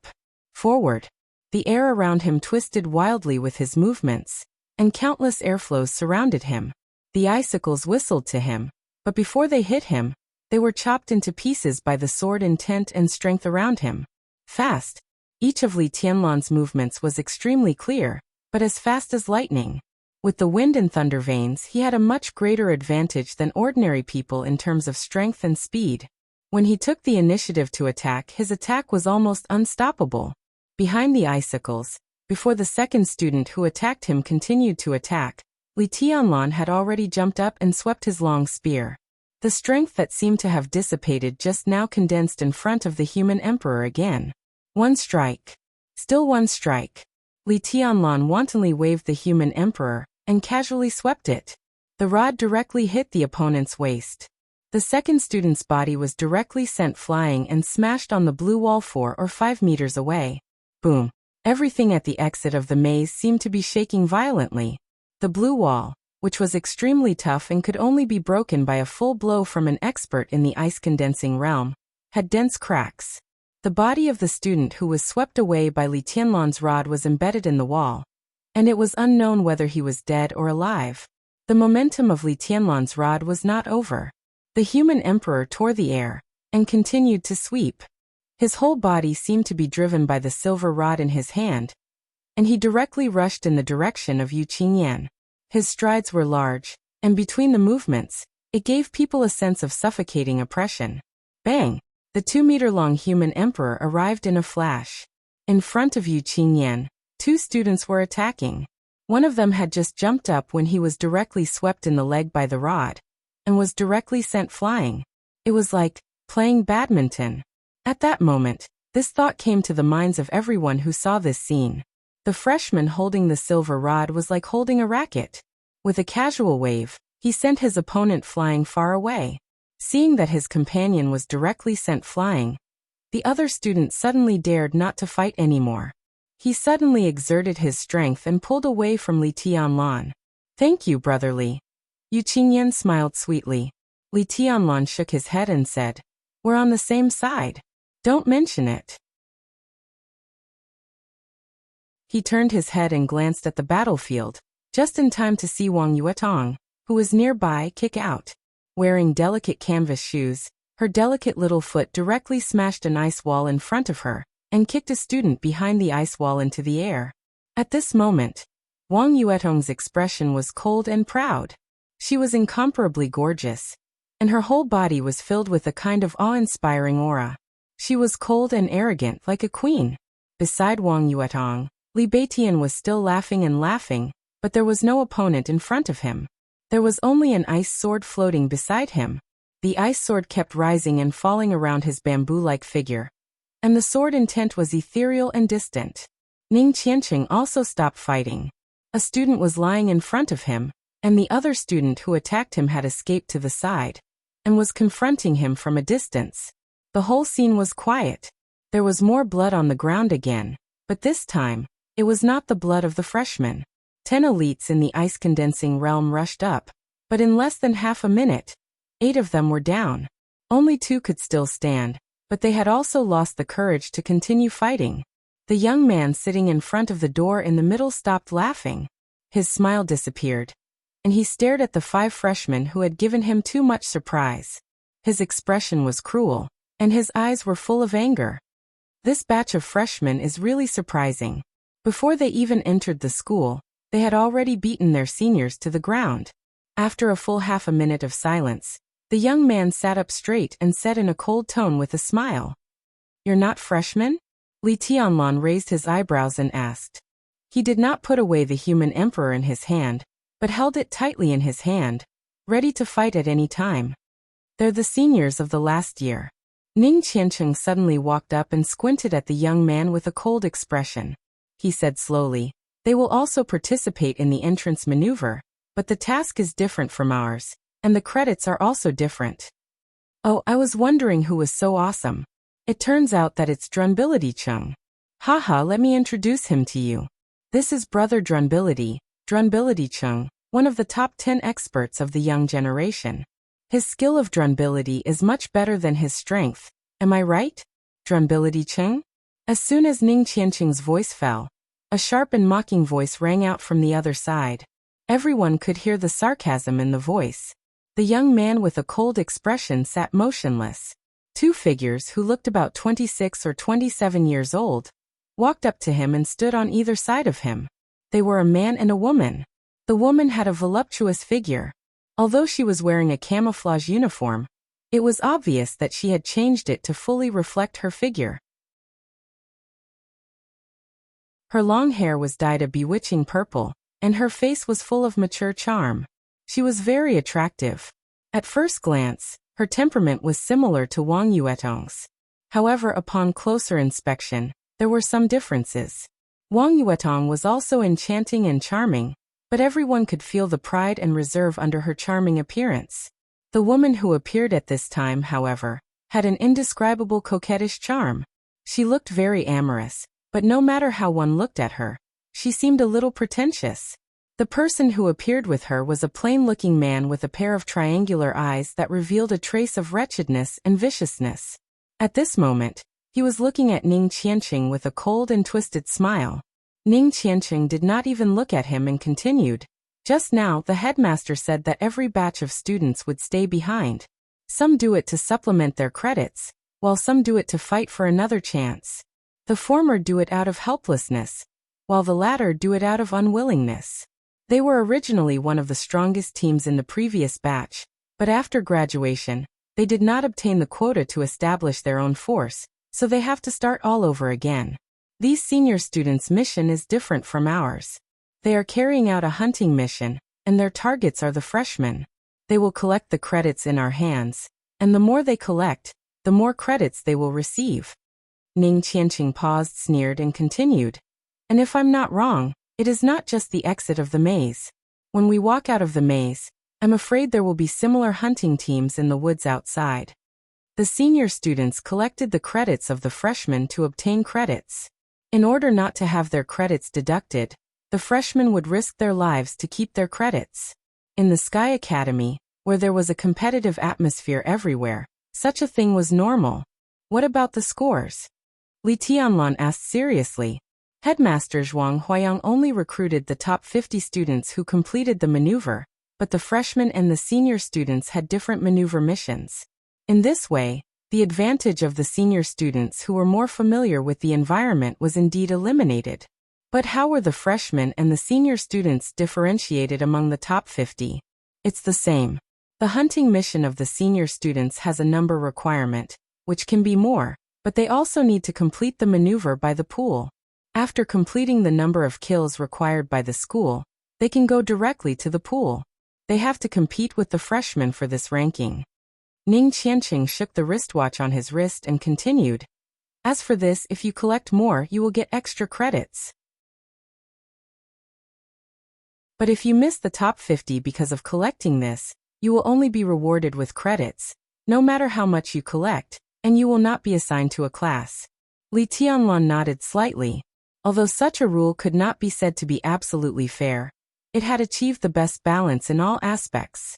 forward. The air around him twisted wildly with his movements, and countless airflows surrounded him. The icicles whistled to him, but before they hit him, they were chopped into pieces by the sword intent and strength around him. Fast. Each of Li Tianlan's movements was extremely clear, but as fast as lightning. With the wind and thunder veins, he had a much greater advantage than ordinary people in terms of strength and speed. When he took the initiative to attack, his attack was almost unstoppable. Behind the icicles, before the second student who attacked him continued to attack, Li Tianlan had already jumped up and swept his long spear. The strength that seemed to have dissipated just now condensed in front of the human emperor again. One strike. Still one strike. Li Tianlan wantonly waved the human emperor and casually swept it. The rod directly hit the opponent's waist. The second student's body was directly sent flying and smashed on the blue wall 4 or 5 meters away. Boom. Everything at the exit of the maze seemed to be shaking violently. The blue wall, which was extremely tough and could only be broken by a full blow from an expert in the ice-condensing realm, had dense cracks. The body of the student who was swept away by Li Tianlan's rod was embedded in the wall, and it was unknown whether he was dead or alive. The momentum of Li Tianlan's rod was not over. The human emperor tore the air and continued to sweep. His whole body seemed to be driven by the silver rod in his hand, and he directly rushed in the direction of Yu Qingyan. His strides were large, and between the movements, it gave people a sense of suffocating oppression. Bang! The 2-meter-long human emperor arrived in a flash. In front of Yu Qingyan, 2 students were attacking. One of them had just jumped up when he was directly swept in the leg by the rod, and was directly sent flying. It was like playing badminton. At that moment, This thought came to the minds of everyone who saw this scene. The freshman holding the silver rod was like holding a racket. With a casual wave, he sent his opponent flying far away. Seeing that his companion was directly sent flying, the other student suddenly dared not to fight anymore. He suddenly exerted his strength and pulled away from Li Tianlan. "Thank you, brotherly." Yu Qingyan smiled sweetly. Li Tianlan shook his head and said, "We're on the same side. Don't mention it." He turned his head and glanced at the battlefield, just in time to see Wang Yuetong, who was nearby, kick out. Wearing delicate canvas shoes, her delicate little foot directly smashed an ice wall in front of her, and kicked a student behind the ice wall into the air. At this moment, Wang Yuetong's expression was cold and proud. She was incomparably gorgeous, and her whole body was filled with a kind of awe-inspiring aura. She was cold and arrogant like a queen. Beside Wang Yuetong, Li Beitian was still laughing and laughing, but there was no opponent in front of him. There was only an ice sword floating beside him. The ice sword kept rising and falling around his bamboo-like figure, and the sword intent was ethereal and distant. Ning Qianqing also stopped fighting. A student was lying in front of him, and the other student who attacked him had escaped to the side, and was confronting him from a distance. The whole scene was quiet. There was more blood on the ground again, but this time, it was not the blood of the freshman. 10 elites in the ice-condensing realm rushed up, but in less than half a minute, 8 of them were down. Only 2 could still stand, but they had also lost the courage to continue fighting. The young man sitting in front of the door in the middle stopped laughing. His smile disappeared, and he stared at the 5 freshmen who had given him too much surprise. His expression was cruel, and his eyes were full of anger. This batch of freshmen is really surprising. Before they even entered the school, they had already beaten their seniors to the ground. After a full half a minute of silence, the young man sat up straight and said in a cold tone with a smile, "You're not freshmen?" Li Tianlan raised his eyebrows and asked. He did not put away the human emperor in his hand, but held it tightly in his hand, ready to fight at any time. "They're the seniors of the last year." Ning Qianqing suddenly walked up and squinted at the young man with a cold expression. He said slowly, "They will also participate in the entrance maneuver, but the task is different from ours, and the credits are also different." "Oh, I was wondering who was so awesome. It turns out that it's Drunbility Chung. Haha, let me introduce him to you. This is Brother Drunbility, Drunbility Chung, one of the top 10 experts of the young generation. His skill of Drunbility is much better than his strength, am I right, Drunbility Chung?" As soon as Ning Qianqing's voice fell, a sharp and mocking voice rang out from the other side. Everyone could hear the sarcasm in the voice. The young man with a cold expression sat motionless. 2 figures who looked about 26 or 27 years old walked up to him and stood on either side of him. They were a man and a woman. The woman had a voluptuous figure. Although she was wearing a camouflage uniform, it was obvious that she had changed it to fully reflect her figure. Her long hair was dyed a bewitching purple, and her face was full of mature charm. She was very attractive. At first glance, her temperament was similar to Wang Yuetong's. However, upon closer inspection, there were some differences. Wang Yuetong was also enchanting and charming, but everyone could feel the pride and reserve under her charming appearance. The woman who appeared at this time, however, had an indescribable coquettish charm. She looked very amorous, but no matter how one looked at her, she seemed a little pretentious. The person who appeared with her was a plain-looking man with a pair of triangular eyes that revealed a trace of wretchedness and viciousness. At this moment, he was looking at Ning Qianqing with a cold and twisted smile. Ning Qianqing did not even look at him and continued, "Just now the headmaster said that every batch of students would stay behind. Some do it to supplement their credits, while some do it to fight for another chance. The former do it out of helplessness, while the latter do it out of unwillingness. They were originally one of the strongest teams in the previous batch, but after graduation, they did not obtain the quota to establish their own force, so they have to start all over again. These senior students' mission is different from ours. They are carrying out a hunting mission, and their targets are the freshmen. They will collect the credits in our hands, and the more they collect, the more credits they will receive. Ning Qianqing paused, sneered, and continued. And if I'm not wrong, it is not just the exit of the maze. When we walk out of the maze, I'm afraid there will be similar hunting teams in the woods outside. The senior students collected the credits of the freshmen to obtain credits. In order not to have their credits deducted, the freshmen would risk their lives to keep their credits. In the Sky Academy, where there was a competitive atmosphere everywhere, such a thing was normal. What about the scores? Li Tianlan asked seriously. Headmaster Zhuang Huayang only recruited the top 50 students who completed the maneuver, but the freshmen and the senior students had different maneuver missions. In this way, the advantage of the senior students who were more familiar with the environment was indeed eliminated. But how were the freshmen and the senior students differentiated among the top 50? It's the same. The hunting mission of the senior students has a number requirement, which can be more, but they also need to complete the maneuver by the pool. After completing the number of kills required by the school, they can go directly to the pool. They have to compete with the freshmen for this ranking. Ning Qianqing shook the wristwatch on his wrist and continued. As for this, if you collect more, you will get extra credits. But if you miss the top 50 because of collecting this, you will only be rewarded with credits, no matter how much you collect, and you will not be assigned to a class. Li Tianlan nodded slightly. Although such a rule could not be said to be absolutely fair, it had achieved the best balance in all aspects.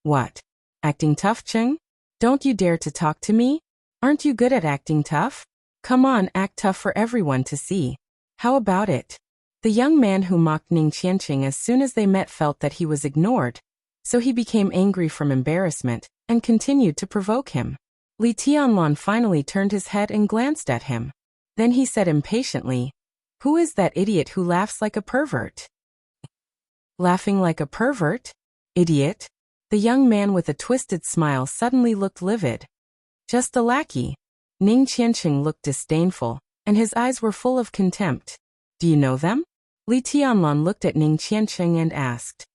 What? Acting tough, Cheng? Don't you dare to talk to me? Aren't you good at acting tough? Come on, act tough for everyone to see. How about it? The young man who mocked Ning Qianqing as soon as they met felt that he was ignored, so he became angry from embarrassment and continued to provoke him. Li Tianlan finally turned his head and glanced at him. Then he said impatiently, "Who is that idiot who laughs like a pervert?" Laughing like a pervert? Idiot? The young man with a twisted smile suddenly looked livid. Just a lackey. Ning Qianqing looked disdainful, and his eyes were full of contempt. Do you know them? Li Tianlan looked at Ning Qianqing and asked.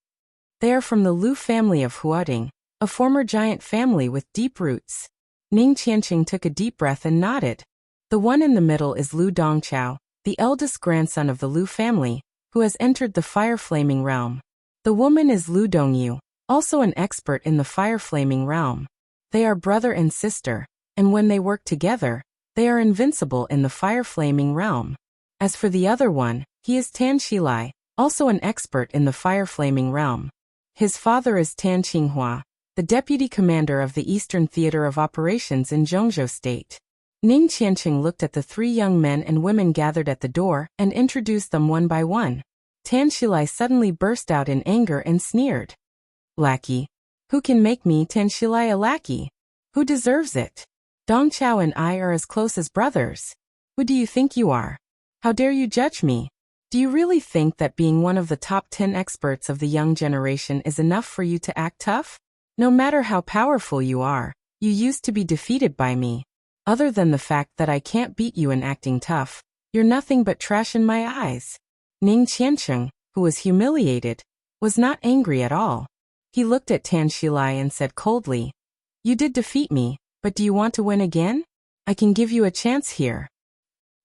They are from the Lu family of Huading, a former giant family with deep roots. Ning Qianqing took a deep breath and nodded. The one in the middle is Lu Dongchao, the eldest grandson of the Lu family, who has entered the fire-flaming realm. The woman is Lu Dongyu, also an expert in the fire-flaming realm. They are brother and sister, and when they work together, they are invincible in the fire-flaming realm. As for the other one, he is Tan Shilai, also an expert in the fire-flaming realm. His father is Tan Qinghua, the deputy commander of the Eastern Theater of Operations in Zhongzhou State. Ning Qianqing looked at the three young men and women gathered at the door and introduced them one by one. Tan Shilai suddenly burst out in anger and sneered. Lackey. Who can make me Tan Shilai a lackey? Who deserves it? Dongchao and I are as close as brothers. Who do you think you are? How dare you judge me? Do you really think that being one of the top 10 experts of the young generation is enough for you to act tough? No matter how powerful you are, you used to be defeated by me. Other than the fact that I can't beat you in acting tough, you're nothing but trash in my eyes. Ning Qianqing, who was humiliated, was not angry at all. He looked at Tan Shilai and said coldly, You did defeat me, but do you want to win again? I can give you a chance here.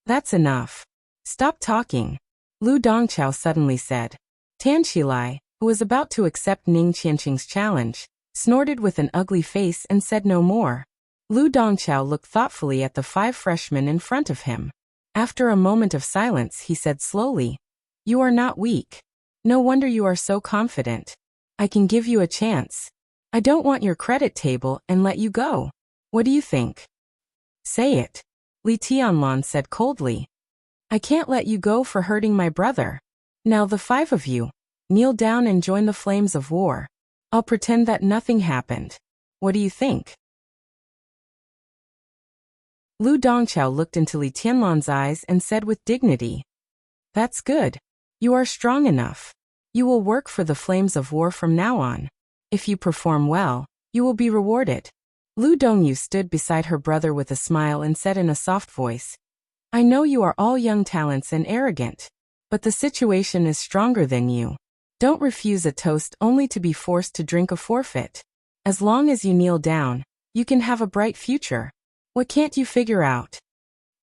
That's enough. Stop talking. Lu Dongchao suddenly said. Tan Shilai, who was about to accept Ning Qianqing's challenge, snorted with an ugly face and said no more. Lu Dongchao looked thoughtfully at the 5 freshmen in front of him. After a moment of silence, he said slowly, You are not weak. No wonder you are so confident. I can give you a chance. I don't want your credit table and let you go. What do you think? Say it. Li Tianlan said coldly. I can't let you go for hurting my brother. Now the 5 of you, kneel down and join the flames of war. I'll pretend that nothing happened. What do you think? Lu Dongchao looked into Li Tianlan's eyes and said with dignity, That's good. You are strong enough. You will work for the flames of war from now on. If you perform well, you will be rewarded. Lu Dongyu stood beside her brother with a smile and said in a soft voice, I know you are all young talents and arrogant, but the situation is stronger than you. Don't refuse a toast only to be forced to drink a forfeit. As long as you kneel down, you can have a bright future. What can't you figure out?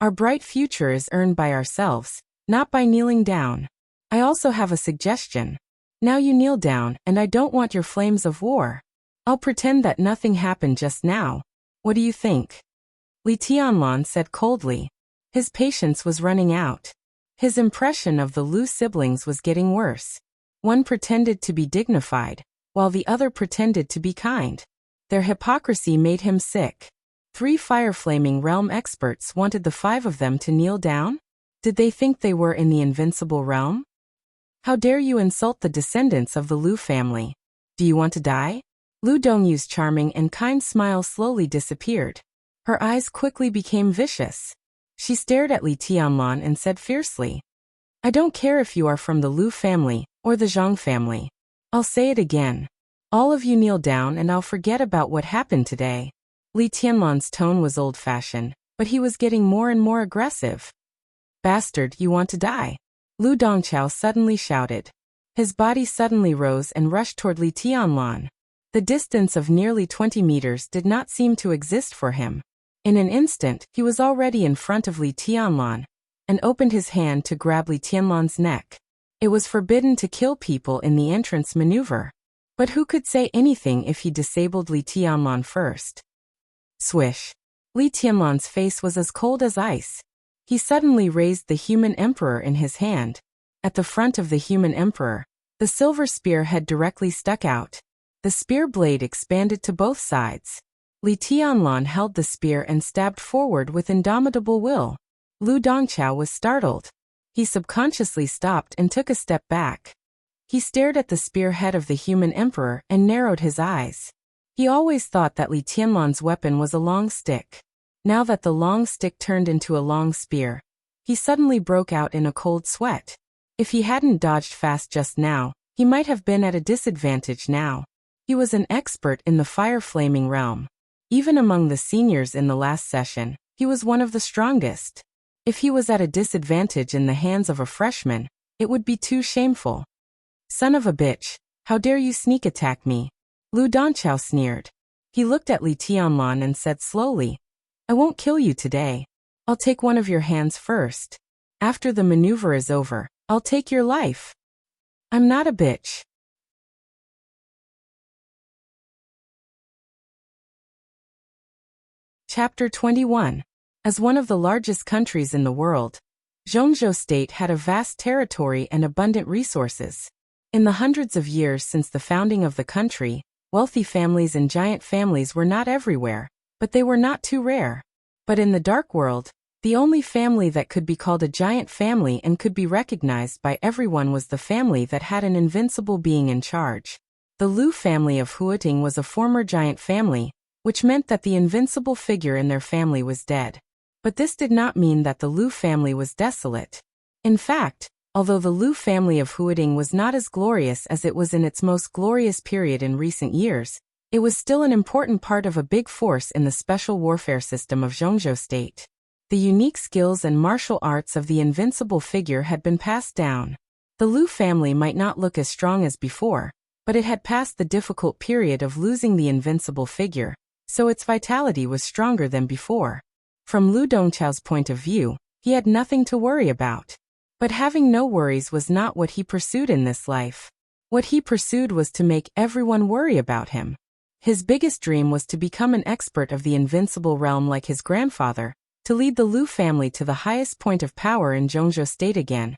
Our bright future is earned by ourselves, not by kneeling down. I also have a suggestion. Now you kneel down, and I don't want your flames of war. I'll pretend that nothing happened just now. What do you think? Li Tianlan said coldly. His patience was running out. His impression of the Lu siblings was getting worse. One pretended to be dignified, while the other pretended to be kind. Their hypocrisy made him sick. 3 fire-flaming realm experts wanted the 5 of them to kneel down? Did they think they were in the invincible realm? How dare you insult the descendants of the Lu family? Do you want to die? Lu Dongyu's charming and kind smile slowly disappeared. Her eyes quickly became vicious. She stared at Li Tianlan and said fiercely, I don't care if you are from the Lu family or the Zhang family. I'll say it again. All of you kneel down and I'll forget about what happened today. Li Tianlan's tone was old-fashioned, but he was getting more and more aggressive. Bastard, you want to die? Lu Dongqiao suddenly shouted. His body suddenly rose and rushed toward Li Tianlan. The distance of nearly 20 meters did not seem to exist for him. In an instant, he was already in front of Li Tianlan, and opened his hand to grab Li Tianlan's neck. It was forbidden to kill people in the entrance maneuver. But who could say anything if he disabled Li Tianlan first? Swish. Li Tianlan's face was as cold as ice. He suddenly raised the human emperor in his hand. At the front of the human emperor, the silver spear head directly stuck out. The spear blade expanded to both sides. Li Tianlan held the spear and stabbed forward with indomitable will. Lu Dongqiao was startled. He subconsciously stopped and took a step back. He stared at the spearhead of the human emperor and narrowed his eyes. He always thought that Li Tianlan's weapon was a long stick. Now that the long stick turned into a long spear, he suddenly broke out in a cold sweat. If he hadn't dodged fast just now, he might have been at a disadvantage now. He was an expert in the fire-flaming realm. Even among the seniors in the last session, he was one of the strongest. If he was at a disadvantage in the hands of a freshman, it would be too shameful. Son of a bitch, how dare you sneak attack me? Lu Dongqiao sneered. He looked at Li Tianlan and said slowly, I won't kill you today. I'll take one of your hands first. After the maneuver is over, I'll take your life. I'm not a bitch. Chapter 21. As one of the largest countries in the world, Zhongzhou State had a vast territory and abundant resources. In the hundreds of years since the founding of the country, wealthy families and giant families were not everywhere, but they were not too rare. But in the dark world, the only family that could be called a giant family and could be recognized by everyone was the family that had an invincible being in charge. The Lu family of Huiting was a former giant family, which meant that the invincible figure in their family was dead. But this did not mean that the Lu family was desolate. In fact, although the Lu family of Huiting was not as glorious as it was in its most glorious period in recent years, it was still an important part of a big force in the special warfare system of Zhongzhou State. The unique skills and martial arts of the invincible figure had been passed down. The Lu family might not look as strong as before, but it had passed the difficult period of losing the invincible figure, so its vitality was stronger than before. From Lu Dongqiao's point of view, he had nothing to worry about. But having no worries was not what he pursued in this life. What he pursued was to make everyone worry about him. His biggest dream was to become an expert of the invincible realm like his grandfather, to lead the Lu family to the highest point of power in Zhongzhou State again,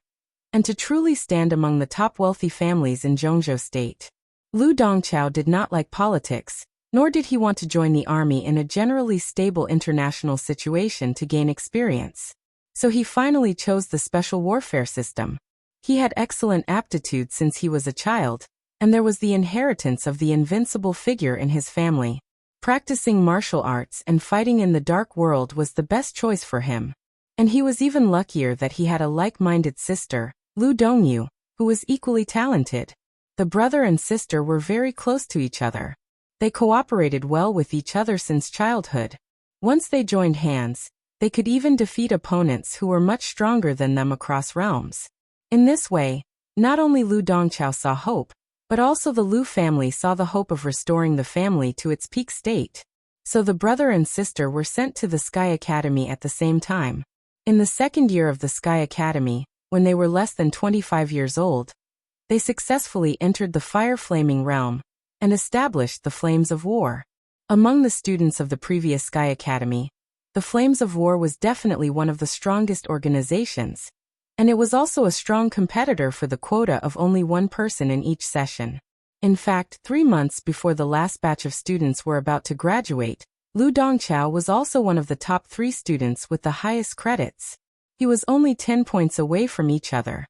and to truly stand among the top wealthy families in Zhongzhou State. Lu Dongqiao did not like politics, nor did he want to join the army in a generally stable international situation to gain experience. So he finally chose the special warfare system. He had excellent aptitude since he was a child, and there was the inheritance of the invincible figure in his family. Practicing martial arts and fighting in the dark world was the best choice for him. And he was even luckier that he had a like-minded sister, Lu Dongyu, who was equally talented. The brother and sister were very close to each other. They cooperated well with each other since childhood. Once they joined hands, they could even defeat opponents who were much stronger than them across realms. In this way, not only Lu Dongqiao saw hope, but also the Lu family saw the hope of restoring the family to its peak state. So the brother and sister were sent to the Sky Academy at the same time. In the second year of the Sky Academy, when they were less than 25 years old, they successfully entered the fire-flaming realm and established the Flames of War. Among the students of the previous Sky Academy, the Flames of War was definitely one of the strongest organizations, and it was also a strong competitor for the quota of only one person in each session. In fact, 3 months before the last batch of students were about to graduate, Lu Dongqiao was also one of the top 3 students with the highest credits. He was only 10 points away from each other.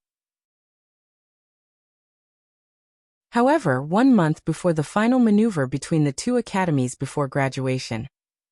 However, 1 month before the final maneuver between the 2 academies before graduation,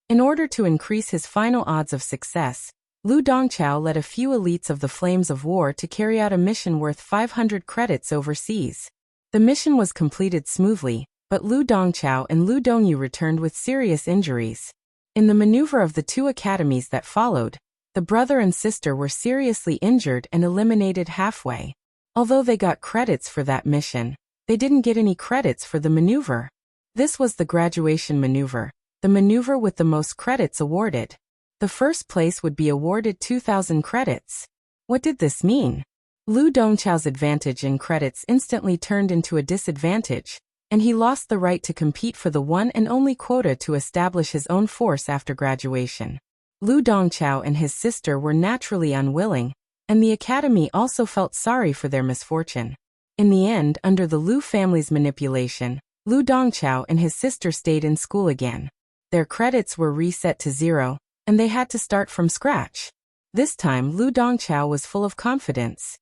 in order to increase his final odds of success, Lu Dongqiao led a few elites of the Flames of War to carry out a mission worth 500 credits overseas. The mission was completed smoothly, but Lu Dongqiao and Lu Dongyu returned with serious injuries. In the maneuver of the 2 academies that followed, the brother and sister were seriously injured and eliminated halfway. Although they got credits for that mission, they didn't get any credits for the maneuver. This was the graduation maneuver, the maneuver with the most credits awarded. The first place would be awarded 2,000 credits. What did this mean? Lu Dongqiao's advantage in credits instantly turned into a disadvantage, and he lost the right to compete for the one and only quota to establish his own force after graduation. Lu Dongqiao and his sister were naturally unwilling, and the academy also felt sorry for their misfortune. In the end, under the Lu family's manipulation, Lu Dongqiao and his sister stayed in school again. Their credits were reset to 0, and they had to start from scratch. This time, Lu Dongqiao was full of confidence.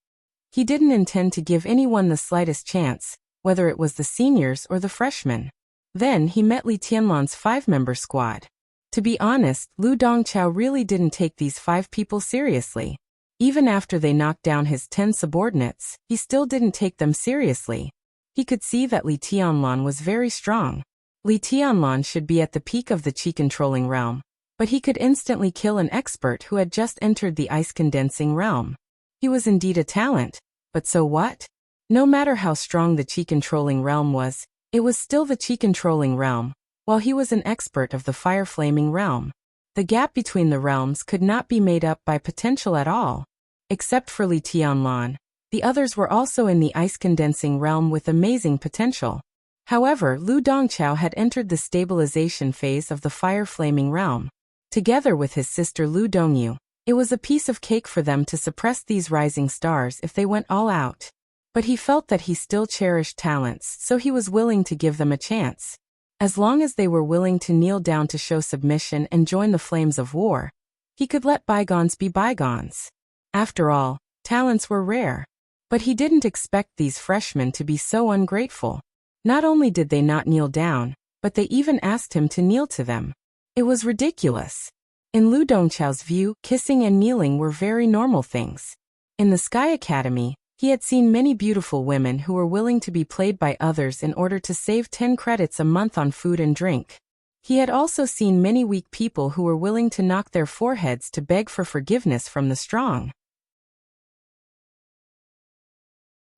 He didn't intend to give anyone the slightest chance, whether it was the seniors or the freshmen. Then he met Li Tianlan's 5-member squad. To be honest, Lu Dongqiao really didn't take these 5 people seriously. Even after they knocked down his 10 subordinates, he still didn't take them seriously. He could see that Li Tianlan was very strong. Li Tianlan should be at the peak of the chi-controlling realm, but he could instantly kill an expert who had just entered the ice-condensing realm. He was indeed a talent, but so what? No matter how strong the chi-controlling realm was, it was still the chi-controlling realm, while he was an expert of the fire-flaming realm. The gap between the realms could not be made up by potential at all. Except for Li Tianlan, the others were also in the ice-condensing realm with amazing potential. However, Lu Dongqiao had entered the stabilization phase of the fire-flaming realm. Together with his sister Lu Dongyu, it was a piece of cake for them to suppress these rising stars if they went all out. But he felt that he still cherished talents, so he was willing to give them a chance. As long as they were willing to kneel down to show submission and join the Flames of War, he could let bygones be bygones. After all, talents were rare. But he didn't expect these freshmen to be so ungrateful. Not only did they not kneel down, but they even asked him to kneel to them. It was ridiculous. In Lu Dongqiao's view, kissing and kneeling were very normal things. In the Sky Academy, he had seen many beautiful women who were willing to be played by others in order to save 10 credits a month on food and drink. He had also seen many weak people who were willing to knock their foreheads to beg for forgiveness from the strong.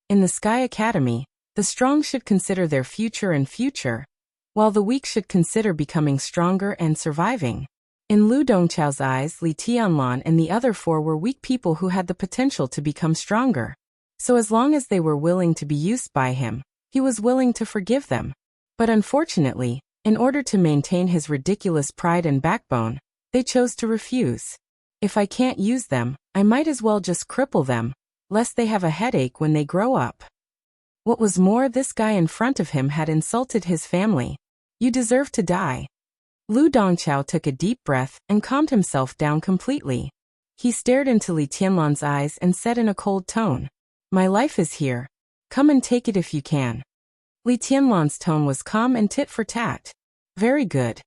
In the Sky Academy, the strong should consider their future, while the weak should consider becoming stronger and surviving. In Lu Dongqiao's eyes, Li Tianlan and the other 4 were weak people who had the potential to become stronger. So as long as they were willing to be used by him, he was willing to forgive them. But unfortunately, in order to maintain his ridiculous pride and backbone, they chose to refuse. If I can't use them, I might as well just cripple them, lest they have a headache when they grow up. What was more, this guy in front of him had insulted his family. You deserve to die. Lu Dongqiao took a deep breath and calmed himself down completely. He stared into Li Tianlan's eyes and said in a cold tone, "My life is here. Come and take it if you can." Li Tianlan's tone was calm and tit for tat. Very good.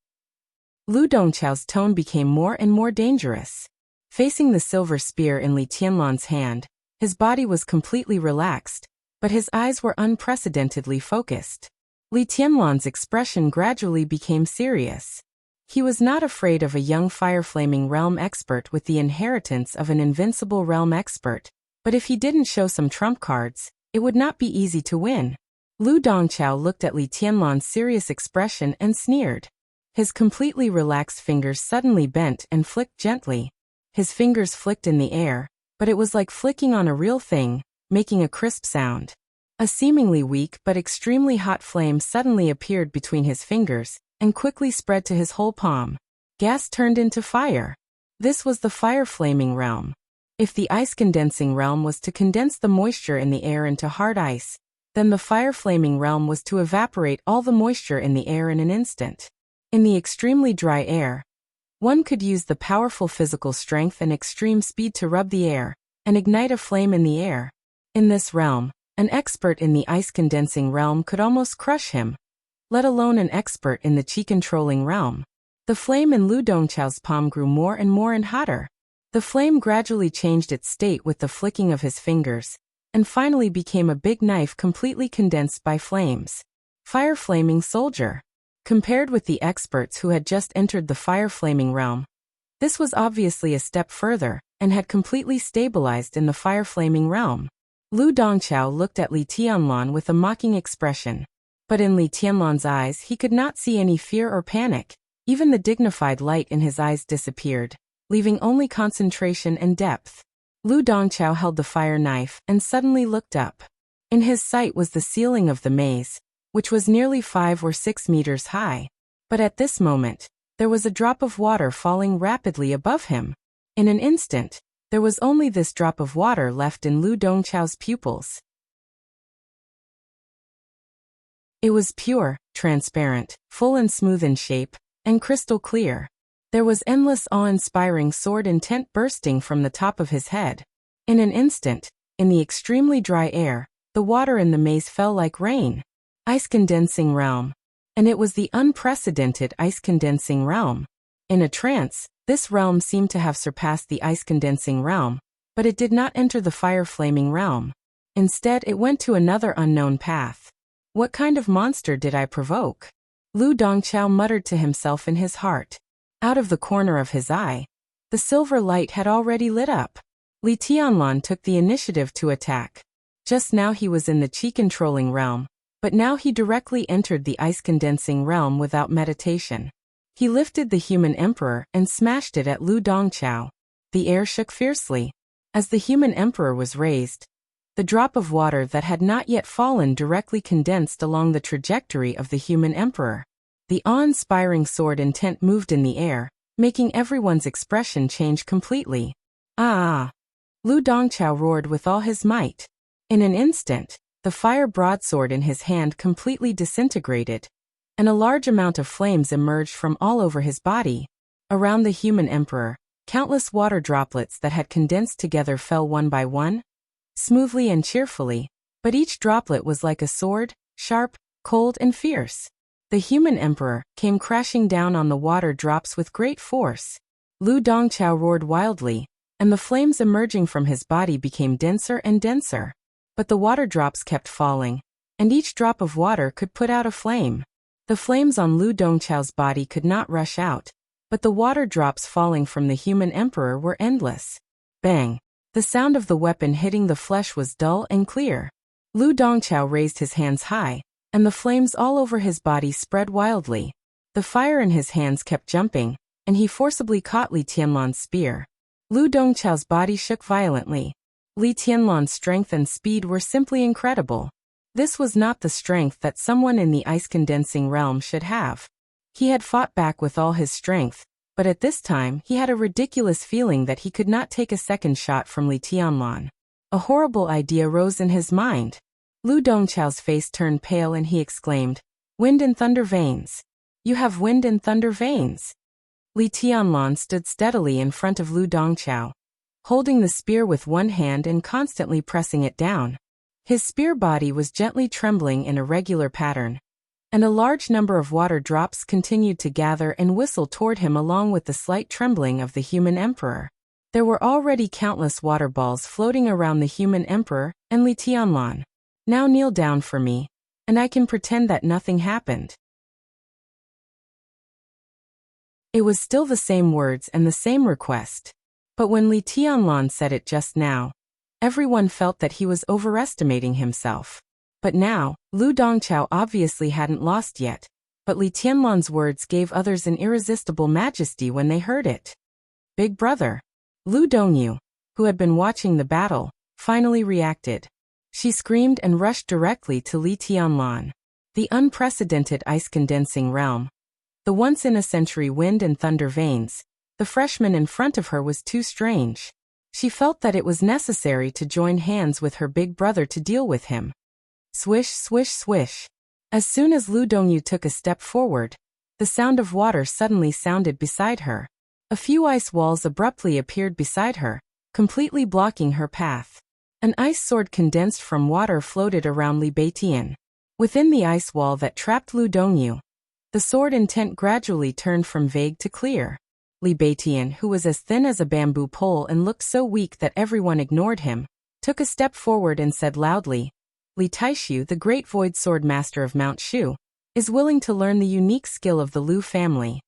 Lu Dongqiao's tone became more and more dangerous. Facing the silver spear in Li Tianlan's hand, his body was completely relaxed, but his eyes were unprecedentedly focused. Li Tianlan's expression gradually became serious. He was not afraid of a young fire-flaming realm expert with the inheritance of an invincible realm expert, but if he didn't show some trump cards, it would not be easy to win. Lu Dongqiao looked at Li Tianlan's serious expression and sneered. His completely relaxed fingers suddenly bent and flicked gently. His fingers flicked in the air, but it was like flicking on a real thing, making a crisp sound. A seemingly weak but extremely hot flame suddenly appeared between his fingers, and quickly spread to his whole palm. Gas turned into fire. This was the fire-flaming realm. If the ice-condensing realm was to condense the moisture in the air into hard ice, then the fire-flaming realm was to evaporate all the moisture in the air in an instant. In the extremely dry air, one could use the powerful physical strength and extreme speed to rub the air and ignite a flame in the air. In this realm, an expert in the ice-condensing realm could almost crush him, let alone an expert in the chi-controlling realm. The flame in Lu Dongchao's palm grew more and hotter. The flame gradually changed its state with the flicking of his fingers, and finally became a big knife completely condensed by flames. Fire-flaming soldier. Compared with the experts who had just entered the fire-flaming realm, this was obviously a step further, and had completely stabilized in the fire-flaming realm. Lu Dongchao looked at Li Tianlan with a mocking expression. But in Li Tianlan's eyes he could not see any fear or panic. Even the dignified light in his eyes disappeared, leaving only concentration and depth. Lu Dongchao held the fire knife and suddenly looked up. In his sight was the ceiling of the maze, which was nearly 5 or 6 meters high. But at this moment, there was a drop of water falling rapidly above him. In an instant, there was only this drop of water left in Lu Dongchao's pupils. It was pure, transparent, full and smooth in shape, and crystal clear. There was endless awe-inspiring sword intent bursting from the top of his head. In an instant, in the extremely dry air, the water in the maze fell like rain. Ice-condensing realm. And it was the unprecedented ice-condensing realm. In a trance, this realm seemed to have surpassed the ice-condensing realm, but it did not enter the fire-flaming realm. Instead, it went to another unknown path. What kind of monster did I provoke? Lu Dongchao muttered to himself in his heart. Out of the corner of his eye, the silver light had already lit up. Li Tianlan took the initiative to attack. Just now he was in the chi-controlling realm, but now he directly entered the ice-condensing realm without meditation. He lifted the human emperor and smashed it at Lu Dongchao. The air shook fiercely. As the human emperor was raised, the drop of water that had not yet fallen directly condensed along the trajectory of the human emperor. The awe-inspiring sword intent moved in the air, making everyone's expression change completely. Ah! Lu Dongchao roared with all his might. In an instant, the fire broadsword in his hand completely disintegrated, and a large amount of flames emerged from all over his body. Around the human emperor, countless water droplets that had condensed together fell one by one, smoothly and cheerfully, but each droplet was like a sword, sharp, cold and fierce. The human emperor came crashing down on the water drops with great force. Lu Dongchao roared wildly, and the flames emerging from his body became denser and denser. But the water drops kept falling, and each drop of water could put out a flame. The flames on Lu Dongchao's body could not rush out, but the water drops falling from the human emperor were endless. Bang! The sound of the weapon hitting the flesh was dull and clear. Lu Dongchao raised his hands high, and the flames all over his body spread wildly. The fire in his hands kept jumping, and he forcibly caught Li Tianlan's spear. Lu Dongchao's body shook violently. Li Tianlan's strength and speed were simply incredible. This was not the strength that someone in the ice-condensing realm should have. He had fought back with all his strength, but at this time he had a ridiculous feeling that he could not take a second shot from Li Tianlan. A horrible idea rose in his mind. Lu Dongchao's face turned pale and he exclaimed, "Wind and thunder veins. You have wind and thunder veins." Li Tianlan stood steadily in front of Lu Dongchao, holding the spear with one hand and constantly pressing it down. His spear body was gently trembling in a regular pattern, and a large number of water drops continued to gather and whistle toward him along with the slight trembling of the human emperor. There were already countless water balls floating around the human emperor and Li Tianlan. "Now kneel down for me, and I can pretend that nothing happened." It was still the same words and the same request. But when Li Tianlan said it just now, everyone felt that he was overestimating himself. But now, Lu Dongchao obviously hadn't lost yet, but Li Tianlan's words gave others an irresistible majesty when they heard it. "Big brother, Lu Dongyu, who had been watching the battle, finally reacted. She screamed and rushed directly to Li Tianlan. The unprecedented ice-condensing realm. The once-in-a-century wind and thunder veins. The freshman in front of her was too strange. She felt that it was necessary to join hands with her big brother to deal with him. Swish, swish, swish. As soon as Lu Dongyu took a step forward, the sound of water suddenly sounded beside her. A few ice walls abruptly appeared beside her, completely blocking her path. An ice sword condensed from water floated around Li Beitian. Within the ice wall that trapped Lu Dongyu, the sword intent gradually turned from vague to clear. Li Beitian, who was as thin as a bamboo pole and looked so weak that everyone ignored him, took a step forward and said loudly, Li Taishu, the great void sword master of Mount Shu, is willing to learn the unique skill of the Lu family.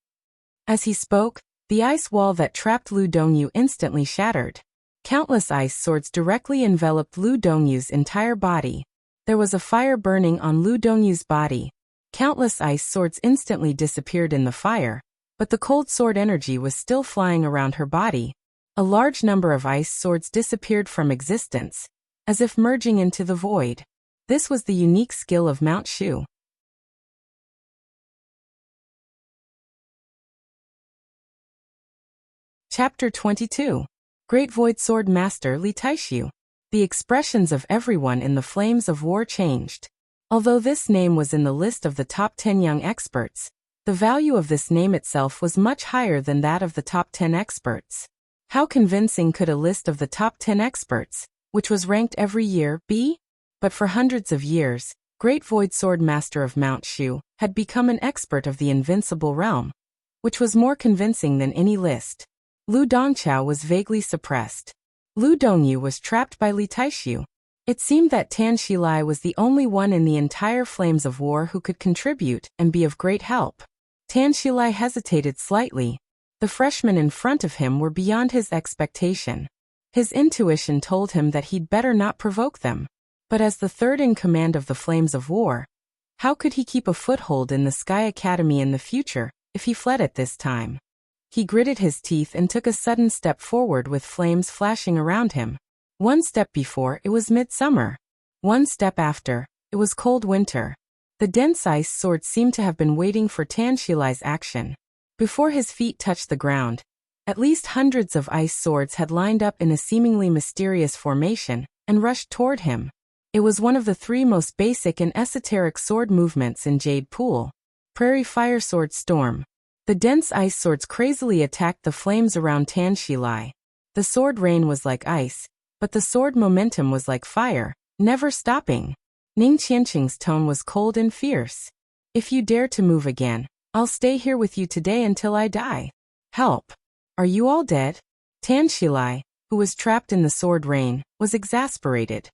As he spoke, the ice wall that trapped Lu Dongyu instantly shattered. Countless ice swords directly enveloped Lu Dongyu's entire body. There was a fire burning on Lu Dongyu's body. Countless ice swords instantly disappeared in the fire, but the cold sword energy was still flying around her body. A large number of ice swords disappeared from existence, as if merging into the void. This was the unique skill of Mount Shu. Chapter 22. Great Void Sword Master Li Taishu. The expressions of everyone in the flames of war changed. Although this name was in the list of the top 10 young experts, the value of this name itself was much higher than that of the top 10 experts. How convincing could a list of the top 10 experts, which was ranked every year, be? But for hundreds of years, Great Void Sword Master of Mount Shu had become an expert of the invincible realm, which was more convincing than any list. Lu Dongchao was vaguely suppressed. Lu Dongyu was trapped by Li Taishu. It seemed that Tan Shilai was the only one in the entire flames of war who could contribute and be of great help. Tan Shilai hesitated slightly. The freshmen in front of him were beyond his expectation. His intuition told him that he'd better not provoke them. But as the third in command of the flames of war, how could he keep a foothold in the Sky Academy in the future if he fled at this time? He gritted his teeth and took a sudden step forward with flames flashing around him. One step before, it was midsummer. One step after, it was cold winter. The dense ice sword seemed to have been waiting for Tan Shilai's action. Before his feet touched the ground, at least hundreds of ice swords had lined up in a seemingly mysterious formation and rushed toward him. It was one of the three most basic and esoteric sword movements in Jade Pool. Prairie Fire Sword Storm. The dense ice swords crazily attacked the flames around Tan Shilai. The sword rain was like ice, but the sword momentum was like fire, never stopping. Ning Qianqing's tone was cold and fierce. If you dare to move again, I'll stay here with you today until I die. Help! Are you all dead? Tan Shilai, who was trapped in the sword rain, was exasperated.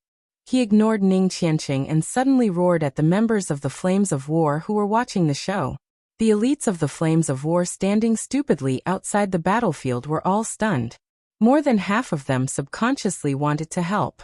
He ignored Ning Qianqing and suddenly roared at the members of the Flames of War who were watching the show. The elites of the Flames of War standing stupidly outside the battlefield were all stunned. More than half of them subconsciously wanted to help.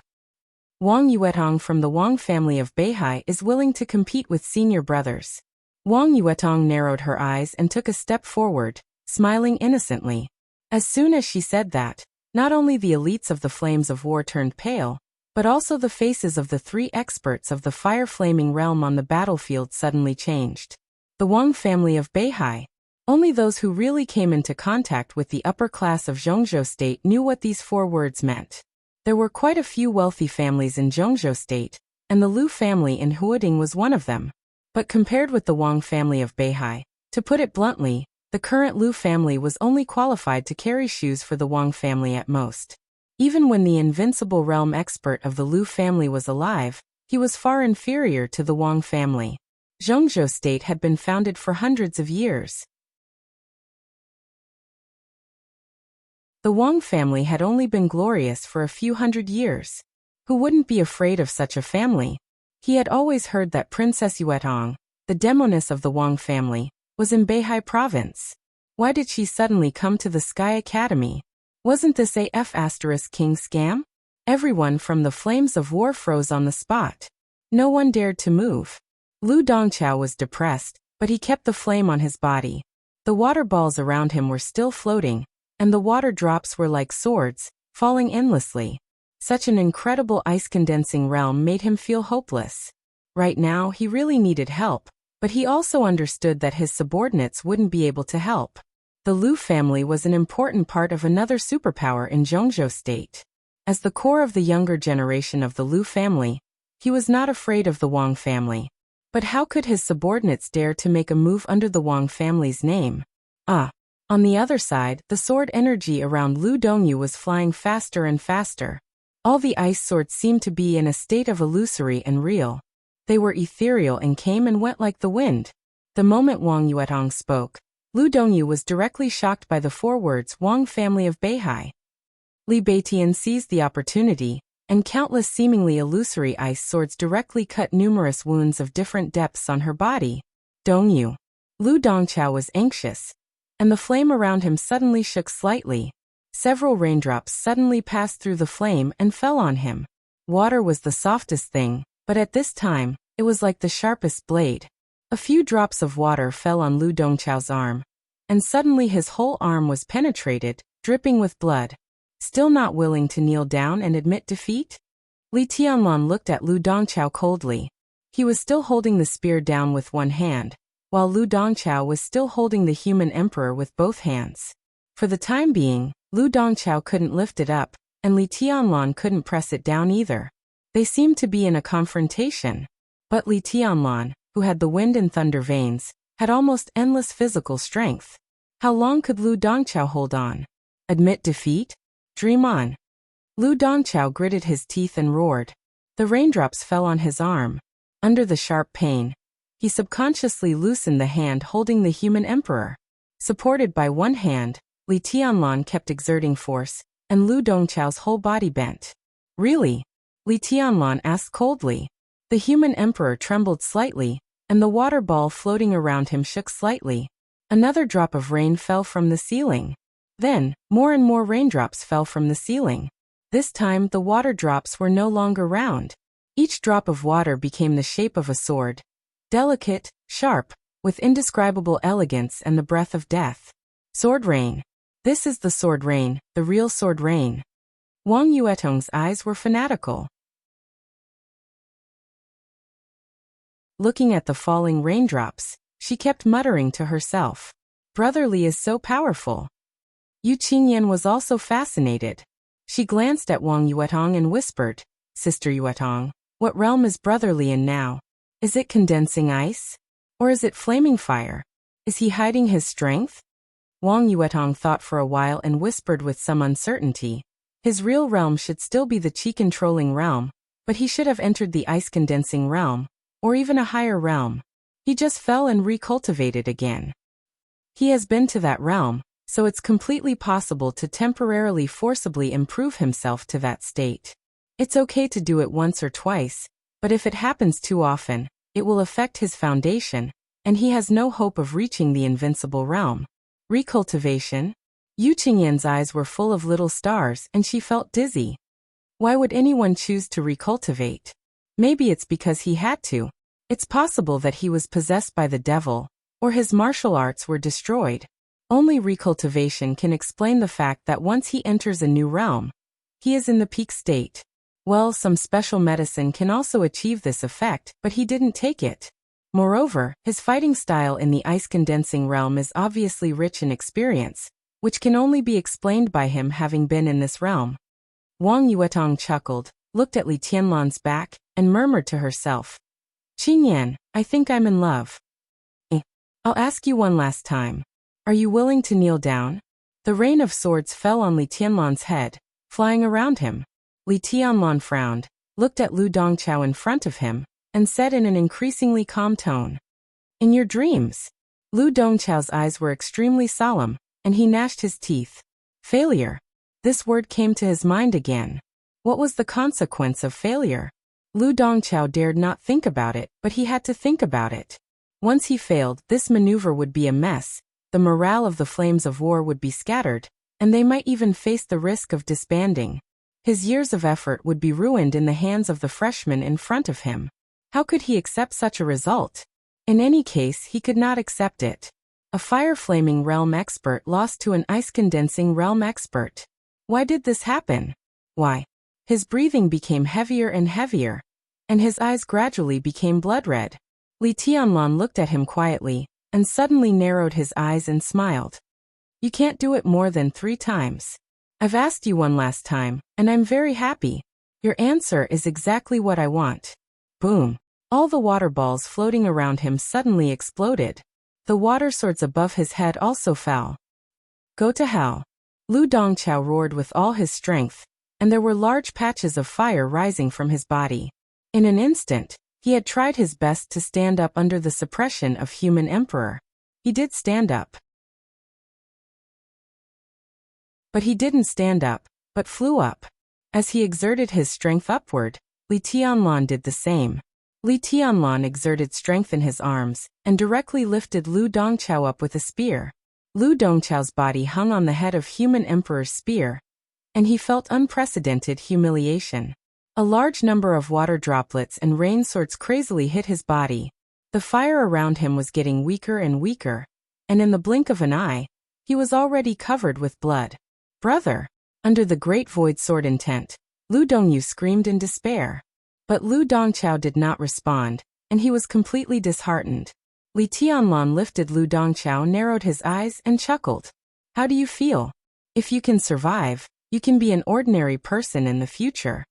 Wang Yuetong from the Wang family of Beihai is willing to compete with senior brothers. Wang Yuetong narrowed her eyes and took a step forward, smiling innocently. As soon as she said that, not only the elites of the Flames of War turned pale, but also the faces of the three experts of the fire-flaming realm on the battlefield suddenly changed. The Wang family of Beihai. Only those who really came into contact with the upper class of Zhongzhou State knew what these four words meant. There were quite a few wealthy families in Zhongzhou State, and the Lu family in Huading was one of them. But compared with the Wang family of Beihai, to put it bluntly, the current Lu family was only qualified to carry shoes for the Wang family at most. Even when the invincible realm expert of the Lu family was alive, he was far inferior to the Wang family. Zhongzhou State had been founded for hundreds of years. The Wang family had only been glorious for a few hundred years. Who wouldn't be afraid of such a family? He had always heard that Princess Yuetong, the demoness of the Wang family, was in Beihai province. Why did she suddenly come to the Sky Academy? Wasn't this a F***king scam? Everyone from the Flames of War froze on the spot. No one dared to move. Lu Dongchao was depressed, but he kept the flame on his body. The water balls around him were still floating, and the water drops were like swords, falling endlessly. Such an incredible ice-condensing realm made him feel hopeless. Right now, he really needed help, but he also understood that his subordinates wouldn't be able to help. The Lu family was an important part of another superpower in Zhongzhou State. As the core of the younger generation of the Lu family, he was not afraid of the Wang family. But how could his subordinates dare to make a move under the Wang family's name? On the other side, the sword energy around Lu Dongyu was flying faster and faster. All the ice swords seemed to be in a state of illusory and real. They were ethereal and came and went like the wind. The moment Wang Yuetong spoke, Lu Dongyu was directly shocked by the 4 words Wang family of Beihai. Li Beitian seized the opportunity, and countless seemingly illusory ice swords directly cut numerous wounds of different depths on her body. Dongyu. Lu Dongchao was anxious, and the flame around him suddenly shook slightly. Several raindrops suddenly passed through the flame and fell on him. Water was the softest thing, but at this time, it was like the sharpest blade. A few drops of water fell on Lu Dongchao's arm, and suddenly his whole arm was penetrated, dripping with blood. Still not willing to kneel down and admit defeat? Li Tianlan looked at Lu Dongchao coldly. He was still holding the spear down with one hand, while Lu Dongchao was still holding the human emperor with both hands. For the time being, Lu Dongchao couldn't lift it up, and Li Tianlan couldn't press it down either. They seemed to be in a confrontation. But Li Tianlan, who had the wind and thunder veins, had almost endless physical strength. How long could Lu Dongchao hold on? Admit defeat? Dream on. Lu Dongchao gritted his teeth and roared. The raindrops fell on his arm. Under the sharp pain, he subconsciously loosened the hand holding the human emperor. Supported by one hand, Li Tianlan kept exerting force, and Lu Dongchao's whole body bent. Really? Li Tianlan asked coldly. The human emperor trembled slightly, and the water ball floating around him shook slightly. Another drop of rain fell from the ceiling. Then, more and more raindrops fell from the ceiling. This time, the water drops were no longer round. Each drop of water became the shape of a sword. Delicate, sharp, with indescribable elegance and the breath of death. Sword rain. This is the sword rain, the real sword rain. Wang Yuetong's eyes were fanatical. Looking at the falling raindrops, she kept muttering to herself. Brother Li is so powerful. Yu Qingyan was also fascinated. She glanced at Wang Yuetong and whispered, Sister Yuetong, what realm is Brother Li in now? Is it condensing ice? Or is it flaming fire? Is he hiding his strength? Wang Yuetong thought for a while and whispered with some uncertainty. His real realm should still be the qi-controlling realm, but he should have entered the ice-condensing realm, or even a higher realm. He just fell and recultivated again. He has been to that realm, so it's completely possible to temporarily forcibly improve himself to that state. It's okay to do it once or twice, but if it happens too often, it will affect his foundation, and he has no hope of reaching the invincible realm. Recultivation? Yu Qingyan's eyes were full of little stars and she felt dizzy. Why would anyone choose to recultivate? Maybe it's because he had to. It's possible that he was possessed by the devil, or his martial arts were destroyed. Only recultivation can explain the fact that once he enters a new realm, he is in the peak state. Well, some special medicine can also achieve this effect, but he didn't take it. Moreover, his fighting style in the ice-condensing realm is obviously rich in experience, which can only be explained by him having been in this realm. Wang Yuetong chuckled, looked at Li Tianlan's back, and murmured to herself, Qingyan, I think I'm in love. I'll ask you one last time. Are you willing to kneel down? The rain of swords fell on Li Tianlan's head, flying around him. Li Tianlan frowned, looked at Lu Dongchao in front of him, and said in an increasingly calm tone, In your dreams. Lu Dongchao's eyes were extremely solemn, and he gnashed his teeth. Failure. This word came to his mind again. What was the consequence of failure? Lu Dongchao dared not think about it, but he had to think about it. Once he failed, this maneuver would be a mess, the morale of the flames of war would be scattered, and they might even face the risk of disbanding. His years of effort would be ruined in the hands of the freshman in front of him. How could he accept such a result? In any case, he could not accept it. A fire-flaming realm expert lost to an ice-condensing realm expert. Why did this happen? Why? His breathing became heavier and heavier, and his eyes gradually became blood-red. Li Tianlan looked at him quietly, and suddenly narrowed his eyes and smiled. You can't do it more than 3 times. I've asked you one last time, and I'm very happy. Your answer is exactly what I want. Boom. All the water balls floating around him suddenly exploded. The water swords above his head also fell. Go to hell. Lu Dongqiao roared with all his strength, and there were large patches of fire rising from his body. In an instant, he had tried his best to stand up under the suppression of human emperor. He did stand up. But he didn't stand up, but flew up. As he exerted his strength upward, Li Tianlan did the same. Li Tianlan exerted strength in his arms, and directly lifted Lu Dongqiao up with a spear. Lu Dongqiao's body hung on the head of human emperor's spear, and he felt unprecedented humiliation. A large number of water droplets and rain swords crazily hit his body. The fire around him was getting weaker and weaker, and in the blink of an eye, he was already covered with blood. Brother! Under the great void sword intent, Lu Dongyu screamed in despair. But Lu Dongqiao did not respond, and he was completely disheartened. Li Tianlan lifted Lu Dongqiao, narrowed his eyes, and chuckled. How do you feel? If you can survive, you can be an ordinary person in the future.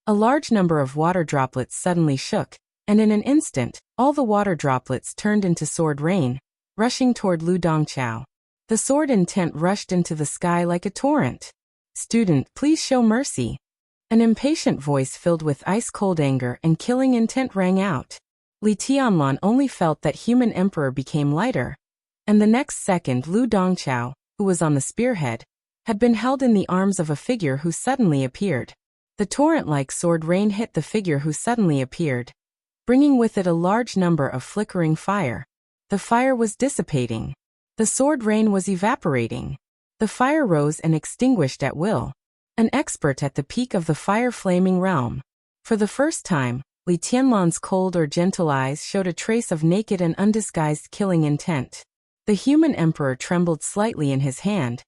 A large number of water droplets suddenly shook, and in an instant, all the water droplets turned into sword rain, rushing toward Lu Dongqiao. The sword intent rushed into the sky like a torrent. Student, please show mercy. An impatient voice filled with ice-cold anger and killing intent rang out. Li Tianlan only felt that human emperor became lighter, and the next second Lu Dongqiao, who was on the spearhead, had been held in the arms of a figure who suddenly appeared. The torrent-like sword rain hit the figure who suddenly appeared, bringing with it a large number of flickering fire. The fire was dissipating. The sword rain was evaporating. The fire rose and extinguished at will. An expert at the peak of the fire-flaming realm. For the first time, Li Tianlan's cold or gentle eyes showed a trace of naked and undisguised killing intent. The human emperor trembled slightly in his hand,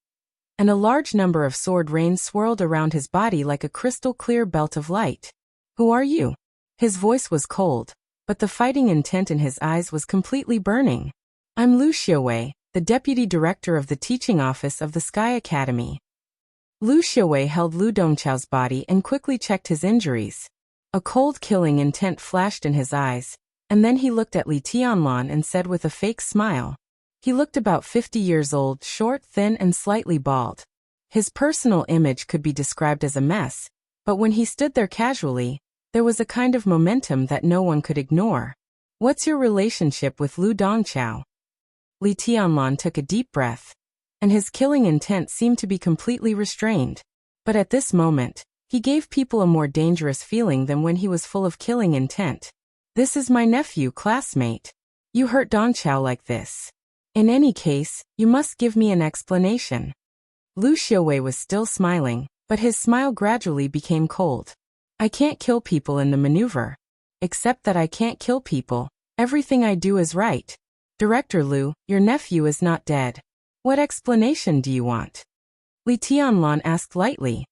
and a large number of sword rain swirled around his body like a crystal-clear belt of light. Who are you? His voice was cold, but the fighting intent in his eyes was completely burning. I'm Lu Xiaowei, the deputy director of the teaching office of the Sky Academy. Lu Xiaowei held Lu Dongqiao's body and quickly checked his injuries. A cold killing intent flashed in his eyes, and then he looked at Li Tianlan and said with a fake smile. He looked about 50 years old, short, thin, and slightly bald. His personal image could be described as a mess, but when he stood there casually, there was a kind of momentum that no one could ignore. What's your relationship with Lu Dongqiao? Li Tianlan took a deep breath, and his killing intent seemed to be completely restrained. But at this moment, he gave people a more dangerous feeling than when he was full of killing intent. This is my nephew, classmate. You hurt Dongqiao like this. In any case, you must give me an explanation. Lu Xiaowei was still smiling, but his smile gradually became cold. I can't kill people in the maneuver. Except that I can't kill people, everything I do is right. Director Lu, your nephew is not dead. What explanation do you want? Li Tianlan asked lightly.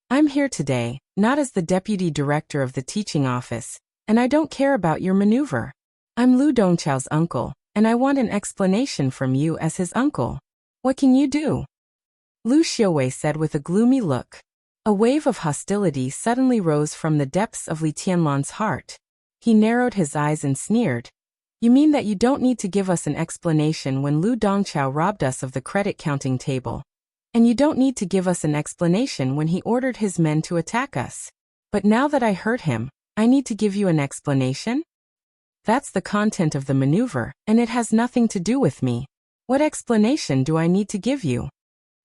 I'm here today, not as the deputy director of the teaching office, and I don't care about your maneuver. I'm Lu Dongqiao's uncle, and I want an explanation from you as his uncle. What can you do? Lu Xiaowei said with a gloomy look. A wave of hostility suddenly rose from the depths of Li Tianlan's heart. He narrowed his eyes and sneered. You mean that you don't need to give us an explanation when Lu Dongqiao robbed us of the credit counting table? And you don't need to give us an explanation when he ordered his men to attack us. But now that I hurt him, I need to give you an explanation? That's the content of the maneuver, and it has nothing to do with me. What explanation do I need to give you?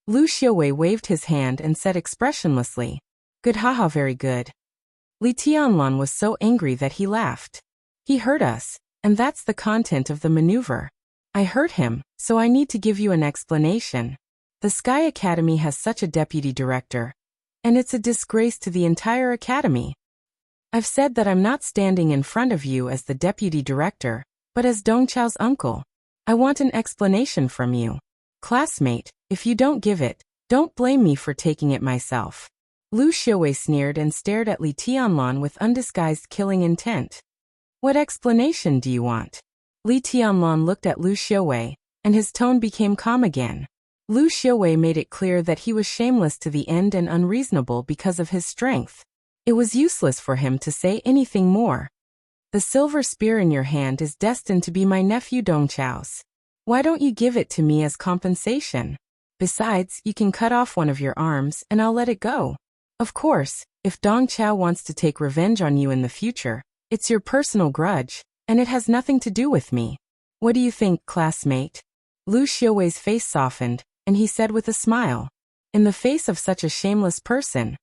Lu Xiaowei waved his hand and said expressionlessly. Good, haha, very good. Li Tianlan was so angry that he laughed. He hurt us, and that's the content of the maneuver. I hurt him, so I need to give you an explanation. The Sky Academy has such a deputy director, and it's a disgrace to the entire academy. I've said that I'm not standing in front of you as the deputy director, but as Dongchao's uncle. I want an explanation from you. Classmate, if you don't give it, don't blame me for taking it myself. Lu Xiaowei sneered and stared at Li Tianlan with undisguised killing intent. What explanation do you want? Li Tianlan looked at Lu Xiaowei, and his tone became calm again. Lu Xiaowei made it clear that he was shameless to the end and unreasonable because of his strength. It was useless for him to say anything more. The silver spear in your hand is destined to be my nephew Dongchao's. Why don't you give it to me as compensation? Besides, you can cut off one of your arms and I'll let it go. Of course, if Dongchao wants to take revenge on you in the future, it's your personal grudge, and it has nothing to do with me. What do you think, classmate? Lu Xiaowei's face softened, and he said with a smile. In the face of such a shameless person,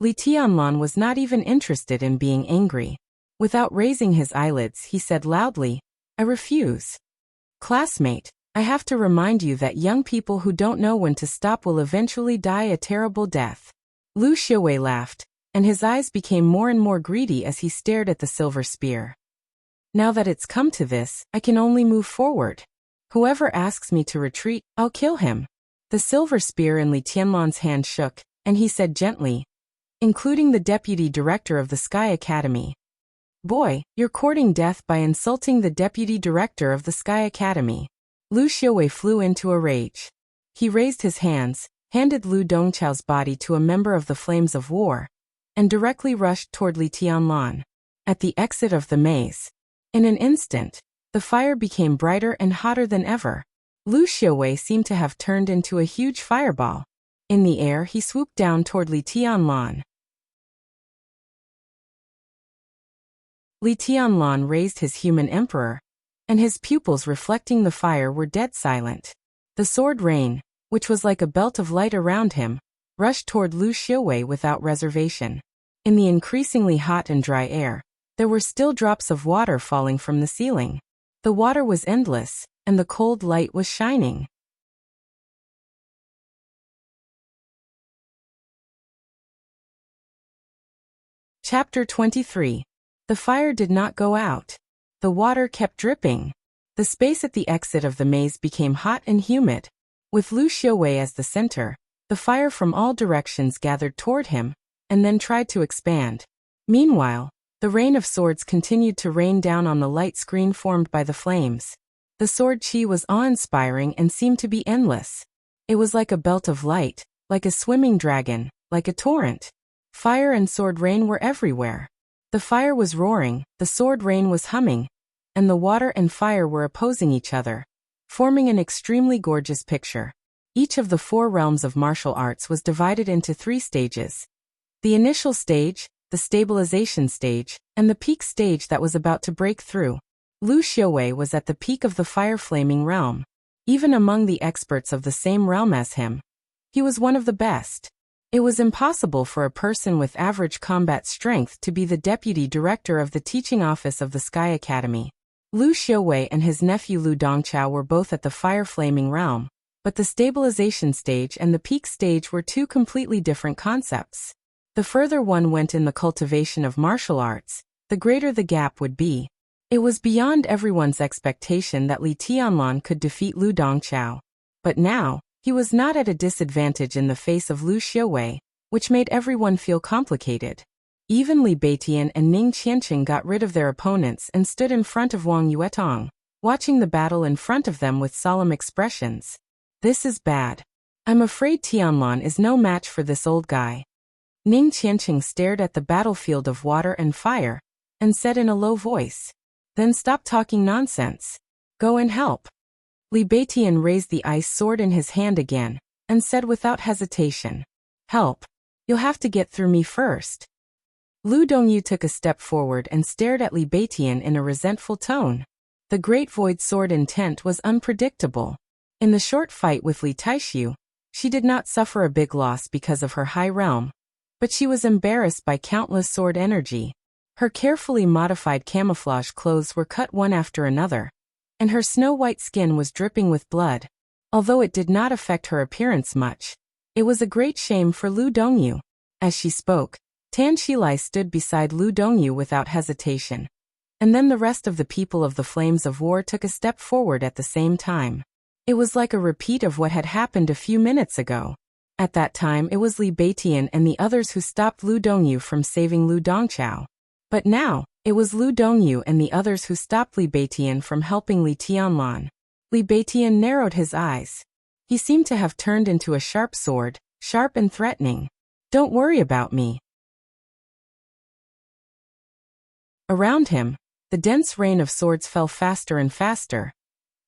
Li Tianlan was not even interested in being angry. Without raising his eyelids, he said loudly, I refuse. Classmate, I have to remind you that young people who don't know when to stop will eventually die a terrible death. Lu Xiaowei laughed, and his eyes became more and more greedy as he stared at the silver spear. Now that it's come to this, I can only move forward. Whoever asks me to retreat, I'll kill him. The silver spear in Li Tianlan's hand shook, and he said gently, including the deputy director of the Sky Academy. Boy, you're courting death by insulting the deputy director of the Sky Academy. Lu Xiaowei flew into a rage. He raised his hands, handed Lu Dongchao's body to a member of the Flames of War, and directly rushed toward Li Tianlan. At the exit of the maze, in an instant, the fire became brighter and hotter than ever. Lu Xiaowei seemed to have turned into a huge fireball. In the air, he swooped down toward Li Tianlan. Li Tianlan raised his human emperor, and his pupils reflecting the fire were dead silent. The sword rain, which was like a belt of light around him, rushed toward Lu Xiaowei without reservation. In the increasingly hot and dry air, there were still drops of water falling from the ceiling. The water was endless, and the cold light was shining. Chapter 23. The fire did not go out. The water kept dripping. The space at the exit of the maze became hot and humid. With Lu Xiaowei as the center, the fire from all directions gathered toward him, and then tried to expand. Meanwhile, the rain of swords continued to rain down on the light screen formed by the flames. The sword chi was awe-inspiring and seemed to be endless. It was like a belt of light, like a swimming dragon, like a torrent. Fire and sword rain were everywhere. The fire was roaring, the sword rain was humming, and the water and fire were opposing each other, forming an extremely gorgeous picture. Each of the 4 realms of martial arts was divided into 3 stages. The initial stage, the stabilization stage, and the peak stage that was about to break through. Lu Xiaowei was at the peak of the fire-flaming realm. Even among the experts of the same realm as him, he was one of the best. It was impossible for a person with average combat strength to be the deputy director of the teaching office of the Sky Academy. Lu Xiaowei and his nephew Lu Dongchao were both at the fire-flaming realm, but the stabilization stage and the peak stage were 2 completely different concepts. The further one went in the cultivation of martial arts, the greater the gap would be. It was beyond everyone's expectation that Li Tianlan could defeat Lu Dongchao. But now, he was not at a disadvantage in the face of Lu Xiaowei, which made everyone feel complicated. Even Li Beitian and Ning Qianqing got rid of their opponents and stood in front of Wang Yuetong, watching the battle in front of them with solemn expressions. This is bad. I'm afraid Tianlan is no match for this old guy. Ning Qianqing stared at the battlefield of water and fire, and said in a low voice, Then stop talking nonsense. Go and help. Li Beitian raised the ice sword in his hand again, and said without hesitation, Help. You'll have to get through me first. Lu Dongyu took a step forward and stared at Li Beitian in a resentful tone. The Great Void Sword intent was unpredictable. In the short fight with Li Taishu, she did not suffer a big loss because of her high realm, but she was embarrassed by countless sword energy. Her carefully modified camouflage clothes were cut one after another, and her snow-white skin was dripping with blood. Although it did not affect her appearance much, it was a great shame for Lu Dongyu. As she spoke, Tan Shilai stood beside Lu Dongyu without hesitation, and then the rest of the people of the Flames of War took a step forward at the same time. It was like a repeat of what had happened a few minutes ago. At that time it was Li Beitian and the others who stopped Lu Dongyu from saving Lu Dongchao. But now, it was Lu Dongyu and the others who stopped Li Beitian from helping Li Tianlan. Li Beitian narrowed his eyes. He seemed to have turned into a sharp sword, sharp and threatening. "Don't worry about me." Around him, the dense rain of swords fell faster and faster,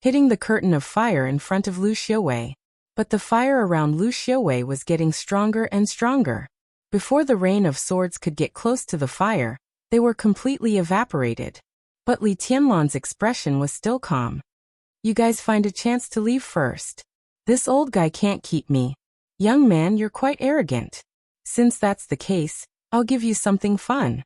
hitting the curtain of fire in front of Lu Xiuwei. But the fire around Lu Xiuwei was getting stronger and stronger. Before the rain of swords could get close to the fire, they were completely evaporated. But Li Tianlan's expression was still calm. "You guys find a chance to leave first. This old guy can't keep me. Young man, you're quite arrogant. Since that's the case, I'll give you something fun."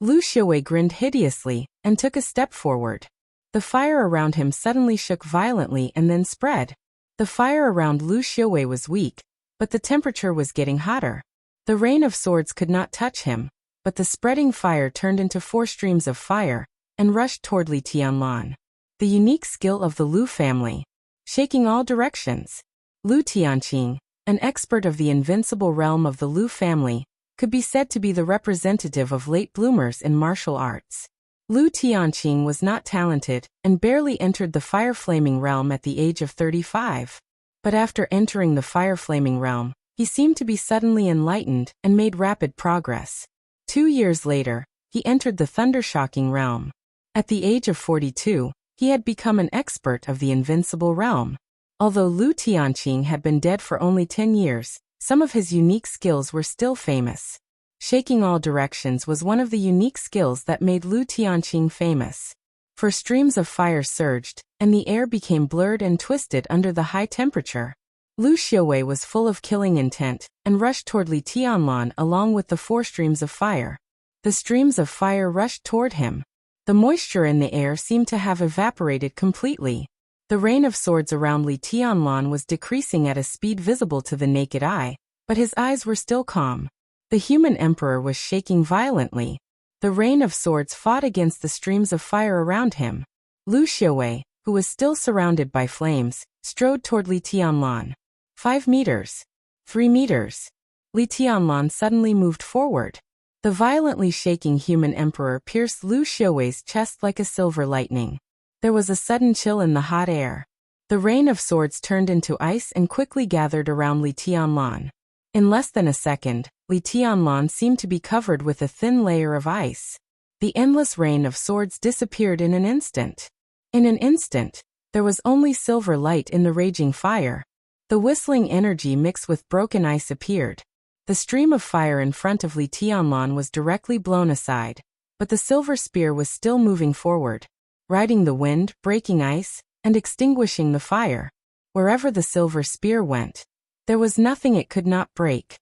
Lu Xiuwei grinned hideously and took a step forward. The fire around him suddenly shook violently and then spread. The fire around Lu Xiuwei was weak, but the temperature was getting hotter. The rain of swords could not touch him, but the spreading fire turned into 4 streams of fire and rushed toward Li Tianlan. The unique skill of the Lu family, shaking all directions. Lu Tianqing, an expert of the invincible realm of the Lu family, could be said to be the representative of late bloomers in martial arts. Lu Tianqing was not talented and barely entered the fire-flaming realm at the age of 35. But after entering the fire-flaming realm, he seemed to be suddenly enlightened and made rapid progress. 2 years later, he entered the thunder-shocking realm. At the age of 42, he had become an expert of the invincible realm. Although Lu Tianqing had been dead for only 10 years, some of his unique skills were still famous. Shaking all directions was one of the unique skills that made Lu Tianqing famous. For streams of fire surged, and the air became blurred and twisted under the high temperature. Lu Xiuwei was full of killing intent and rushed toward Li Tianlan along with the 4 streams of fire. The streams of fire rushed toward him. The moisture in the air seemed to have evaporated completely. The rain of swords around Li Tianlan was decreasing at a speed visible to the naked eye, but his eyes were still calm. The human emperor was shaking violently. The rain of swords fought against the streams of fire around him. Lu Xiuwei, who was still surrounded by flames, strode toward Li Tianlan. 5 meters. 3 meters. Li Tianlan suddenly moved forward. The violently shaking human emperor pierced Lu Xiuwei's chest like a silver lightning. There was a sudden chill in the hot air. The rain of swords turned into ice and quickly gathered around Li Tianlan. In less than a second, Li Tianlan seemed to be covered with a thin layer of ice. The endless rain of swords disappeared in an instant. In an instant, there was only silver light in the raging fire. The whistling energy mixed with broken ice appeared. The stream of fire in front of Li Tianlan was directly blown aside, but the silver spear was still moving forward, riding the wind, breaking ice, and extinguishing the fire. Wherever the silver spear went, there was nothing it could not break.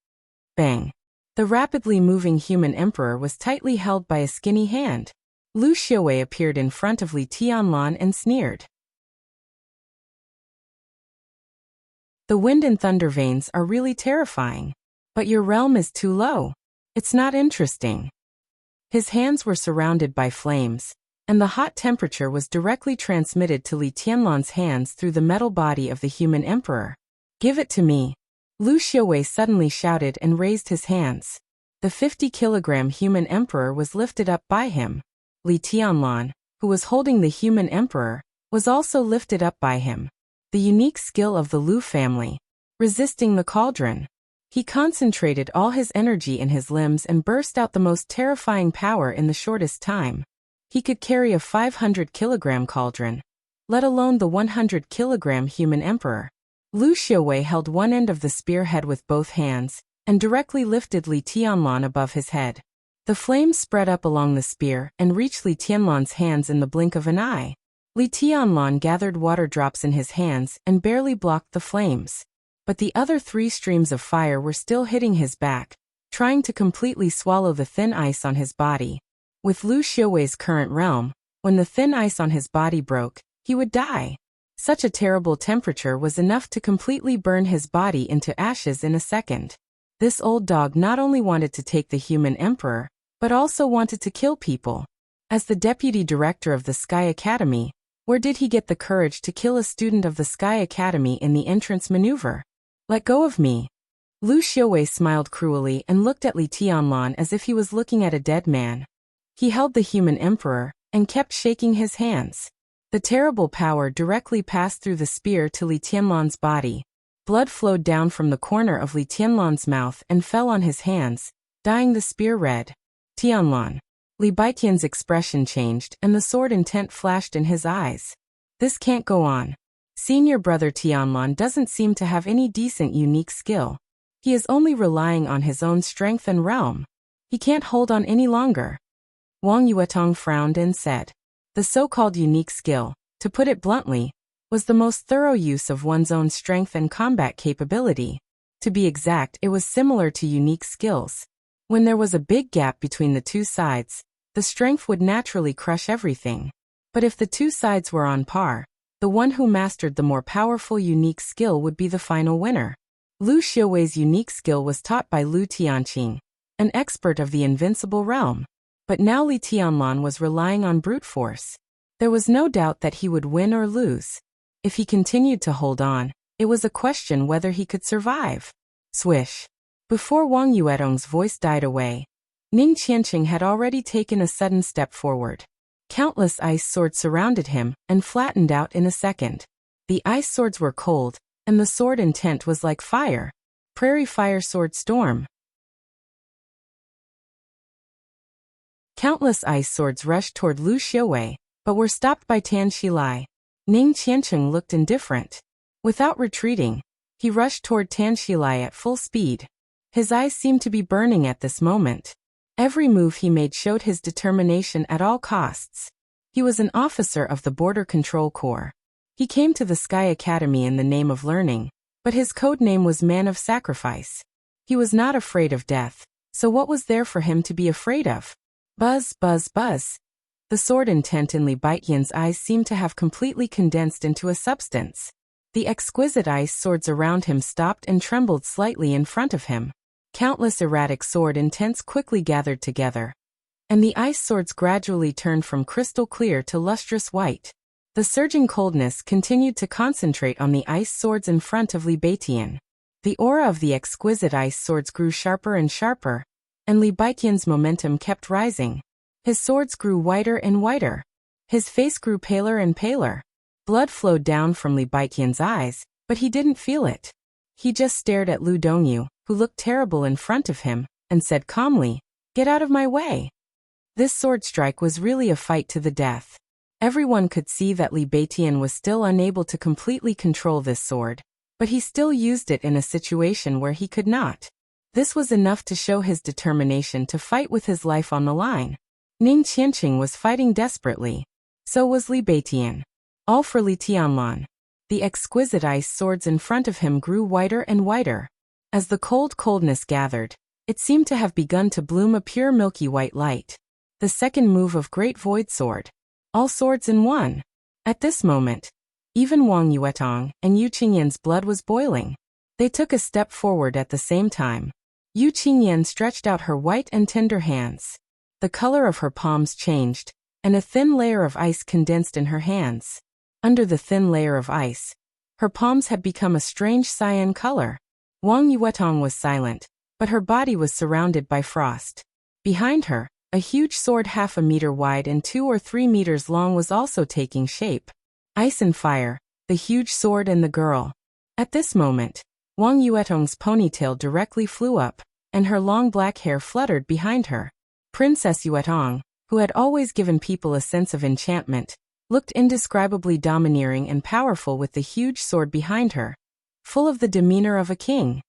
Bang! The rapidly moving human emperor was tightly held by a skinny hand. Lu Xiuwei appeared in front of Li Tianlan and sneered. "The wind and thunder veins are really terrifying. But your realm is too low. It's not interesting." His hands were surrounded by flames, and the hot temperature was directly transmitted to Li Tianlan's hands through the metal body of the human emperor. "Give it to me." Lu Xiuwei suddenly shouted and raised his hands. The 50-kilogram human emperor was lifted up by him. Li Tianlan, who was holding the human emperor, was also lifted up by him. The unique skill of the Lu family, resisting the cauldron. He concentrated all his energy in his limbs and burst out the most terrifying power in the shortest time. He could carry a 500-kilogram cauldron, let alone the 100-kilogram human emperor. Lu Xiuwei held one end of the spearhead with both hands, and directly lifted Li Tianlan above his head. The flames spread up along the spear and reached Li Tianlan's hands in the blink of an eye. Li Tianlan gathered water drops in his hands and barely blocked the flames. But the other 3 streams of fire were still hitting his back, trying to completely swallow the thin ice on his body. With Lu Xiuwei's current realm, when the thin ice on his body broke, he would die. Such a terrible temperature was enough to completely burn his body into ashes in a second. This old dog not only wanted to take the human emperor, but also wanted to kill people. As the deputy director of the Sky Academy, where did he get the courage to kill a student of the Sky Academy in the entrance maneuver? Let go of me. Lu Xiaowei smiled cruelly and looked at Li Tianlan as if he was looking at a dead man. He held the human emperor and kept shaking his hands. The terrible power directly passed through the spear to Li Tianlan's body. Blood flowed down from the corner of Li Tianlan's mouth and fell on his hands, dyeing the spear red. Tianlan. Li Baiqian's expression changed and the sword intent flashed in his eyes. This can't go on. Senior brother Tianlan doesn't seem to have any decent unique skill. He is only relying on his own strength and realm. He can't hold on any longer. Wang Yuetong frowned and said, the so-called unique skill, to put it bluntly, was the most thorough use of one's own strength and combat capability. To be exact, it was similar to unique skills. When there was a big gap between the two sides, the strength would naturally crush everything. But if the two sides were on par, the one who mastered the more powerful unique skill would be the final winner. Lu Xiaowei's unique skill was taught by Lu Tianqing, an expert of the invincible realm. But now Li Tianlan was relying on brute force. There was no doubt that he would win or lose. If he continued to hold on, it was a question whether he could survive. Swish. Before Wang Yuetong's voice died away, Ning Qianqing had already taken a sudden step forward. Countless ice swords surrounded him and flattened out in a second. The ice swords were cold, and the sword intent was like fire. Prairie fire sword storm. Countless ice swords rushed toward Lu Xiaowei, but were stopped by Tan Xilai. Ning Qianqing looked indifferent. Without retreating, he rushed toward Tan Xilai at full speed. His eyes seemed to be burning at this moment. Every move he made showed his determination at all costs. He was an officer of the Border Control Corps. He came to the Sky Academy in the name of learning, but his code name was Man of Sacrifice. He was not afraid of death, so what was there for him to be afraid of? Buzz, buzz, buzz. The sword intent in Li Baiqian's eyes seemed to have completely condensed into a substance. The exquisite ice swords around him stopped and trembled slightly in front of him. Countless erratic sword intents quickly gathered together, and the ice swords gradually turned from crystal clear to lustrous white. The surging coldness continued to concentrate on the ice swords in front of Li Baiqian. The aura of the exquisite ice swords grew sharper and sharper, and Li Baiqian's momentum kept rising. His swords grew whiter and whiter. His face grew paler and paler. Blood flowed down from Li Baiqian's eyes, but he didn't feel it. He just stared at Lu Dongyu, who looked terrible in front of him, and said calmly, "Get out of my way." This sword strike was really a fight to the death. Everyone could see that Li Baiqian was still unable to completely control this sword, but he still used it in a situation where he could not. This was enough to show his determination to fight with his life on the line. Ning Qianqing was fighting desperately. So was Li Baiqian. All for Li Tianlan. The exquisite ice swords in front of him grew whiter and whiter. As the coldness gathered, it seemed to have begun to bloom a pure milky white light. The second move of Great Void Sword. All swords in one. At this moment, even Wang Yuetong and Yu Qingyan's blood was boiling. They took a step forward at the same time. Yu Qingyan stretched out her white and tender hands. The color of her palms changed, and a thin layer of ice condensed in her hands. Under the thin layer of ice, her palms had become a strange cyan color. Wang Yuetong was silent, but her body was surrounded by frost. Behind her, a huge sword 1/2 meter wide and 2 or 3 meters long was also taking shape. Ice and fire, the huge sword and the girl. At this moment, Wang Yuetong's ponytail directly flew up, and her long black hair fluttered behind her. Princess Yuetong, who had always given people a sense of enchantment, looked indescribably domineering and powerful with the huge sword behind her, full of the demeanor of a king.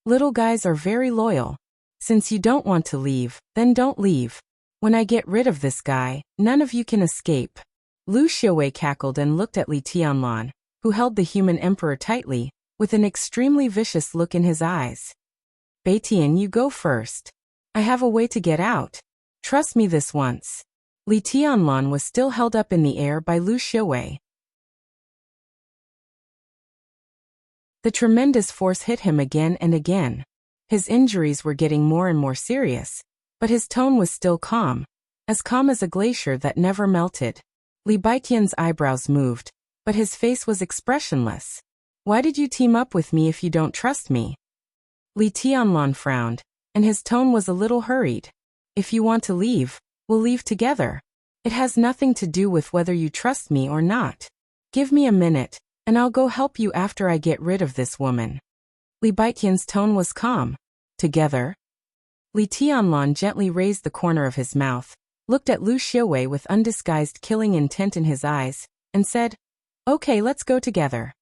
Little guys are very loyal. Since you don't want to leave, then don't leave. When I get rid of this guy, none of you can escape. Lu Xiaowei cackled and looked at Li Tianlan, who held the human emperor tightly, with an extremely vicious look in his eyes. Baiqian, you go first. I have a way to get out. Trust me this once. Li Tianlan was still held up in the air by Lu Xiaowei. The tremendous force hit him again and again. His injuries were getting more and more serious, but his tone was still calm. as calm as a glacier that never melted. Li Baiqian's eyebrows moved, but his face was expressionless. Why did you team up with me if you don't trust me? Li Tianlan frowned, and his tone was a little hurried. If you want to leave, we'll leave together. It has nothing to do with whether you trust me or not. Give me a minute, and I'll go help you after I get rid of this woman. Li Baiqian's tone was calm. Together? Li Tianlan gently raised the corner of his mouth, looked at Lu Xiuwei with undisguised killing intent in his eyes, and said, Okay, let's go together.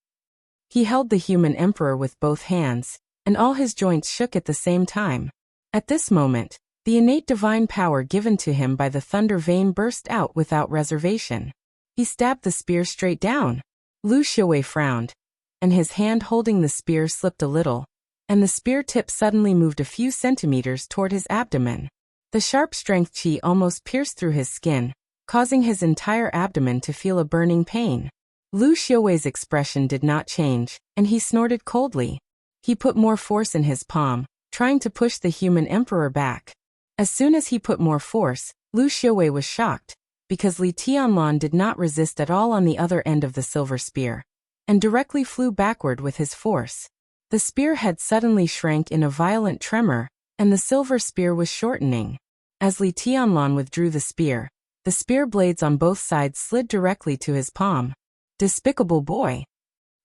He held the human emperor with both hands, and all his joints shook at the same time. At this moment, the innate divine power given to him by the thunder vein burst out without reservation. He stabbed the spear straight down. Lu Xiuwei frowned, and his hand holding the spear slipped a little, and the spear tip suddenly moved a few centimeters toward his abdomen. The sharp strength qi almost pierced through his skin, causing his entire abdomen to feel a burning pain. Lu Xiuwei's expression did not change, and he snorted coldly. He put more force in his palm, trying to push the human emperor back. As soon as he put more force, Lu Xiuwei was shocked, because Li Tianlan did not resist at all on the other end of the silver spear, and directly flew backward with his force. The spearhead suddenly shrank in a violent tremor, and the silver spear was shortening. As Li Tianlan withdrew the spear blades on both sides slid directly to his palm. Despicable boy!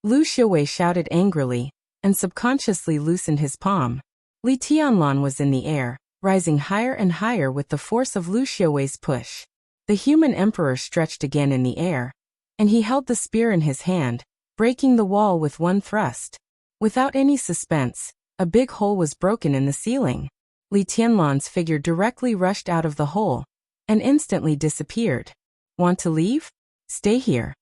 Lu Xiuwei shouted angrily, and subconsciously loosened his palm. Li Tianlan was in the air, rising higher and higher with the force of Lu Xiuwei's push. The human emperor stretched again in the air, and he held the spear in his hand, breaking the wall with one thrust. Without any suspense, a big hole was broken in the ceiling. Li Tianlan's figure directly rushed out of the hole, and instantly disappeared. Want to leave? Stay here.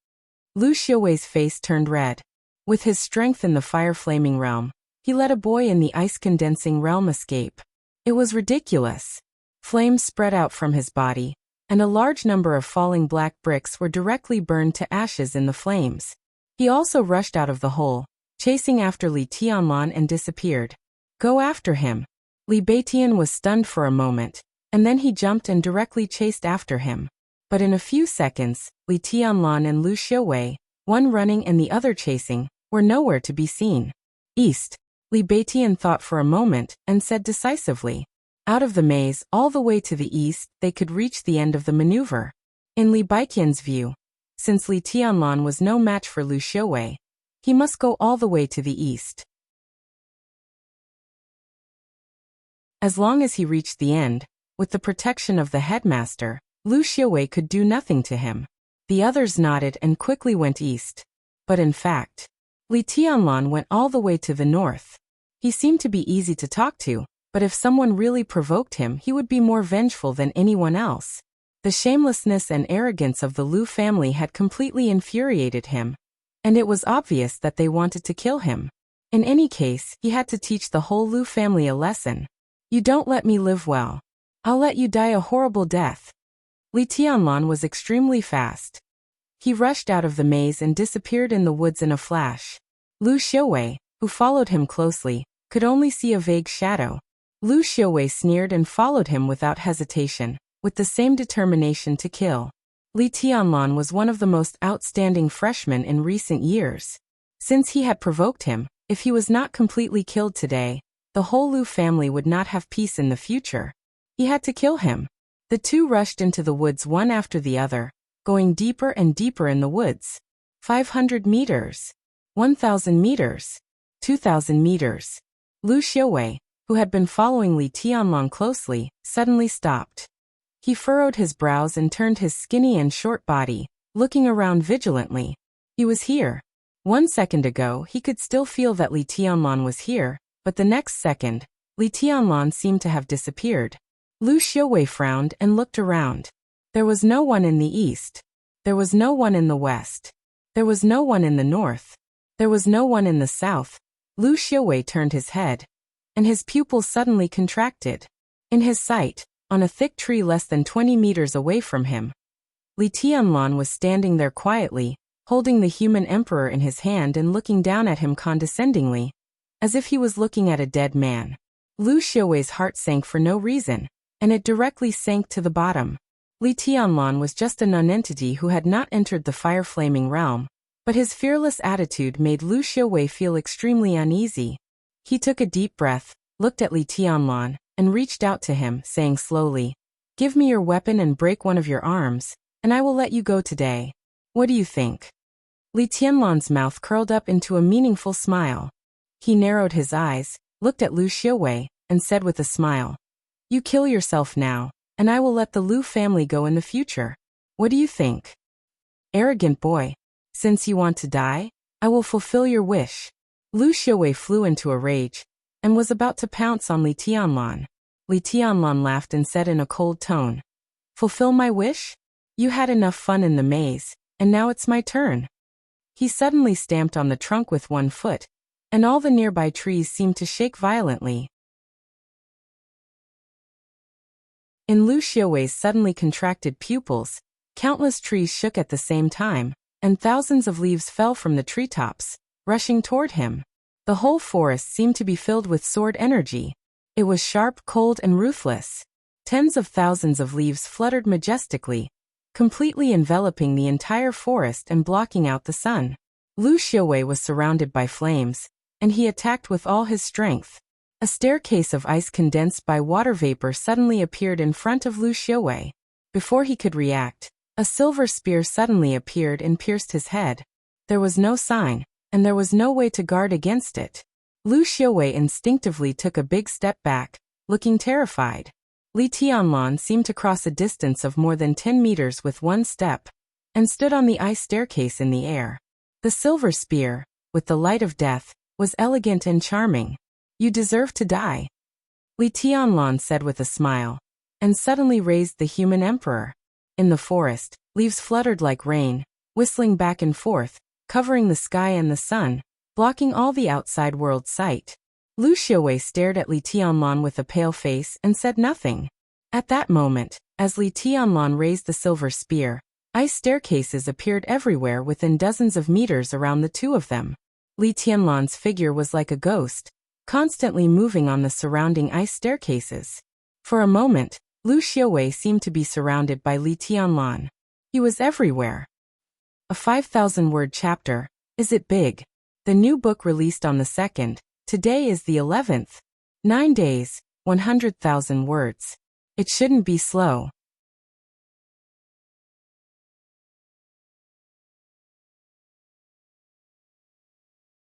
Lu Xiuwei's face turned red. With his strength in the fire-flaming realm, he let a boy in the ice-condensing realm escape. It was ridiculous. Flames spread out from his body, and a large number of falling black bricks were directly burned to ashes in the flames. He also rushed out of the hole, chasing after Li Tianlan, and disappeared. Go after him. Li Baiqian was stunned for a moment, and then he jumped and directly chased after him. But in a few seconds, Li Tianlan and Lu Xiuwei, one running and the other chasing, were nowhere to be seen. East. Li Baiqian thought for a moment, and said decisively. Out of the maze, all the way to the east, they could reach the end of the maneuver. In Li Baiqian's view, since Li Tianlan was no match for Lu Xiuwei, he must go all the way to the east. As long as he reached the end, with the protection of the headmaster, Lu Xiuwei could do nothing to him. The others nodded and quickly went east. But in fact, Li Tianlan went all the way to the north. He seemed to be easy to talk to, but if someone really provoked him, he would be more vengeful than anyone else. The shamelessness and arrogance of the Lu family had completely infuriated him, and it was obvious that they wanted to kill him. In any case, he had to teach the whole Lu family a lesson. You don't let me live well. I'll let you die a horrible death. Li Tianlan was extremely fast. He rushed out of the maze and disappeared in the woods in a flash. Lu Xiuwei, who followed him closely, could only see a vague shadow. Lu Xiuwei sneered and followed him without hesitation, with the same determination to kill. Li Tianlan was one of the most outstanding freshmen in recent years. Since he had provoked him, if he was not completely killed today, the whole Lu family would not have peace in the future. He had to kill him. The two rushed into the woods one after the other, going deeper and deeper in the woods. 500 meters. 1,000 meters. 2,000 meters. Lu Xiuwei, who had been following Li Tianlan closely, suddenly stopped. He furrowed his brows and turned his skinny and short body, looking around vigilantly. He was here. 1 second ago, he could still feel that Li Tianlan was here, but the next second, Li Tianlan seemed to have disappeared. Lu Xiuwei frowned and looked around. There was no one in the east. There was no one in the west. There was no one in the north. There was no one in the south. Lu Xiuwei turned his head, and his pupils suddenly contracted. In his sight, on a thick tree less than 20 meters away from him, Li Tianlan was standing there quietly, holding the human emperor in his hand and looking down at him condescendingly, as if he was looking at a dead man. Lu Xiuwei's heart sank for no reason, and it directly sank to the bottom. Li Tianlan was just a nonentity who had not entered the fire-flaming realm, but his fearless attitude made Lu Xiaowei feel extremely uneasy. He took a deep breath, looked at Li Tianlan, and reached out to him, saying slowly, "Give me your weapon and break one of your arms, and I will let you go today. What do you think?" Li Tianlan's mouth curled up into a meaningful smile. He narrowed his eyes, looked at Lu Xiaowei, and said with a smile, "You kill yourself now, and I will let the Lu family go in the future. What do you think?" "Arrogant boy. Since you want to die, I will fulfill your wish." Lu Xiaowei flew into a rage, and was about to pounce on Li Tianlan. Li Tianlan laughed and said in a cold tone, "Fulfill my wish? You had enough fun in the maze, and now it's my turn." He suddenly stamped on the trunk with one foot, and all the nearby trees seemed to shake violently. In Lu Xiaowei's suddenly contracted pupils, countless trees shook at the same time, and thousands of leaves fell from the treetops, rushing toward him. The whole forest seemed to be filled with sword energy. It was sharp, cold, and ruthless. Tens of thousands of leaves fluttered majestically, completely enveloping the entire forest and blocking out the sun. Lu Xiaowei was surrounded by flames, and he attacked with all his strength. A staircase of ice condensed by water vapor suddenly appeared in front of Lu Xiaowei. Before he could react, a silver spear suddenly appeared and pierced his head. There was no sign, and there was no way to guard against it. Lu Xiaowei instinctively took a big step back, looking terrified. Li Tianlan seemed to cross a distance of more than 10 meters with one step, and stood on the ice staircase in the air. The silver spear, with the light of death, was elegant and charming. "You deserve to die," Li Tianlan said with a smile, and suddenly raised the human emperor. In the forest, leaves fluttered like rain, whistling back and forth, covering the sky and the sun, blocking all the outside world's sight. Lu Xiaowei stared at Li Tianlan with a pale face and said nothing. At that moment, as Li Tianlan raised the silver spear, ice staircases appeared everywhere within dozens of meters around the two of them. Li Tianlan's figure was like a ghost, constantly moving on the surrounding ice staircases. For a moment, Lu Xiaowei seemed to be surrounded by Li Tianlan. He was everywhere. A 5,000-word chapter. Is it big? The new book released on the 2nd. Today is the 11th. 9 days, 100,000 words. It shouldn't be slow.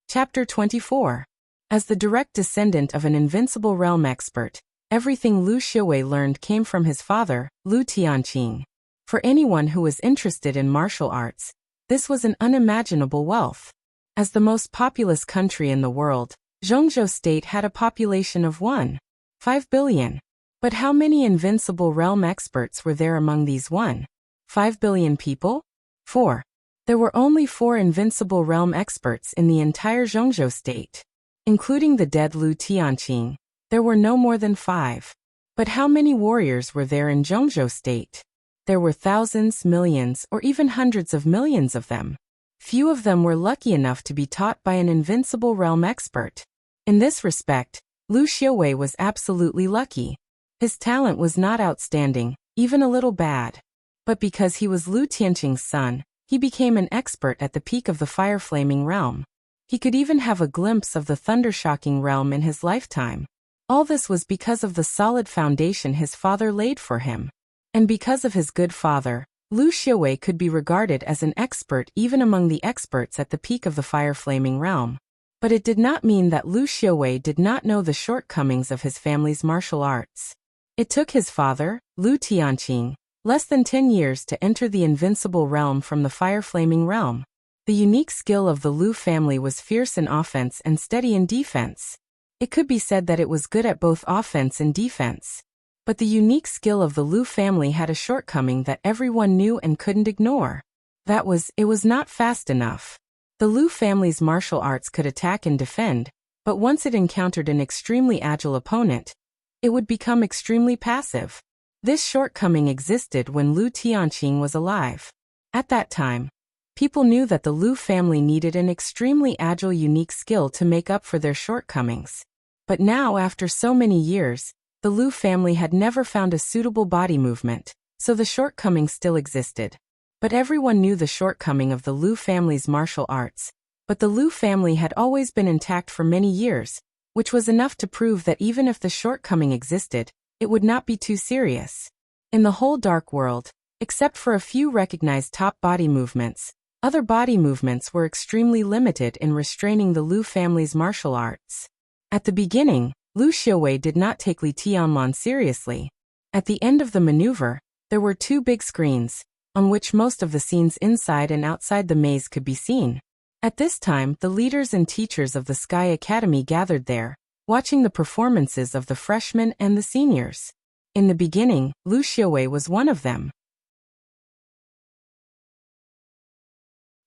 Chapter 24. As the direct descendant of an invincible realm expert, everything Lu Xiaowei learned came from his father, Lu Tianqing. For anyone who was interested in martial arts, this was an unimaginable wealth. As the most populous country in the world, Zhongzhou State had a population of 1.5 billion. But how many invincible realm experts were there among these 1.5 billion people? 4. There were only 4 invincible realm experts in the entire Zhongzhou State. Including the dead Lu Tianqing, there were no more than 5. But how many warriors were there in Zhongzhou State? There were thousands, millions, or even hundreds of millions of them. Few of them were lucky enough to be taught by an invincible realm expert. In this respect, Lu Xiaowei was absolutely lucky. His talent was not outstanding, even a little bad. But because he was Lu Tianqing's son, he became an expert at the peak of the fire-flaming realm. He could even have a glimpse of the thunder-shocking realm in his lifetime. All this was because of the solid foundation his father laid for him. And because of his good father, Lu Xiaowei could be regarded as an expert even among the experts at the peak of the fire-flaming realm. But it did not mean that Lu Xiaowei did not know the shortcomings of his family's martial arts. It took his father, Lu Tianqing, less than 10 years to enter the invincible realm from the fire-flaming realm. The unique skill of the Lu family was fierce in offense and steady in defense. It could be said that it was good at both offense and defense. But the unique skill of the Lu family had a shortcoming that everyone knew and couldn't ignore. That was, it was not fast enough. The Lu family's martial arts could attack and defend, but once it encountered an extremely agile opponent, it would become extremely passive. This shortcoming existed when Lu Tianqing was alive. At that time, people knew that the Lu family needed an extremely agile, unique skill to make up for their shortcomings. But now, after so many years, the Lu family had never found a suitable body movement, so the shortcoming still existed. But everyone knew the shortcoming of the Liu family's martial arts. But the Liu family had always been intact for many years, which was enough to prove that even if the shortcoming existed, it would not be too serious. In the whole dark world, except for a few recognized top body movements, other body movements were extremely limited in restraining the Liu family's martial arts. At the beginning, Liu Xiaowei did not take Li Tianlan seriously. At the end of the maneuver, there were two big screens, on which most of the scenes inside and outside the maze could be seen. At this time, the leaders and teachers of the Sky Academy gathered there, watching the performances of the freshmen and the seniors. In the beginning, Liu Xiaowei was one of them.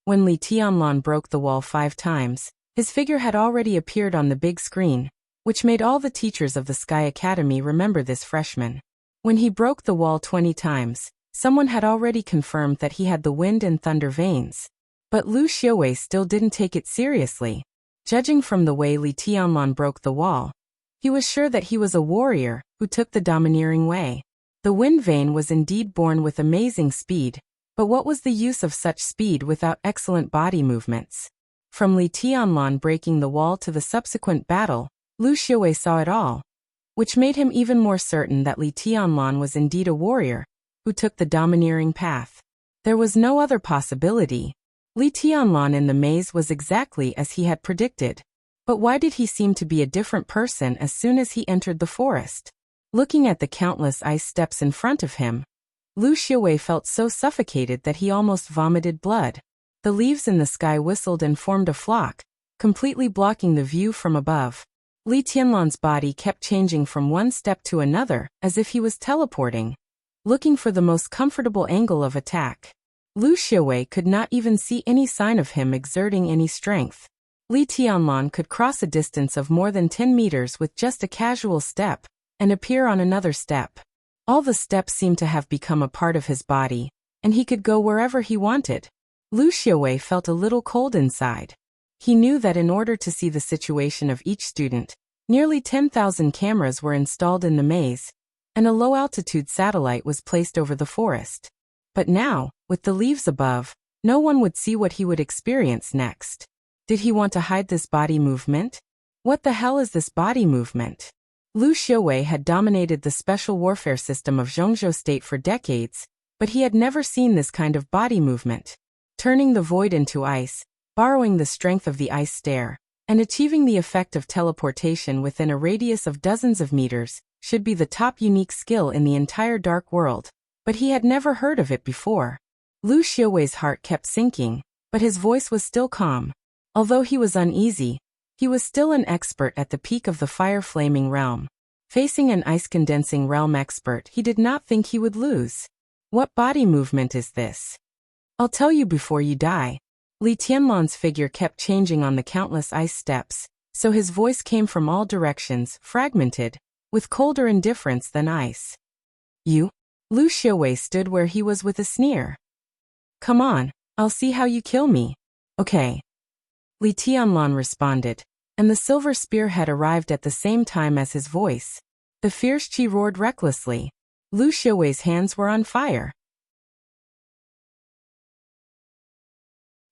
When Li Tianlan broke the wall 5 times, his figure had already appeared on the big screen, which made all the teachers of the Sky Academy remember this freshman. When he broke the wall 20 times, someone had already confirmed that he had the wind and thunder veins. But Liu Xiaowei still didn't take it seriously. Judging from the way Li Tianlan broke the wall, he was sure that he was a warrior who took the domineering way. The wind vein was indeed born with amazing speed, but what was the use of such speed without excellent body movements? From Li Tianlan breaking the wall to the subsequent battle, Liu Xiaowei saw it all, which made him even more certain that Li Tianlan was indeed a warrior who took the domineering path. There was no other possibility. Li Tianlan in the maze was exactly as he had predicted. But why did he seem to be a different person as soon as he entered the forest? Looking at the countless ice steps in front of him, Liu Xiaowei felt so suffocated that he almost vomited blood. The leaves in the sky whistled and formed a flock, completely blocking the view from above. Li Tianlan's body kept changing from one step to another, as if he was teleporting, looking for the most comfortable angle of attack. Liu Xiaowei could not even see any sign of him exerting any strength. Li Tianlan could cross a distance of more than 10 meters with just a casual step, and appear on another step. All the steps seemed to have become a part of his body, and he could go wherever he wanted. Liu Xiaowei felt a little cold inside. He knew that in order to see the situation of each student, nearly 10,000 cameras were installed in the maze, and a low-altitude satellite was placed over the forest. But now, with the leaves above, no one would see what he would experience next. Did he want to hide this body movement? What the hell is this body movement? Liu Xiaowei had dominated the special warfare system of Zhongzhou State for decades, but he had never seen this kind of body movement. Turning the void into ice, borrowing the strength of the ice stare, and achieving the effect of teleportation within a radius of dozens of meters, should be the top unique skill in the entire dark world. But he had never heard of it before. Liu Xiaowei's heart kept sinking, but his voice was still calm. Although he was uneasy, he was still an expert at the peak of the fire-flaming realm. Facing an ice-condensing realm expert, he did not think he would lose. What body movement is this? I'll tell you before you die. Li Tianlan's figure kept changing on the countless ice steps, so his voice came from all directions, fragmented, with colder indifference than ice. You? Liu Xiaowei stood where he was with a sneer. Come on, I'll see how you kill me. Okay. Li Tianlan responded, and the silver spearhead arrived at the same time as his voice. The fierce qi roared recklessly. Liu Xiaowei's hands were on fire.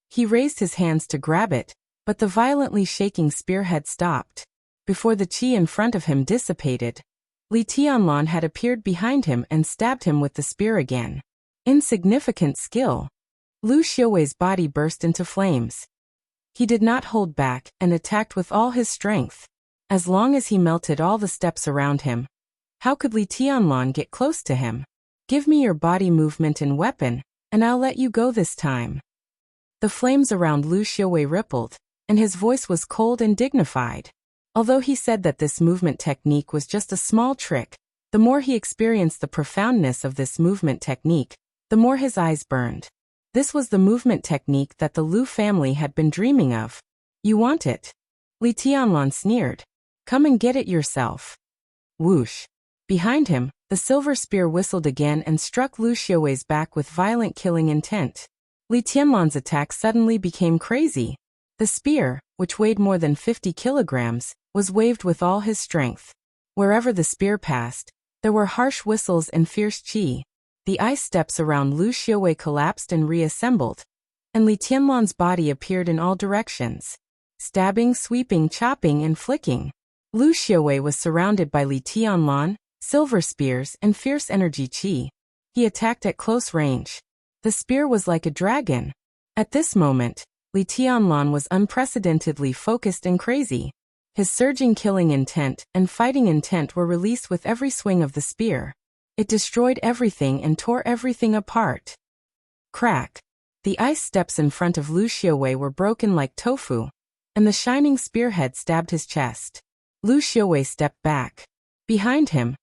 He raised his hands to grab it, but the violently shaking spearhead stopped. Before the qi in front of him dissipated, Li Tianlan had appeared behind him and stabbed him with the spear again. Insignificant skill. Liu Xiaowei's body burst into flames. He did not hold back and attacked with all his strength. As long as he melted all the steps around him, how could Li Tianlan get close to him? Give me your body movement and weapon, and I'll let you go this time. The flames around Liu Xiaowei rippled, and his voice was cold and dignified. Although he said that this movement technique was just a small trick, the more he experienced the profoundness of this movement technique, the more his eyes burned. This was the movement technique that the Liu family had been dreaming of. You want it? Li Tianlan sneered. Come and get it yourself. Whoosh. Behind him, the silver spear whistled again and struck Liu Xiaowei's back with violent killing intent. Li Tianlan's attack suddenly became crazy. The spear, which weighed more than 50 kilograms, was waved with all his strength. Wherever the spear passed, there were harsh whistles and fierce qi. The ice steps around Lu Xiaowei collapsed and reassembled, and Li Tianlan's body appeared in all directions, stabbing, sweeping, chopping, and flicking. Lu Xiaowei was surrounded by Li Tianlan, silver spears, and fierce energy qi. He attacked at close range. The spear was like a dragon. At this moment, Li Tianlan was unprecedentedly focused and crazy. His surging killing intent and fighting intent were released with every swing of the spear. It destroyed everything and tore everything apart. Crack. The ice steps in front of Lu Xiaowei were broken like tofu, and the shining spearhead stabbed his chest. Lu Xiaowei stepped back. Behind him,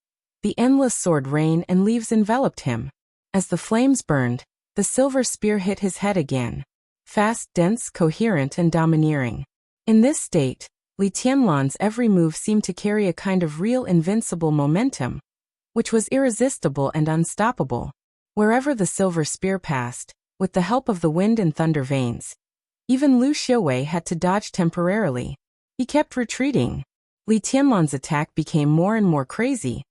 the endless sword rain and leaves enveloped him. As the flames burned, the silver spear hit his head again. Fast, dense, coherent, and domineering. In this state, Li Tianlan's every move seemed to carry a kind of real invincible momentum, which was irresistible and unstoppable. Wherever the silver spear passed, with the help of the wind and thunder veins, even Lu Xiaowei had to dodge temporarily. He kept retreating. Li Tianlan's attack became more and more crazy,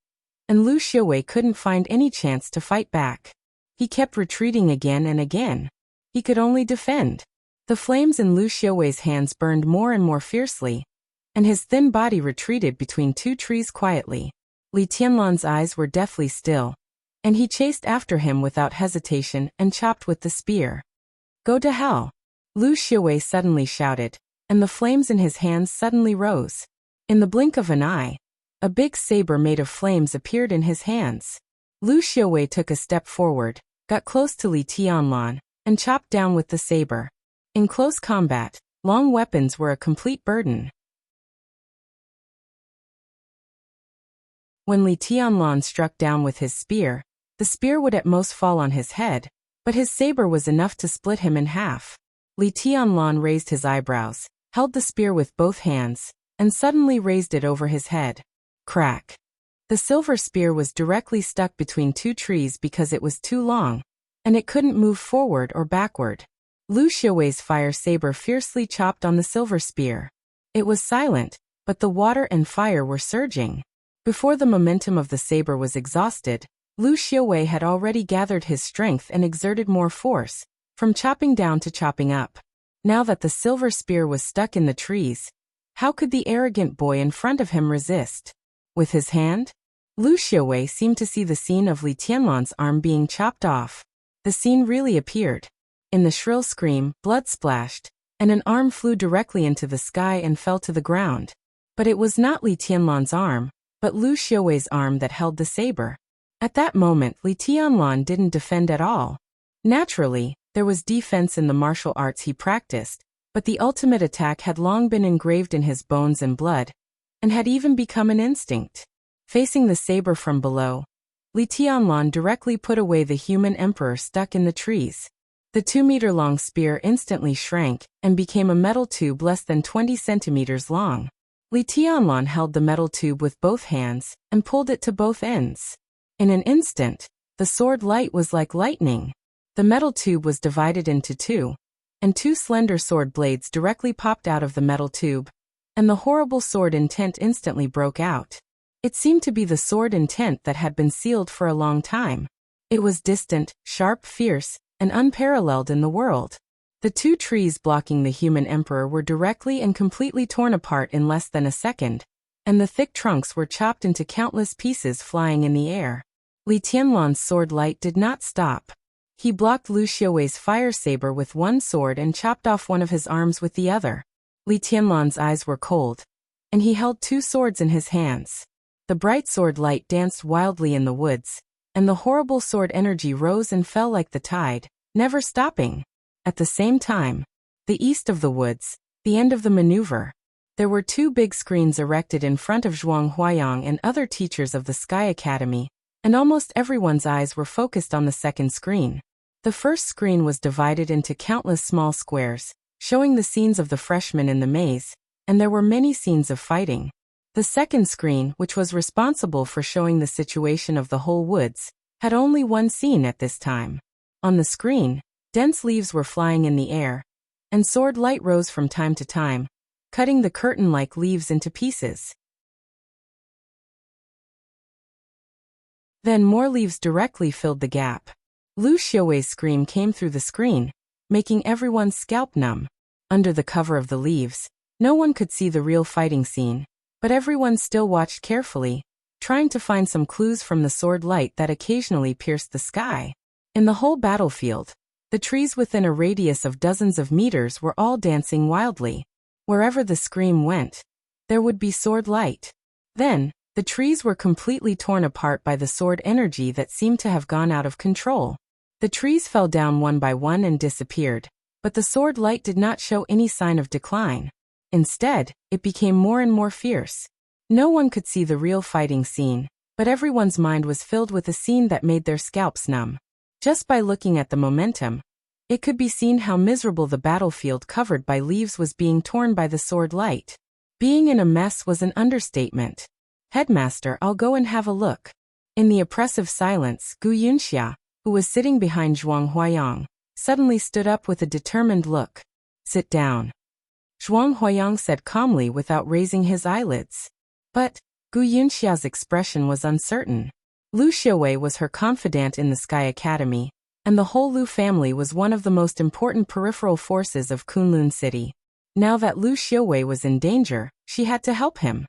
and Lu Xiaowei couldn't find any chance to fight back. He kept retreating again and again. He could only defend. The flames in Lu Xiaowei's hands burned more and more fiercely, and his thin body retreated between two trees quietly. Li Tianlan's eyes were deathly still, and he chased after him without hesitation and chopped with the spear. "Go to hell!" Lu Xiaowei suddenly shouted, and the flames in his hands suddenly rose. In the blink of an eye, a big saber made of flames appeared in his hands. Lu Xiaowei took a step forward, got close to Li Tianlan, and chopped down with the saber. In close combat, long weapons were a complete burden. When Li Tianlan struck down with his spear, the spear would at most fall on his head, but his saber was enough to split him in half. Li Tianlan raised his eyebrows, held the spear with both hands, and suddenly raised it over his head. Crack. The silver spear was directly stuck between two trees because it was too long, and it couldn't move forward or backward. Lu Xiaowei's fire saber fiercely chopped on the silver spear. It was silent, but the water and fire were surging. Before the momentum of the saber was exhausted, Lu Xiaowei had already gathered his strength and exerted more force, from chopping down to chopping up. Now that the silver spear was stuck in the trees, how could the arrogant boy in front of him resist? With his hand, Lu Xiaowei seemed to see the scene of Li Tianlan's arm being chopped off. The scene really appeared. In the shrill scream, blood splashed, and an arm flew directly into the sky and fell to the ground. But it was not Li Tianlan's arm, but Lu Xiaowei's arm that held the saber. At that moment, Li Tianlan didn't defend at all. Naturally, there was defense in the martial arts he practiced, but the ultimate attack had long been engraved in his bones and blood, and had even become an instinct. Facing the saber from below, Li Tianlan directly put away the human emperor stuck in the trees. The 2-meter-long spear instantly shrank and became a metal tube less than 20 centimeters long. Li Tianlan held the metal tube with both hands and pulled it to both ends. In an instant, the sword light was like lightning. The metal tube was divided into two, and two slender sword blades directly popped out of the metal tube, and the horrible sword intent instantly broke out. It seemed to be the sword intent that had been sealed for a long time. It was distant, sharp, fierce, and unparalleled in the world. The two trees blocking the human emperor were directly and completely torn apart in less than a second, and the thick trunks were chopped into countless pieces flying in the air. Li Tianlan's sword light did not stop. He blocked Lu Xiaowei's fire saber with one sword and chopped off one of his arms with the other. Li Tianlan's eyes were cold, and he held two swords in his hands. The bright sword light danced wildly in the woods, and the horrible sword energy rose and fell like the tide, never stopping. At the same time, the east of the woods, the end of the maneuver, there were two big screens erected in front of Zhuang Huayang and other teachers of the Sky Academy, and almost everyone's eyes were focused on the second screen. The first screen was divided into countless small squares, showing the scenes of the freshmen in the maze, and there were many scenes of fighting. The second screen, which was responsible for showing the situation of the whole woods, had only one scene at this time. On the screen, dense leaves were flying in the air, and sword light rose from time to time, cutting the curtain-like leaves into pieces. Then more leaves directly filled the gap. Lu Xiuwei's scream came through the screen, making everyone's scalp numb. Under the cover of the leaves, no one could see the real fighting scene, but everyone still watched carefully, trying to find some clues from the sword light that occasionally pierced the sky. In the whole battlefield, the trees within a radius of dozens of meters were all dancing wildly. Wherever the scream went, there would be sword light. Then, the trees were completely torn apart by the sword energy that seemed to have gone out of control. The trees fell down one by one and disappeared, but the sword light did not show any sign of decline. Instead, it became more and more fierce. No one could see the real fighting scene, but everyone's mind was filled with a scene that made their scalps numb. Just by looking at the momentum, it could be seen how miserable the battlefield covered by leaves was being torn by the sword light. Being in a mess was an understatement. "Headmaster, I'll go and have a look." In the oppressive silence, Gu Yunxia, who was sitting behind Zhuang Huayang, suddenly stood up with a determined look. "Sit down," Zhuang Huayang said calmly without raising his eyelids. But Gu Yunxia's expression was uncertain. Lu Xiuwei was her confidant in the Sky Academy, and the whole Lu family was one of the most important peripheral forces of Kunlun City. Now that Lu Xiuwei was in danger, she had to help him.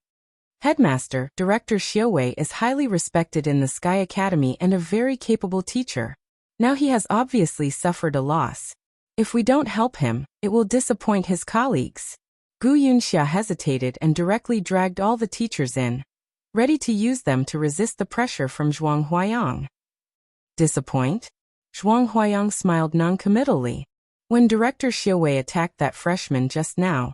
"Headmaster, Director Xiuwei is highly respected in the Sky Academy and a very capable teacher. Now he has obviously suffered a loss. If we don't help him, it will disappoint his colleagues." Gu Yunxia hesitated and directly dragged all the teachers in, ready to use them to resist the pressure from Zhuang Huayang. "Disappoint?" Zhuang Huayang smiled noncommittally. "When Director Xiuwei attacked that freshman just now,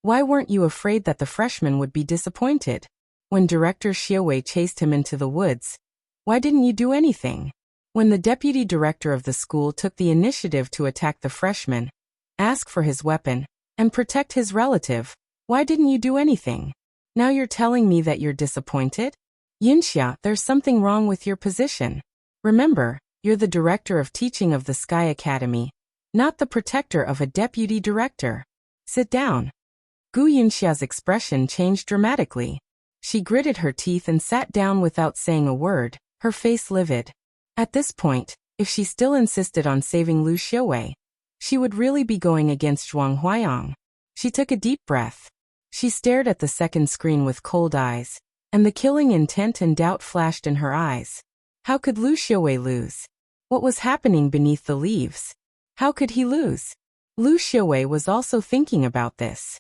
why weren't you afraid that the freshman would be disappointed? When Director Xiuwei chased him into the woods, why didn't you do anything? When the deputy director of the school took the initiative to attack the freshman, ask for his weapon, and protect his relative, why didn't you do anything? Now you're telling me that you're disappointed? Yunxia, there's something wrong with your position. Remember, you're the director of teaching of the Sky Academy, not the protector of a deputy director. Sit down." Gu Yunxia's expression changed dramatically. She gritted her teeth and sat down without saying a word, her face livid. At this point, if she still insisted on saving Lu Xiuwei, she would really be going against Zhuang Huayang. She took a deep breath. She stared at the second screen with cold eyes, and the killing intent and doubt flashed in her eyes. How could Lu Xiuwei lose? What was happening beneath the leaves? How could he lose? Lu Xiuwei was also thinking about this.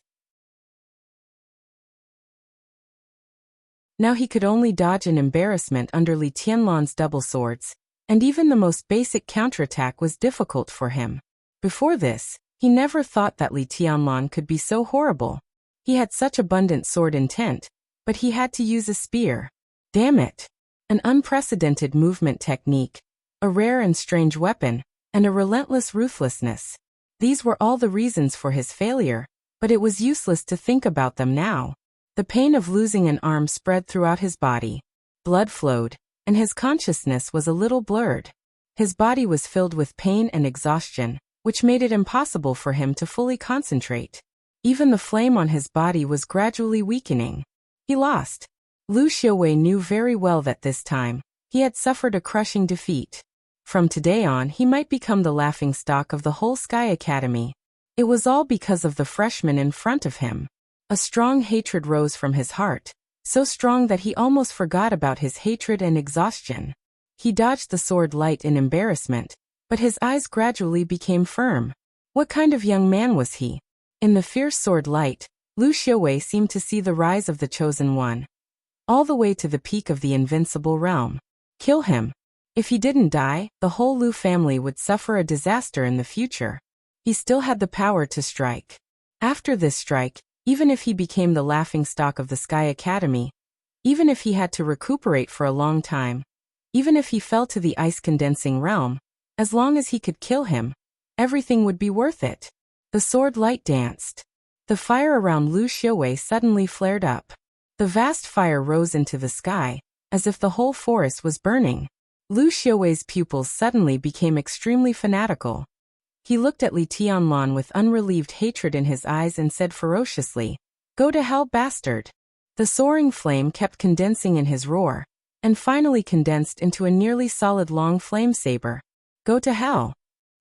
Now he could only dodge an embarrassment under Li Tianlan's double swords, and even the most basic counterattack was difficult for him. Before this, he never thought that Li Tianlan could be so horrible. He had such abundant sword intent, but he had to use a spear. Damn it! An unprecedented movement technique, a rare and strange weapon, and a relentless ruthlessness. These were all the reasons for his failure, but it was useless to think about them now. The pain of losing an arm spread throughout his body. Blood flowed, and his consciousness was a little blurred. His body was filled with pain and exhaustion, which made it impossible for him to fully concentrate. Even the flame on his body was gradually weakening. He lost. Lu Xiuwei knew very well that this time, he had suffered a crushing defeat. From today on he might become the laughingstock of the whole Sky Academy. It was all because of the freshman in front of him. A strong hatred rose from his heart, so strong that he almost forgot about his hatred and exhaustion. He dodged the sword light in embarrassment, but his eyes gradually became firm. What kind of young man was he? In the fierce sword light, Lu Xiuwei seemed to see the rise of the Chosen One, all the way to the peak of the invincible realm. Kill him. If he didn't die, the whole Lu family would suffer a disaster in the future. He still had the power to strike. After this strike, even if he became the laughingstock of the Sky Academy, even if he had to recuperate for a long time, even if he fell to the ice-condensing realm, as long as he could kill him, everything would be worth it. The sword light danced. The fire around Lu Xiuwei suddenly flared up. The vast fire rose into the sky, as if the whole forest was burning. Lu Xiuwei's pupils suddenly became extremely fanatical. He looked at Li Tianlan with unrelieved hatred in his eyes and said ferociously, "Go to hell, bastard!" The soaring flame kept condensing in his roar, and finally condensed into a nearly solid long flame saber. Go to hell!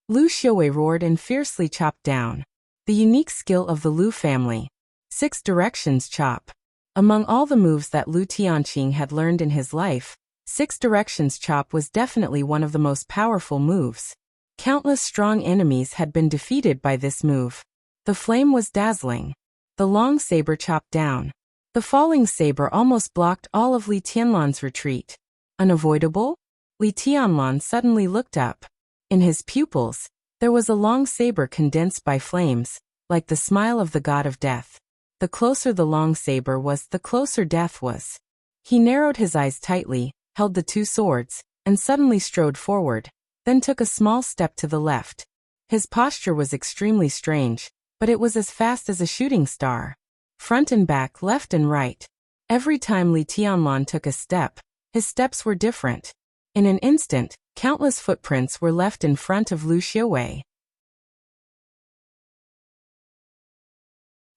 Lu Xiaowei roared and fiercely chopped down. The unique skill of the Lu family. 6 directions chop. Among all the moves that Lu Tianqing had learned in his life, 6 directions chop was definitely one of the most powerful moves. Countless strong enemies had been defeated by this move. The flame was dazzling. The long saber chopped down. The falling saber almost blocked all of Li Tianlan's retreat. Unavoidable? Li Tianlan suddenly looked up. In his pupils, there was a long saber condensed by flames, like the smile of the god of death. The closer the long saber was, the closer death was. He narrowed his eyes tightly, held the 2 swords, and suddenly strode forward, then took a small step to the left. His posture was extremely strange, but it was as fast as a shooting star. Front and back, left and right. Every time Li Tianlan took a step, his steps were different. In an instant, countless footprints were left in front of Lu Xiaowei.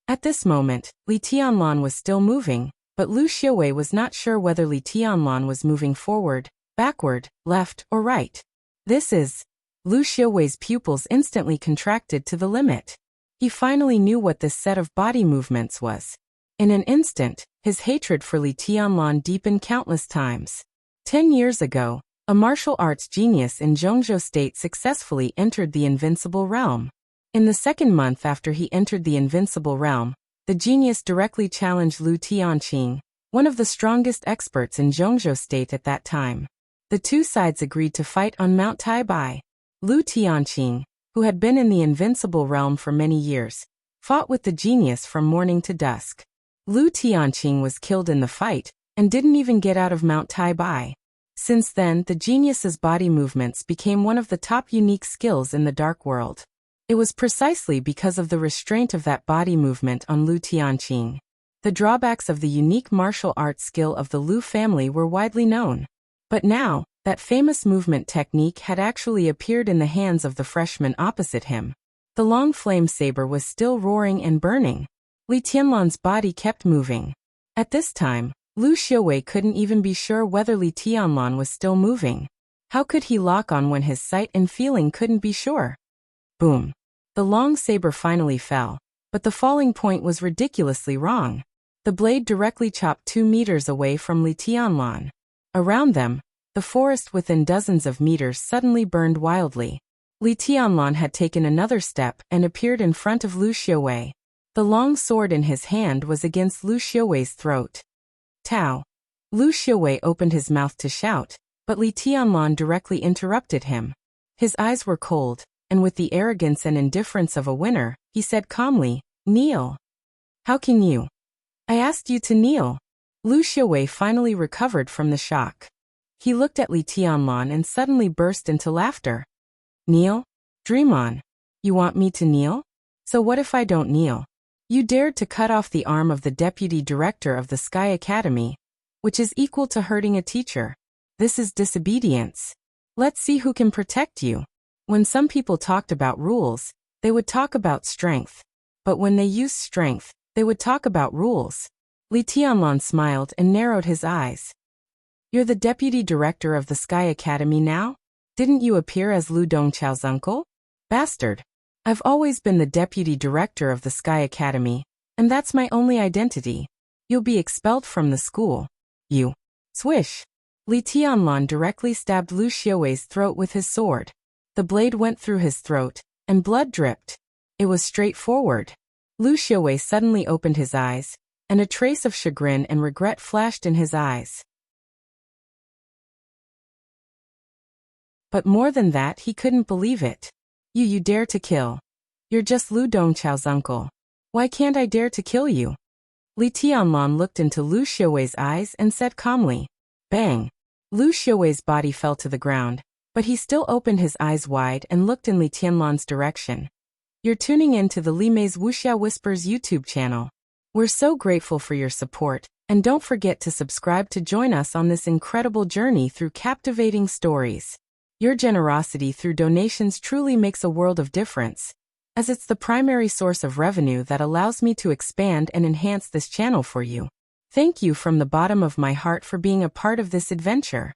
At this moment, Li Tianlan was still moving, but Lu Xiaowei was not sure whether Li Tianlan was moving forward, backward, left, or right. This is... Lu Xiaowei's pupils instantly contracted to the limit. He finally knew what this set of body movements was. In an instant, his hatred for Li Tianlan deepened countless times. 10 years ago, a martial arts genius in Zhongzhou State successfully entered the Invincible Realm. In the 2nd month after he entered the Invincible Realm, the genius directly challenged Lu Tianqing, one of the strongest experts in Zhongzhou State at that time. The 2 sides agreed to fight on Mount Taibai. Lu Tianqing, who had been in the Invincible Realm for many years, fought with the genius from morning to dusk. Lu Tianqing was killed in the fight, and didn't even get out of Mount Taibai. Since then, the genius's body movements became one of the top unique skills in the dark world. It was precisely because of the restraint of that body movement on Lu Tianqing. The drawbacks of the unique martial arts skill of the Lu family were widely known. But now, that famous movement technique had actually appeared in the hands of the freshman opposite him. The long flame saber was still roaring and burning. Li Tianlan's body kept moving. At this time, Lu Xiaowei couldn't even be sure whether Li Tianlan was still moving. How could he lock on when his sight and feeling couldn't be sure? Boom. The long saber finally fell, but the falling point was ridiculously wrong. The blade directly chopped 2 meters away from Li Tianlan. Around them, the forest within dozens of meters suddenly burned wildly. Li Tianlan had taken another step and appeared in front of Lu Xiaowei. The long sword in his hand was against Lu Xiaowei's throat. Tao. Lu Xiaowei opened his mouth to shout, but Li Tianlan directly interrupted him. His eyes were cold, and with the arrogance and indifference of a winner, he said calmly, "Kneel." "How can you? I asked you to kneel." Lu Xiaowei finally recovered from the shock. He looked at Li Tianlan and suddenly burst into laughter. "Kneel? Dream on. You want me to kneel? So what if I don't kneel? You dared to cut off the arm of the deputy director of the Sky Academy, which is equal to hurting a teacher. This is disobedience. Let's see who can protect you." When some people talked about rules, they would talk about strength. But when they used strength, they would talk about rules. Li Tianlan smiled and narrowed his eyes. "You're the deputy director of the Sky Academy now? Didn't you appear as Lu Dongchao's uncle? Bastard. I've always been the deputy director of the Sky Academy, and that's my only identity. You'll be expelled from the school. You." Swish. Li Tianlan directly stabbed Lu Xiaowei's throat with his sword. The blade went through his throat, and blood dripped. It was straightforward. Lu Xiaowei suddenly opened his eyes, and a trace of chagrin and regret flashed in his eyes. But more than that, he couldn't believe it. You dare to kill. You're just Lu Dongchao's uncle. Why can't I dare to kill you?" Li Tianlan looked into Lu Xiaowei's eyes and said calmly. Bang! Lu Xiaowei's body fell to the ground, but he still opened his eyes wide and looked in Li Tianlan's direction. You're tuning in to the Li Mei's Wuxia Whispers YouTube channel. We're so grateful for your support, and don't forget to subscribe to join us on this incredible journey through captivating stories. Your generosity through donations truly makes a world of difference, as it's the primary source of revenue that allows me to expand and enhance this channel for you. Thank you from the bottom of my heart for being a part of this adventure.